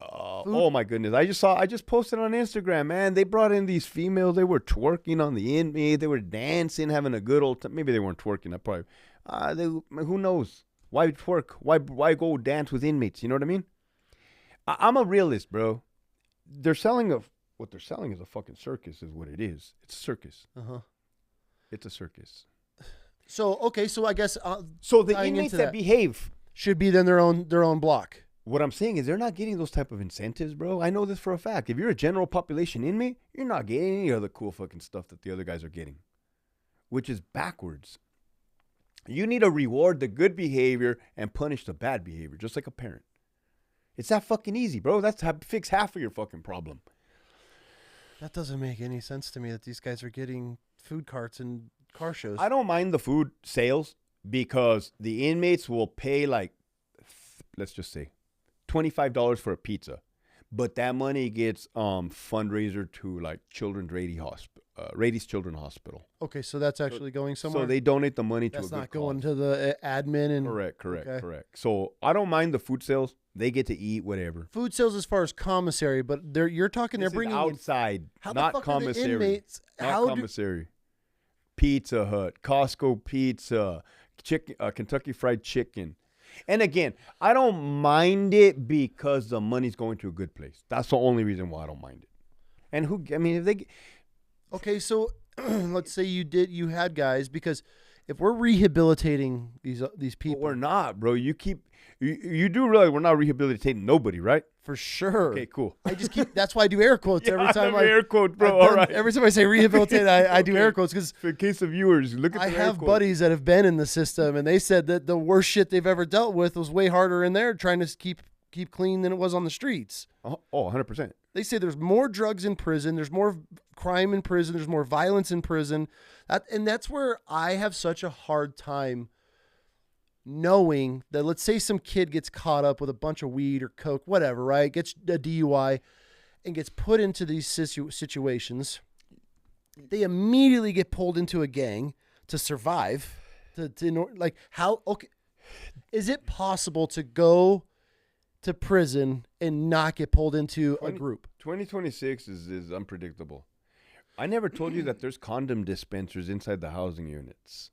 Oh my goodness! I just posted on Instagram, man. They brought in these females. They were twerking on the inmate. They were dancing, having a good old time. Maybe they weren't twerking. I probably. Who knows? Why twerk? Why go dance with inmates? You know what I mean? I'm a realist, bro. What they're selling is a fucking circus. Is what it is. It's a circus. It's a circus. So okay. So I guess. So the inmates that behave should be then their own block. What I'm saying is they're not getting those type of incentives, bro. I know this for a fact. If you're a general population inmate, you're not getting any other cool fucking stuff that the other guys are getting, which is backwards. You need to reward the good behavior and punish the bad behavior, just like a parent. It's that fucking easy, bro. That's how fix half of your fucking problem. That doesn't make any sense to me that these guys are getting food carts and car shows. I don't mind the food sales because the inmates will pay like, let's just say, $25 for a pizza, but that money gets fundraiser to like Children's Rady's Children's Hospital. Okay, so that's actually going somewhere. So they donate the money to a good cause. That's not going to the admin and correct. So I don't mind the food sales. They get to eat whatever. Food sales as far as commissary, but you're talking they're bringing outside, how not the fuck commissary. Are the inmates, not commissary. Pizza Hut, Costco Pizza, Kentucky Fried Chicken. And again, I don't mind it because the money's going to a good place. That's the only reason why I don't mind it. And if they... Okay, so let's say you had guys, because if we're rehabilitating these people... But we're not, bro. You do realize we're not rehabilitating nobody, right? For sure. Okay, cool. I just keep... That's why I do air quotes every time. Air quote, bro. All right. Every time I say rehabilitate, I do air quotes because... For in case of viewers, look at the I have buddies that have been in the system, and they said that the worst shit they've ever dealt with was way harder in there trying to keep clean than it was on the streets. Oh, 100%. They say there's more drugs in prison, there's more crime in prison, there's more violence in prison. And that's where I have such a hard time knowing that, let's say some kid gets caught up with a bunch of weed or coke, whatever, right? Gets a DUI and gets put into these situations. They immediately get pulled into a gang to survive. Okay, is it possible to go to prison and not get pulled into a group? 2026 is unpredictable. I never told you that there's condom dispensers inside the housing units.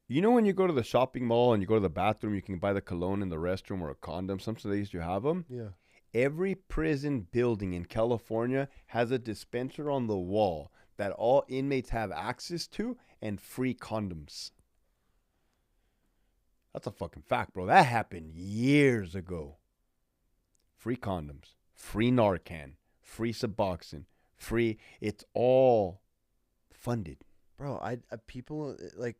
You know when you go to the shopping mall and you go to the bathroom, you can buy the cologne in the restroom or a condom. Some days you have them. Yeah. Every prison building in California has a dispenser on the wall that all inmates have access to and free condoms. That's a fucking fact, bro. That happened years ago. Free condoms, free Narcan, free Suboxone, free. It's all funded. Bro, people like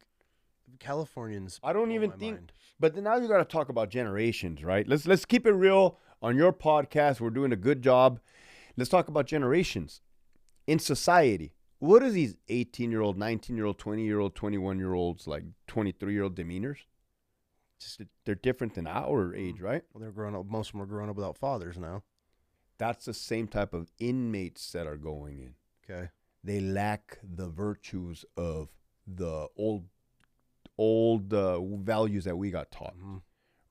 Californians. I don't even think. But then now you got to talk about generations, right? Let's keep it real on your podcast. We're doing a good job. Let's talk about generations in society. What are these 18-year-old, 19-year-old, 20-year-old, 21-year-olds, like 23-year-old demeanors? Just they're different than our age, right? Well, they're growing up. Most of them are growing up without fathers now. That's the same type of inmates that are going in. Okay. They lack the virtues of the old values that we got taught,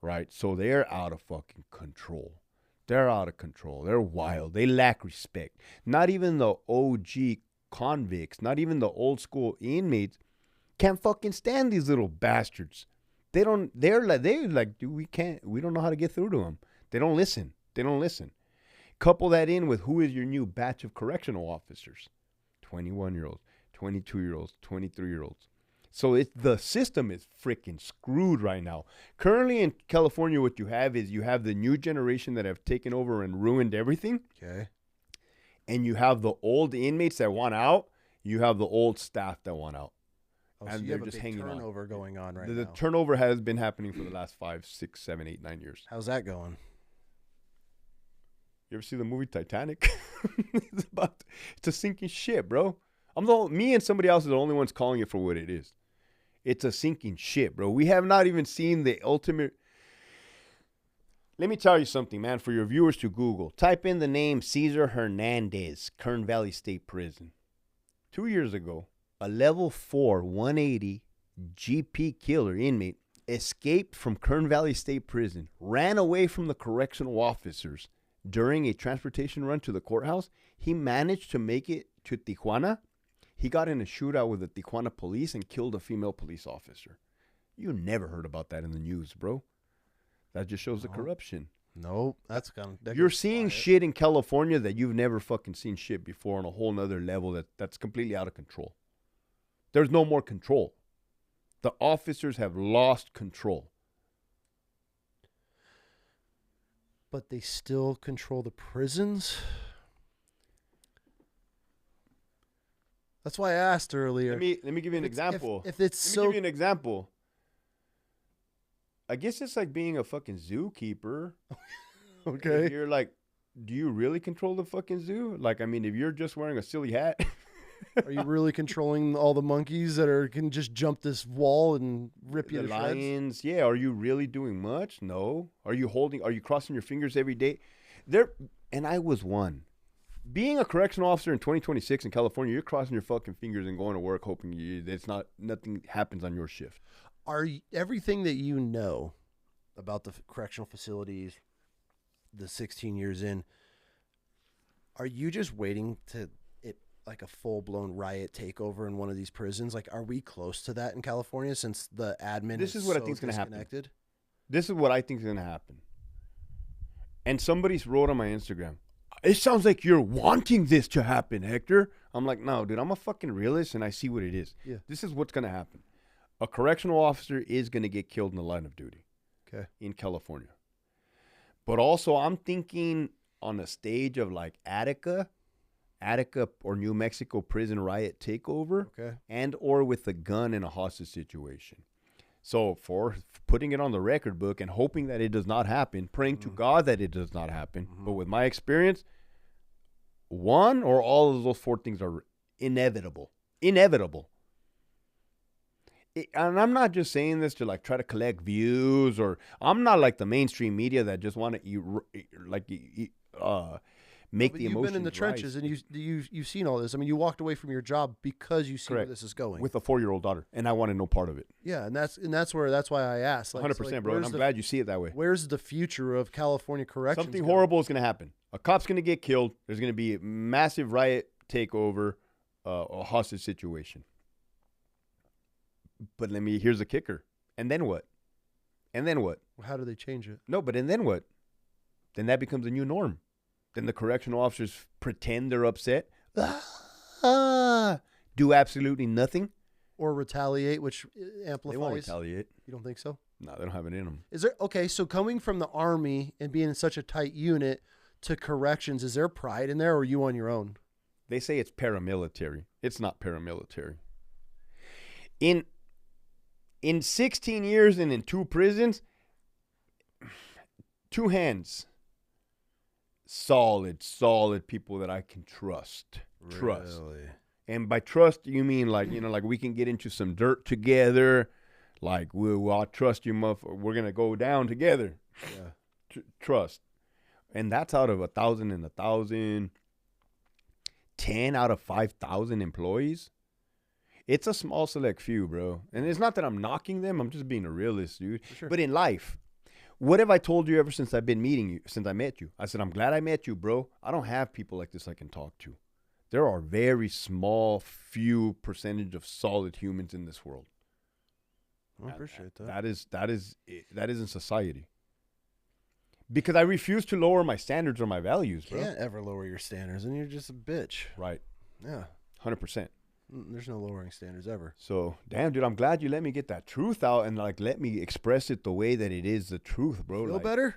right? So they're out of fucking control. They're out of control. They're wild. They lack respect. Not even the OG convicts, not even the old school inmates can't fucking stand these little bastards. They're like, dude, we don't know how to get through to them. They don't listen. Couple that in with who is your new batch of correctional officers? 21-year-olds, 22-year-olds, 23-year-olds. So the system is freaking screwed right now. Currently in California, what you have the new generation that have taken over and ruined everything. Okay. And you have the old inmates that want out. You have the old staff that want out. Oh, and so you they're have just a big hanging turnover on. going on right now. now. The turnover has been happening for the last 5, 6, 7, 8, 9 years. How's that going? You ever see the movie Titanic? It's a sinking ship, bro. Me and somebody else are the only ones calling it for what it is. It's a sinking ship, bro. We have not even seen the ultimate. Let me tell you something, man. For your viewers to Google, type in the name Cesar Hernandez, Kern Valley State Prison. 2 years ago, a level 4 180 GP killer inmate escaped from Kern Valley State Prison, ran away from the correctional officers. During a transportation run to the courthouse, he managed to make it to Tijuana. He got in a shootout with the Tijuana police and killed a female police officer. You never heard about that in the news, bro. That just shows the corruption. Nope. That's kind of... You're seeing shit in California that you've never fucking seen shit before on a whole nother level that's completely out of control. There's no more control. The officers have lost control. But they still control the prisons? That's why I asked earlier. Let me give you an example. If it's Let me give you an example. I guess it's like being a fucking zookeeper. Okay. If you're like, do you really control the fucking zoo? Like, I mean, if you're just wearing a silly hat. Are you really controlling all the monkeys that can just jump this wall and rip you to shreds? Lions, yeah. Are you really doing much? No. Are you crossing your fingers every day? And I was one. Being a correctional officer in 2026 in California, you're crossing your fucking fingers and going to work hoping nothing happens on your shift. Everything that you know about the correctional facilities, the 16 years in, are you just waiting to like a full-blown riot takeover in one of these prisons? Like, are we close to that in California since the admin This is what I think is going to happen. This is what I think is going to happen. And somebody wrote on my Instagram, it sounds like you're wanting this to happen, Hector. I'm like, no, dude, I'm a fucking realist and I see what it is. Yeah. This is what's going to happen. A correctional officer is going to get killed in the line of duty. Okay. In California. But also, I'm thinking on a stage of like Attica or New Mexico prison riot takeover, okay, and or with a gun in a hostage situation. So for putting it on the record book and hoping that it does not happen, praying to God that it does not happen. But with my experience, one or all of those 4 things are inevitable. Inevitable. And I'm not just saying this to like try to collect views, or I'm not like the mainstream media that just want to make the emotions. You've been in the trenches and you've seen all this. I mean, you walked away from your job because you see where this is going. With a 4-year-old daughter, and I wanted no part of it. Yeah, and that's why I asked. Like, 100%, bro. And I'm glad you see it that way. Where's the future of California corrections? Something horrible is going to happen. A cop's going to get killed. There's going to be a massive riot takeover, a hostage situation. But here's the kicker. And then what? And then what? How do they change it? No, and then what? Then that becomes a new norm. Then the correctional officers pretend they're upset. Do absolutely nothing. Or retaliate, which amplifies. They won't retaliate. You don't think so? No, they don't have it in them. Is there, okay, so coming from the Army and being in such a tight unit to corrections, is there pride in there, or are you on your own? They say it's paramilitary. It's not paramilitary. In 16 years and in 2 prisons, 2 hands. Solid people that I can trust. Really? Trust. And by trust, you mean like, like we can get into some dirt together. Like, I'll trust you, motherfucker. We're going to go down together. Yeah. Trust. And that's out of 1,000 and 1,000. 10 out of 5,000 employees. It's a small select few, bro. And it's not that I'm knocking them. I'm just being a realist, dude. Sure. But in life, what have I told you ever since I've been meeting you, since I met you? I said, I'm glad I met you, bro. I don't have people like this I can talk to. There are very small, few percentage of solid humans in this world. I appreciate that. That is in society. Because I refuse to lower my standards or my values, bro. You can't ever lower your standards, and you're just a bitch. Right. Yeah. 100%. There's no lowering standards ever. So, damn, dude, I'm glad you let me get that truth out and, like, let me express it the way that it is the truth, bro. Feel better?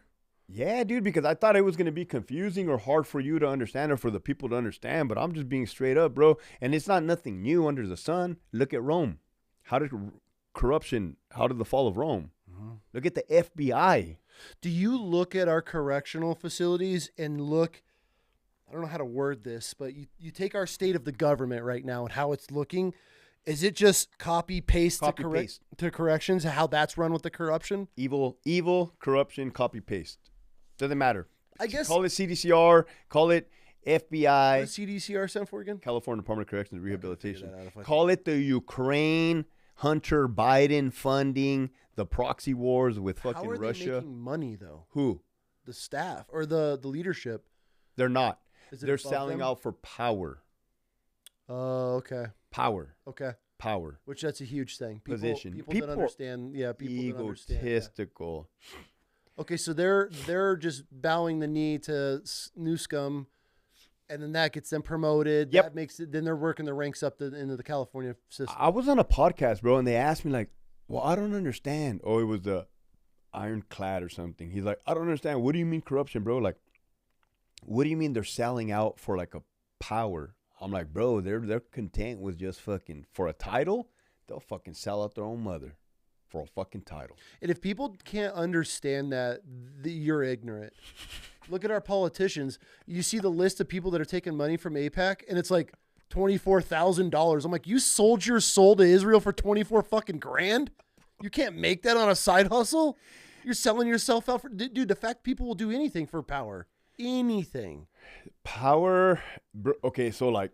Yeah, dude, because I thought it was going to be confusing or hard for you to understand or for the people to understand, but I'm just being straight up, bro. And it's not nothing new under the sun. Look at Rome. How did the fall of Rome? Mm-hmm. Look at the FBI. Do you look at our correctional facilities and look, I don't know how to word this, but you take our state of the government right now and how it's looking. Is it just copy-paste to corrections, how that's run with the corruption? Evil, corruption, copy-paste. Doesn't matter. I guess. Call it CDCR, call it FBI. What does CDCR stand for again? California Department of Corrections and Rehabilitation. Call it the Ukraine, Hunter Biden funding, the proxy wars with fucking Russia. How are they making money, though? Who? The staff or the leadership? They're not. They're selling out for power. Oh, okay. Power. Okay. Power. Which that's a huge thing. Position. People don't understand. Yeah, people egotistical. Don't understand. Yeah. Okay, so they're just bowing the knee to new scum, and then that gets them promoted. Yep. That makes it. Then they're working their ranks up into the California system. I was on a podcast, bro, and they asked me like, "Well, I don't understand." Oh, it was the Ironclad or something. He's like, "I don't understand. What do you mean corruption, bro? Like, what do you mean they're selling out for like a power?" I'm like, bro, they're content with just fucking for a title. They'll fucking sell out their own mother for a fucking title. And if people can't understand that, you're ignorant. Look at our politicians. You see the list of people that are taking money from AIPAC, and it's like $24,000. I'm like, you sold your soul to Israel for 24 fucking grand? You can't make that on a side hustle? You're selling yourself out for, dude, the fact people will do anything for power. Anything. Power. Okay, so like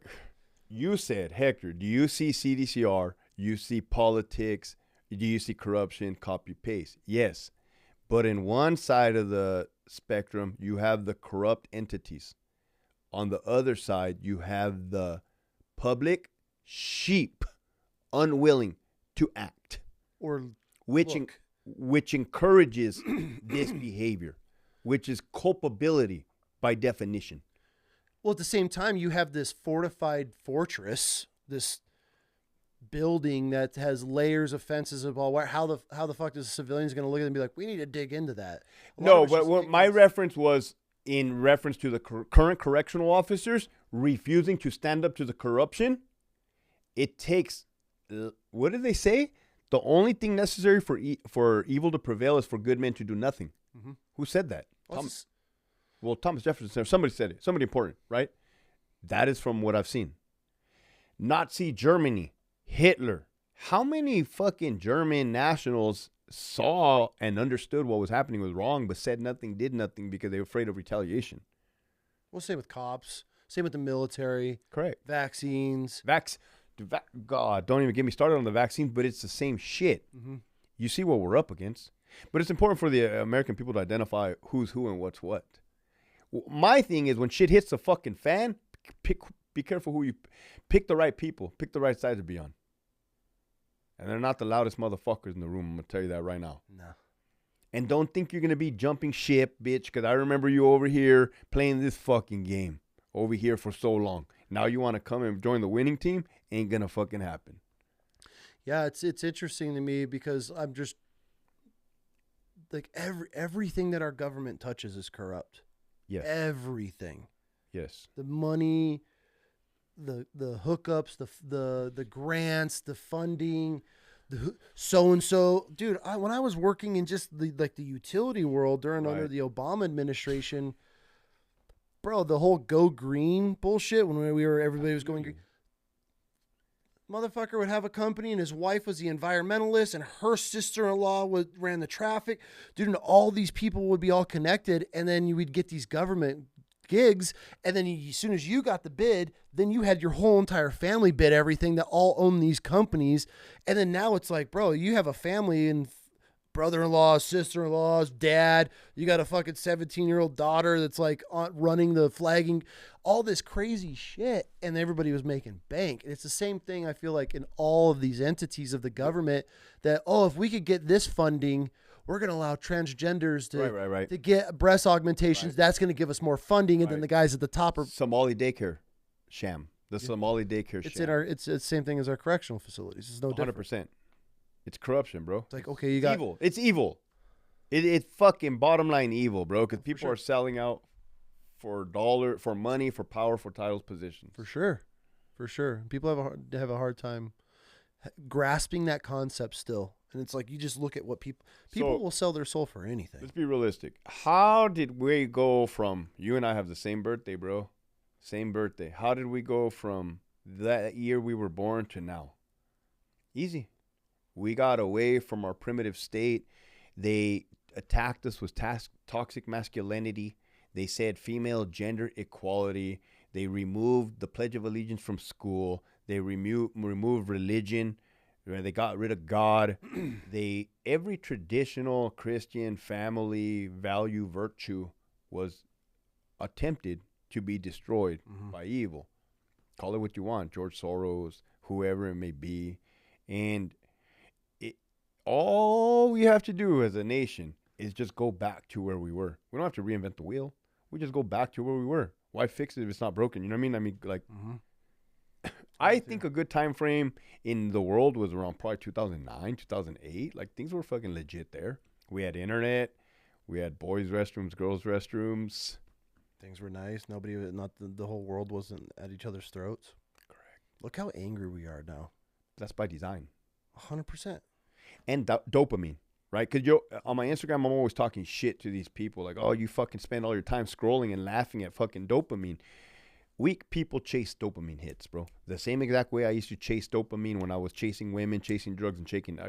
you said, Hector, do you see CDCR? You see politics? Do you see corruption? Copy paste? Yes. But in one side of the spectrum, you have the corrupt entities. On the other side, you have the public sheep unwilling to act. Or which encourages this behavior, which is culpability by definition. Well, at the same time, you have this fortified fortress, this building that has layers of fences of all. How the fuck is a civilian going to look at it and be like, we need to dig into that? No, but what my reference was in reference to the current correctional officers refusing to stand up to the corruption. It takes, what did they say? The only thing necessary for evil to prevail is for good men to do nothing. Mm-hmm. Who said that? Thomas Jefferson said, somebody said it. Somebody important, right? That is from what I've seen. Nazi Germany, Hitler. How many fucking German nationals saw and understood what was happening was wrong, but said nothing, did nothing because they were afraid of retaliation? Well, same with cops. Same with the military. Correct. Vaccines. God, don't even get me started on the vaccines, but it's the same shit. Mm-hmm. You see what we're up against. But it's important for the American people to identify who's who and what's what. My thing is when shit hits the fucking fan, be careful who you pick the right people, pick the right side to be on. And they're not the loudest motherfuckers in the room. I'm going to tell you that right now. No. And don't think you're going to be jumping ship, bitch, because I remember you over here playing this fucking game over here for so long. Now you want to come and join the winning team? Ain't going to fucking happen. Yeah, it's interesting to me because I'm just like everything that our government touches is corrupt. Yes. Everything. Yes. The money, the hookups, the grants, the funding, the so and so. Dude, when I was working in just the utility world under the Obama administration, bro, the whole go green bullshit when everybody was going green. Motherfucker would have a company and his wife was the environmentalist and her sister-in-law ran the traffic. Dude, and all these people would be all connected, and then you would get these government gigs, and then as soon as you got the bid, then you had your whole entire family bid everything that all own these companies. And then now it's like, bro, you have a family and brother-in-law, sister-in-laws, dad, you got a fucking 17-year-old daughter that's like running the flagging, all this crazy shit, and everybody was making bank. And it's the same thing I feel like in all of these entities of the government that, if we could get this funding, we're going to allow transgenders to get breast augmentations. Right. That's going to give us more funding, and then the guys at the top are Somali daycare sham. The Somali daycare sham. It's the same thing as our correctional facilities. It's no 100%. Different. It's corruption, bro. It's like, okay, you got evil. It's evil. It's fucking bottom line evil, bro. Because people are selling out for money, for power, for titles, positions. For sure. People have a hard time grasping that concept still. And it's like you just look at what people will sell their soul for anything. Let's be realistic. How did we go from, you and I have the same birthday, bro. Same birthday. How did we go from that year we were born to now? Easy. We got away from our primitive state. They attacked us with toxic masculinity. They said female gender equality. They removed the Pledge of Allegiance from school. They removed religion. They got rid of God. Every traditional Christian family value virtue was attempted to be destroyed by evil. Call it what you want, George Soros, whoever it may be. And all we have to do as a nation is just go back to where we were. We don't have to reinvent the wheel. We just go back to where we were. Why fix it if it's not broken? You know what I mean? I think a good time frame in the world was around probably 2009, 2008. Like, things were fucking legit there. We had internet. We had boys' restrooms, girls' restrooms. Things were nice. The whole world wasn't at each other's throats. Correct. Look how angry we are now. That's by design. 100%. And dopamine, right? Because on my Instagram, I'm always talking shit to these people. Like, oh, you fucking spend all your time scrolling and laughing at fucking dopamine. Weak people chase dopamine hits, bro. The same exact way I used to chase dopamine when I was chasing women, chasing drugs, and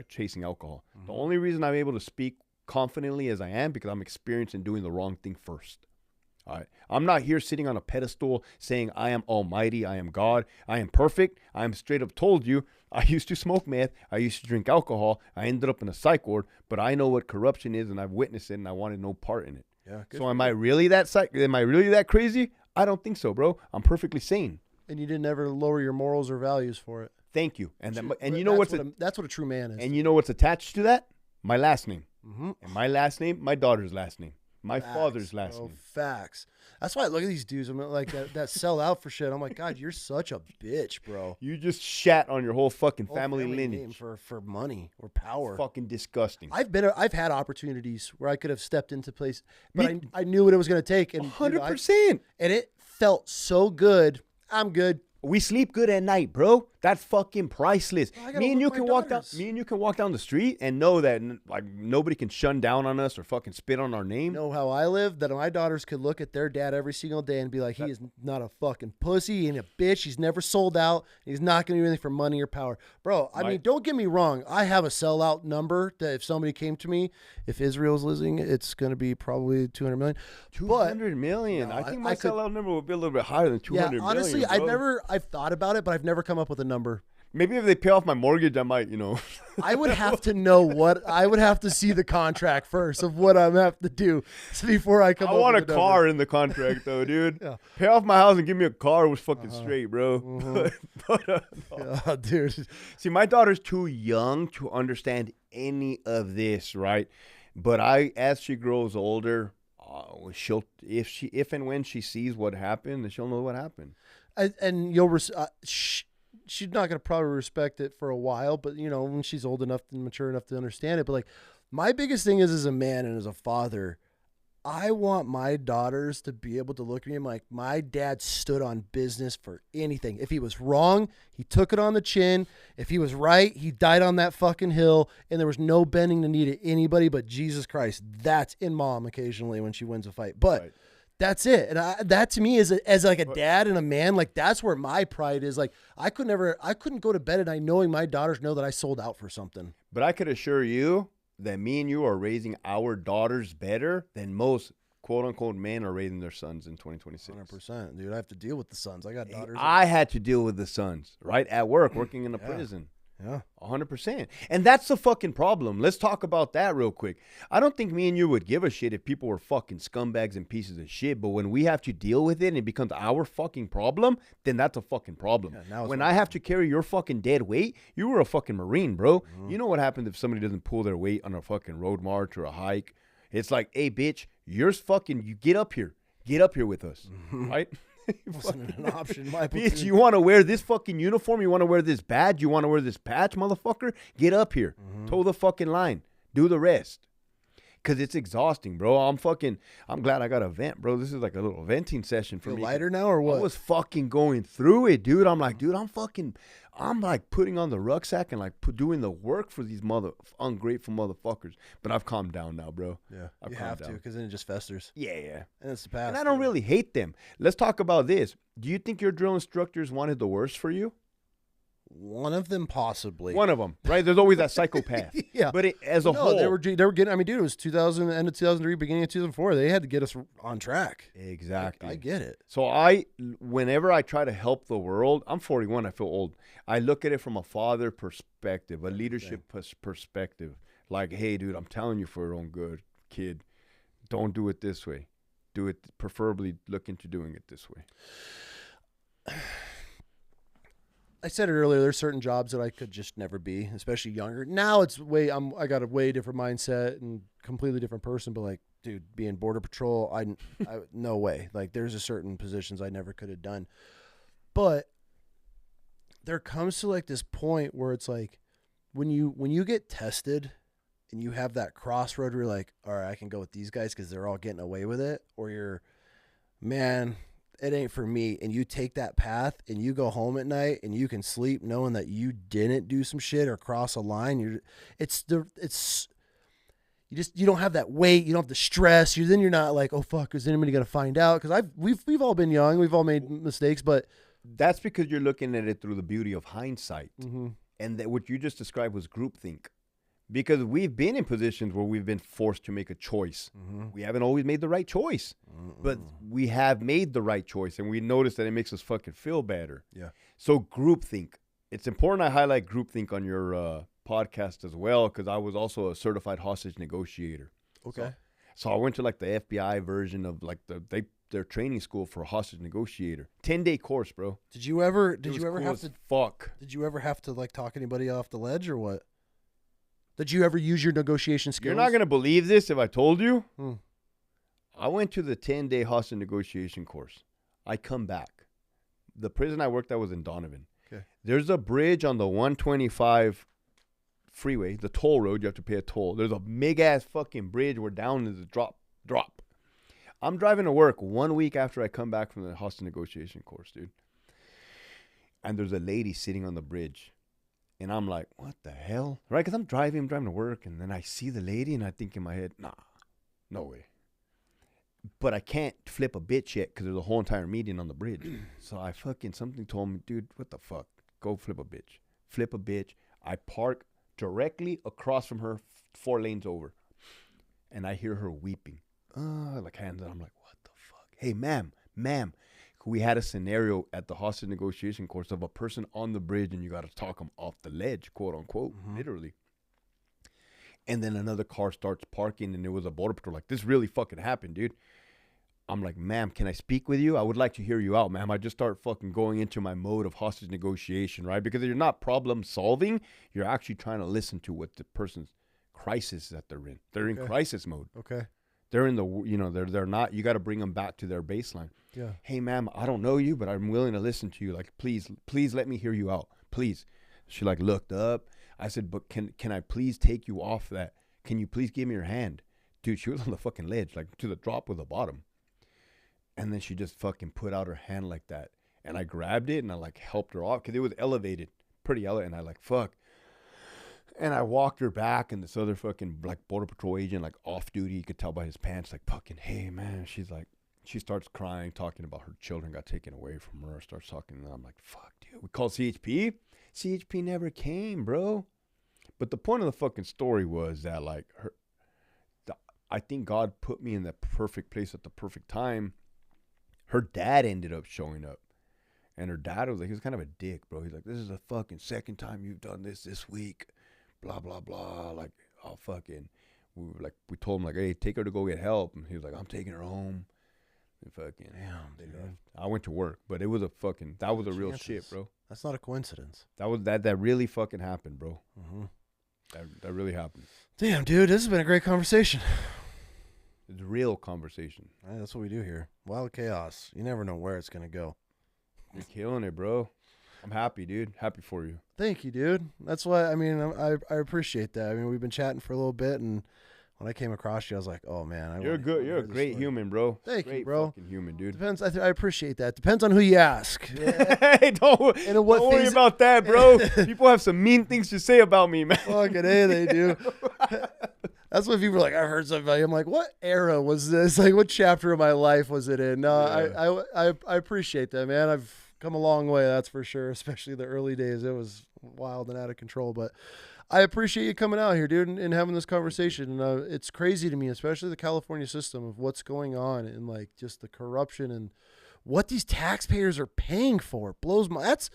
chasing alcohol. The only reason I'm able to speak confidently as I am because I'm experienced in doing the wrong thing first. All right. I'm not here sitting on a pedestal saying I am almighty, I am God, I am perfect. I am straight up told you I used to smoke meth, I used to drink alcohol, I ended up in a psych ward, but I know what corruption is and I've witnessed it and I wanted no part in it. Yeah. So am I really that crazy? I don't think so, bro. I'm perfectly sane. And you didn't ever lower your morals or values for it. Thank you. And you know that's what a true man is. And you know what's attached to that? My last name. And my last name, my daughter's last name. My father's last name. Facts. That's why I look at these dudes. I'm like that sell out for shit. I'm like, God, you're such a bitch, bro. You just shat on your whole fucking family lineage for money or power. It's fucking disgusting. I've had opportunities where I could have stepped into place, but I knew what it was going to take, and 100%. And it felt so good. I'm good. We sleep good at night, bro. That's fucking priceless. Me and you can walk down the street and know that like nobody can shun down on us or fucking spit on our name. You know how I live? That my daughters could look at their dad every single day and be like, he is not a fucking pussy. He ain't a bitch. He's never sold out. He's not going to do anything for money or power. Bro, I mean, don't get me wrong. I have a sellout number that if somebody came to me, if Israel's listening, it's going to be probably 200 million. 200 million? I think my sellout number would be a little bit higher than 200 million. Honestly, I've thought about it, but I've never come up with a number. Maybe if they pay off my mortgage, I might, I would have to know I would have to see the contract first of what I'm have to do before I come. I want a car in the contract though, dude. Yeah. Pay off my house and give me a car. It was fucking straight, bro. No. Yeah, dude. See, my daughter's too young to understand any of this, right? But as she grows older, she'll if and when she sees what happened, then she'll know what happened. And you'll she's not going to probably respect it for a while, but when she's old enough and mature enough to understand it. But like, my biggest thing is, as a man and as a father, I want my daughters to be able to look at me and like, my dad stood on business for anything. If he was wrong, he took it on the chin. If he was right, he died on that fucking hill, and there was no bending the knee to anybody but Jesus Christ. That's in mom occasionally when she wins a fight, but right. That's it. And that to me is as like a dad and a man, like that's where my pride is. Like I couldn't go to bed at night knowing my daughters know that I sold out for something. But I could assure you that me and you are raising our daughters better than most quote unquote men are raising their sons in 2026. 100%, dude. I have to deal with the sons. I got daughters. I had to deal with the sons, right? At work, working in a prison. Yeah. 100%. And that's the fucking problem. Let's talk about that real quick. I don't think me and you would give a shit if people were fucking scumbags and pieces of shit, but when we have to deal with it and it becomes our fucking problem, then that's a fucking problem. Yeah, when I have to carry your fucking dead weight, you were a fucking Marine, bro. Mm-hmm. You know what happens if somebody doesn't pull their weight on a fucking road march or a hike? It's like, hey, bitch, you get up here. Get up here with us, right? Wasn't an option. Bitch, you want to wear this fucking uniform? You want to wear this badge? You want to wear this patch, motherfucker? Get up here. Toe the fucking line. Do the rest. Because it's exhausting, bro. I'm glad I got a vent, bro. This is like a little venting session for me. Lighter now or what? I was fucking going through it, dude. I'm like, dude, I'm like putting on the rucksack and like doing the work for these ungrateful motherfuckers. But I've calmed down now, bro. Yeah, you have to, because then it just festers. Yeah. And it's the past. And I don't really hate them. Let's talk about this. Do you think your drill instructors wanted the worst for you? One of them, possibly. One of them, right? There's always that psychopath. Yeah. But as a whole. They were getting, I mean, dude, it was end of 2003, beginning of 2004. They had to get us on track. Exactly. I get it. So whenever I try to help the world, I'm 41, I feel old. I look at it from a father perspective, a leadership perspective. Like, hey, dude, I'm telling you for your own good, kid. Don't do it this way. Do it, preferably look into doing it this way. I said it earlier, there's certain jobs that I could just never be, especially younger. Now it's I got a way different mindset and completely different person, but like, dude, being border patrol, I no way. Like there's a certain positions I never could have done. But there comes to like this point where it's like when you get tested and you have that crossroad where you're like, all right, I can go with these guys because they're all getting away with it, or you're, man, it ain't for me, and you take that path and you go home at night and you can sleep knowing that you didn't do some shit or cross a line. You don't have that weight, you don't have the stress. You're not like, oh fuck, is anybody gonna find out? Because we've all been young, we've all made mistakes, but that's because you're looking at it through the beauty of hindsight, and that what you just described was groupthink. Because we've been in positions where we've been forced to make a choice. We haven't always made the right choice, but we have made the right choice, and we notice that it makes us fucking feel better. Yeah. So groupthink. It's important I highlight groupthink on your podcast as well, because I was also a certified hostage negotiator. Okay. So I went to like the FBI version of like their training school for a hostage negotiator. 10-day course, bro. Did you ever cool have to fuck? Did you ever have to like talk anybody off the ledge or what? Did you ever use your negotiation skills? You're not going to believe this if I told you. I went to the 10-day hostage negotiation course. I come back. The prison I worked at was in Donovan. Okay. There's a bridge on the 125 freeway, the toll road. You have to pay a toll. There's a big-ass fucking bridge where down is a drop. I'm driving to work 1 week after I come back from the hostage negotiation course, dude. And there's a lady sitting on the bridge. And I'm like, what the hell? Right? Because I'm driving to work, and then I see the lady, and I think in my head, nah, no way. But I can't flip a bitch yet because there's a whole entire meeting on the bridge. So something told me, dude, what the fuck? Go flip a bitch. Flip a bitch. I park directly across from her, 4 lanes over. And I hear her weeping. Like hands up. I'm like, what the fuck? Hey, ma'am, we had a scenario at the hostage negotiation course of a person on the bridge and you got to talk them off the ledge, quote unquote, literally. And then another car starts parking and there was a border patrol. Like, this really fucking happened, dude. I'm like, ma'am, can I speak with you? I would like to hear you out, ma'am. I just start fucking going into my mode of hostage negotiation, right? Because you're not problem solving. You're actually trying to listen to what the person's crisis that they're in. They're in crisis mode. Okay. They're in the, they're not, you got to bring them back to their baseline. Yeah. Hey, ma'am, I don't know you, but I'm willing to listen to you. Like, please let me hear you out. Please. She like looked up. I said, but can I please take you off that? Can you please give me your hand? Dude, she was on the fucking ledge, like to the drop of the bottom. And then she just fucking put out her hand like that. And I grabbed it and I like helped her off because it was elevated, pretty elevated. And I like, fuck. And I walked her back and this other fucking like border patrol agent, like off duty, you could tell by his pants, like fucking, hey man. She's like, she starts crying, talking about her children got taken away from her. Starts talking and I'm like, fuck, dude. We called CHP. CHP never came, bro. But the point of the fucking story was that like I think God put me in the perfect place at the perfect time. Her dad ended up showing up. And her dad was like, he was kind of a dick, bro. He's like, this is the fucking second time you've done this week. Blah, blah, blah. Like, oh, fucking. We told him, like, hey, take her to go get help. And he was like, I'm taking her home. And fucking, damn. I went to work. But it was that was a real shit, bro. That's not a coincidence. That really fucking happened, bro. Mm-hmm. That really happened. Damn, dude, this has been a great conversation. It's a real conversation. Right, that's what we do here. Wild chaos. You never know where it's going to go. You're killing it, bro. I'm happy, dude. Happy for you. Thank you, dude. That's why, I mean, I appreciate that. I mean, we've been chatting for a little bit, and when I came across you, I was like, oh, man. You're a great human, bro. Thank you, bro. Fucking human, dude. Depends. I appreciate that. Depends on who you ask. Hey, don't worry about that, bro. People have some mean things to say about me, man. Fucking A, they do. That's what people are like, I've heard something about you. I'm like, what era was this? Like, what chapter of my life was it in? No, yeah. I appreciate that, man. I've come a long way, that's for sure, especially the early days. It was wild and out of control. But I appreciate you coming out here, dude, and having this conversation. And it's crazy to me, especially the California system of what's going on and, like, just the corruption and what these taxpayers are paying for. Blows my... That's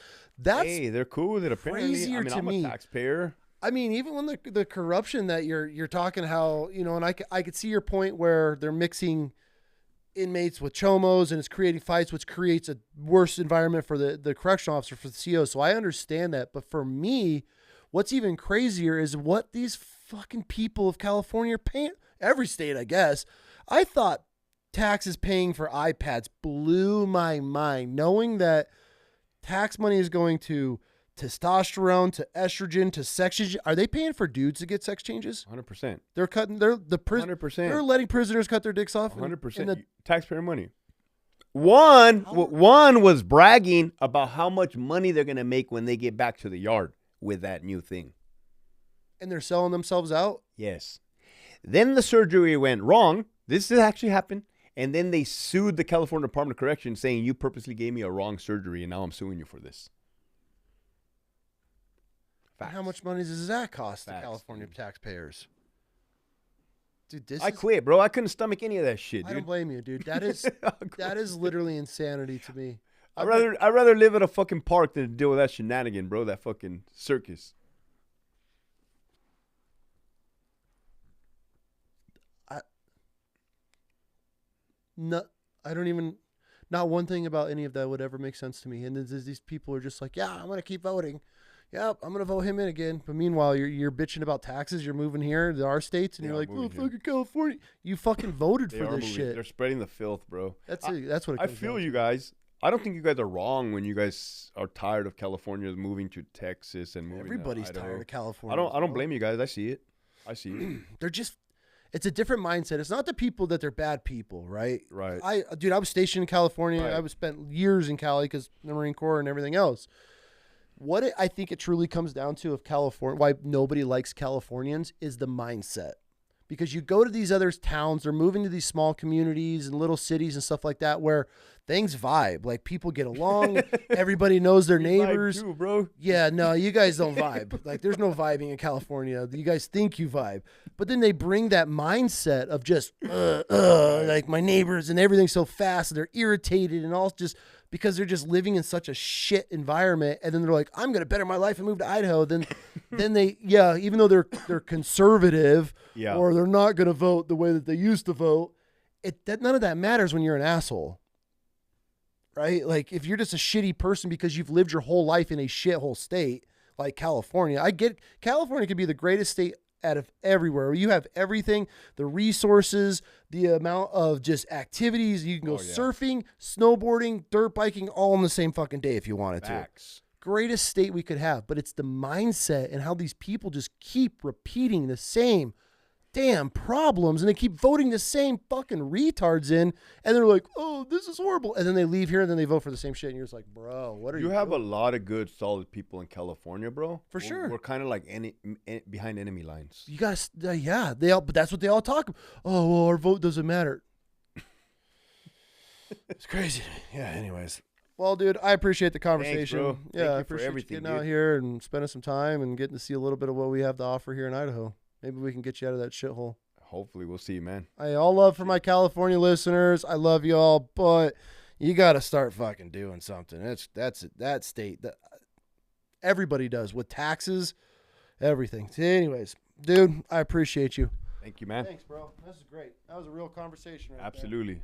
hey, they're cool with it, apparently. Crazier to me. I'm a taxpayer. I mean, even when the corruption that you're talking how, and I could see your point where they're mixing inmates with Chomos and it's creating fights, which creates a worse environment for the correctional officer, for the CO. So I understand that. But for me, what's even crazier is what these fucking people of California are paying. Every state, I guess. I thought taxes paying for iPads blew my mind, knowing that tax money is going to testosterone, to estrogen, to sex changes. Are they paying for dudes to get sex changes? 100%. They're cutting. 100%. They're letting prisoners cut their dicks off. 100%. Taxpayer money. One was bragging about how much money they're gonna make when they get back to the yard with that new thing. And they're selling themselves out. Yes. Then the surgery went wrong. This actually happened. And then they sued the California Department of Corrections saying you purposely gave me a wrong surgery and now I'm suing you for this. How much money does that cost the California taxpayers? Dude, I quit, bro. I couldn't stomach any of that shit, dude. I don't blame you, dude. That is literally insanity to me. I'd rather live at a fucking park than deal with that shenanigan, bro. That fucking circus. Not one thing about any of that would ever make sense to me. And these people are just like, yeah, I'm gonna keep voting. Yep, I'm gonna vote him in again. But meanwhile, you're bitching about taxes. You're moving here to our states, and you're like, "Oh, fucking California!" You fucking voted for this shit. They're spreading the filth, bro. That's what I feel you guys. I don't think you guys are wrong when you guys are tired of California moving to Texas and moving. Everybody's to Idaho. tired of California. I don't blame you guys. I see it. They're just. It's a different mindset. It's not the people that they're bad people, right? Right. I was stationed in California. Right. I spent years in Cali because the Marine Corps and everything else. I think it truly comes down to of California, why nobody likes Californians, is the mindset. Because you go to these other towns, they're moving to these small communities and little cities and stuff like that where things vibe. Like, people get along. Everybody knows their neighbors. Vibe too, bro. Yeah, no, you guys don't vibe. Like, there's no vibing in California. You guys think you vibe. But then they bring that mindset of just, like, my neighbors and everything's so fast and they're irritated and all just because they're just living in such a shit environment. And then they're like, I'm going to better my life and move to Idaho. Then they, even though they're conservative or they're not going to vote the way that they used to vote, none of that matters when you're an asshole. Right? Like if you're just a shitty person because you've lived your whole life in a shithole state like California, I get California could be the greatest state out of everywhere. You have everything, the resources, the amount of just activities. You can go surfing, snowboarding, dirt biking, all in the same fucking day if you wanted to. Greatest state we could have. But it's the mindset and how these people just keep repeating the same damn problems, and they keep voting the same fucking retards in, and they're like, oh, this is horrible. And then they leave here and then they vote for the same shit, and you're just like, bro, what are you have doing? A lot of good, solid people in California, bro. For sure. We're kind of like behind enemy lines. You guys, but that's what they all talk about. Oh, well, our vote doesn't matter. It's crazy. Yeah, anyways. Well, dude, I appreciate the conversation. Thanks, bro. Yeah, I appreciate you getting out here and spending some time and getting to see a little bit of what we have to offer here in Idaho. Maybe we can get you out of that shithole. Hopefully, we'll see you, man. All love for my California listeners. I love y'all, but you got to start fucking doing something. That's that state that everybody does with taxes, everything. So anyways, dude, I appreciate you. Thank you, man. Thanks, bro. This is great. That was a real conversation. Absolutely.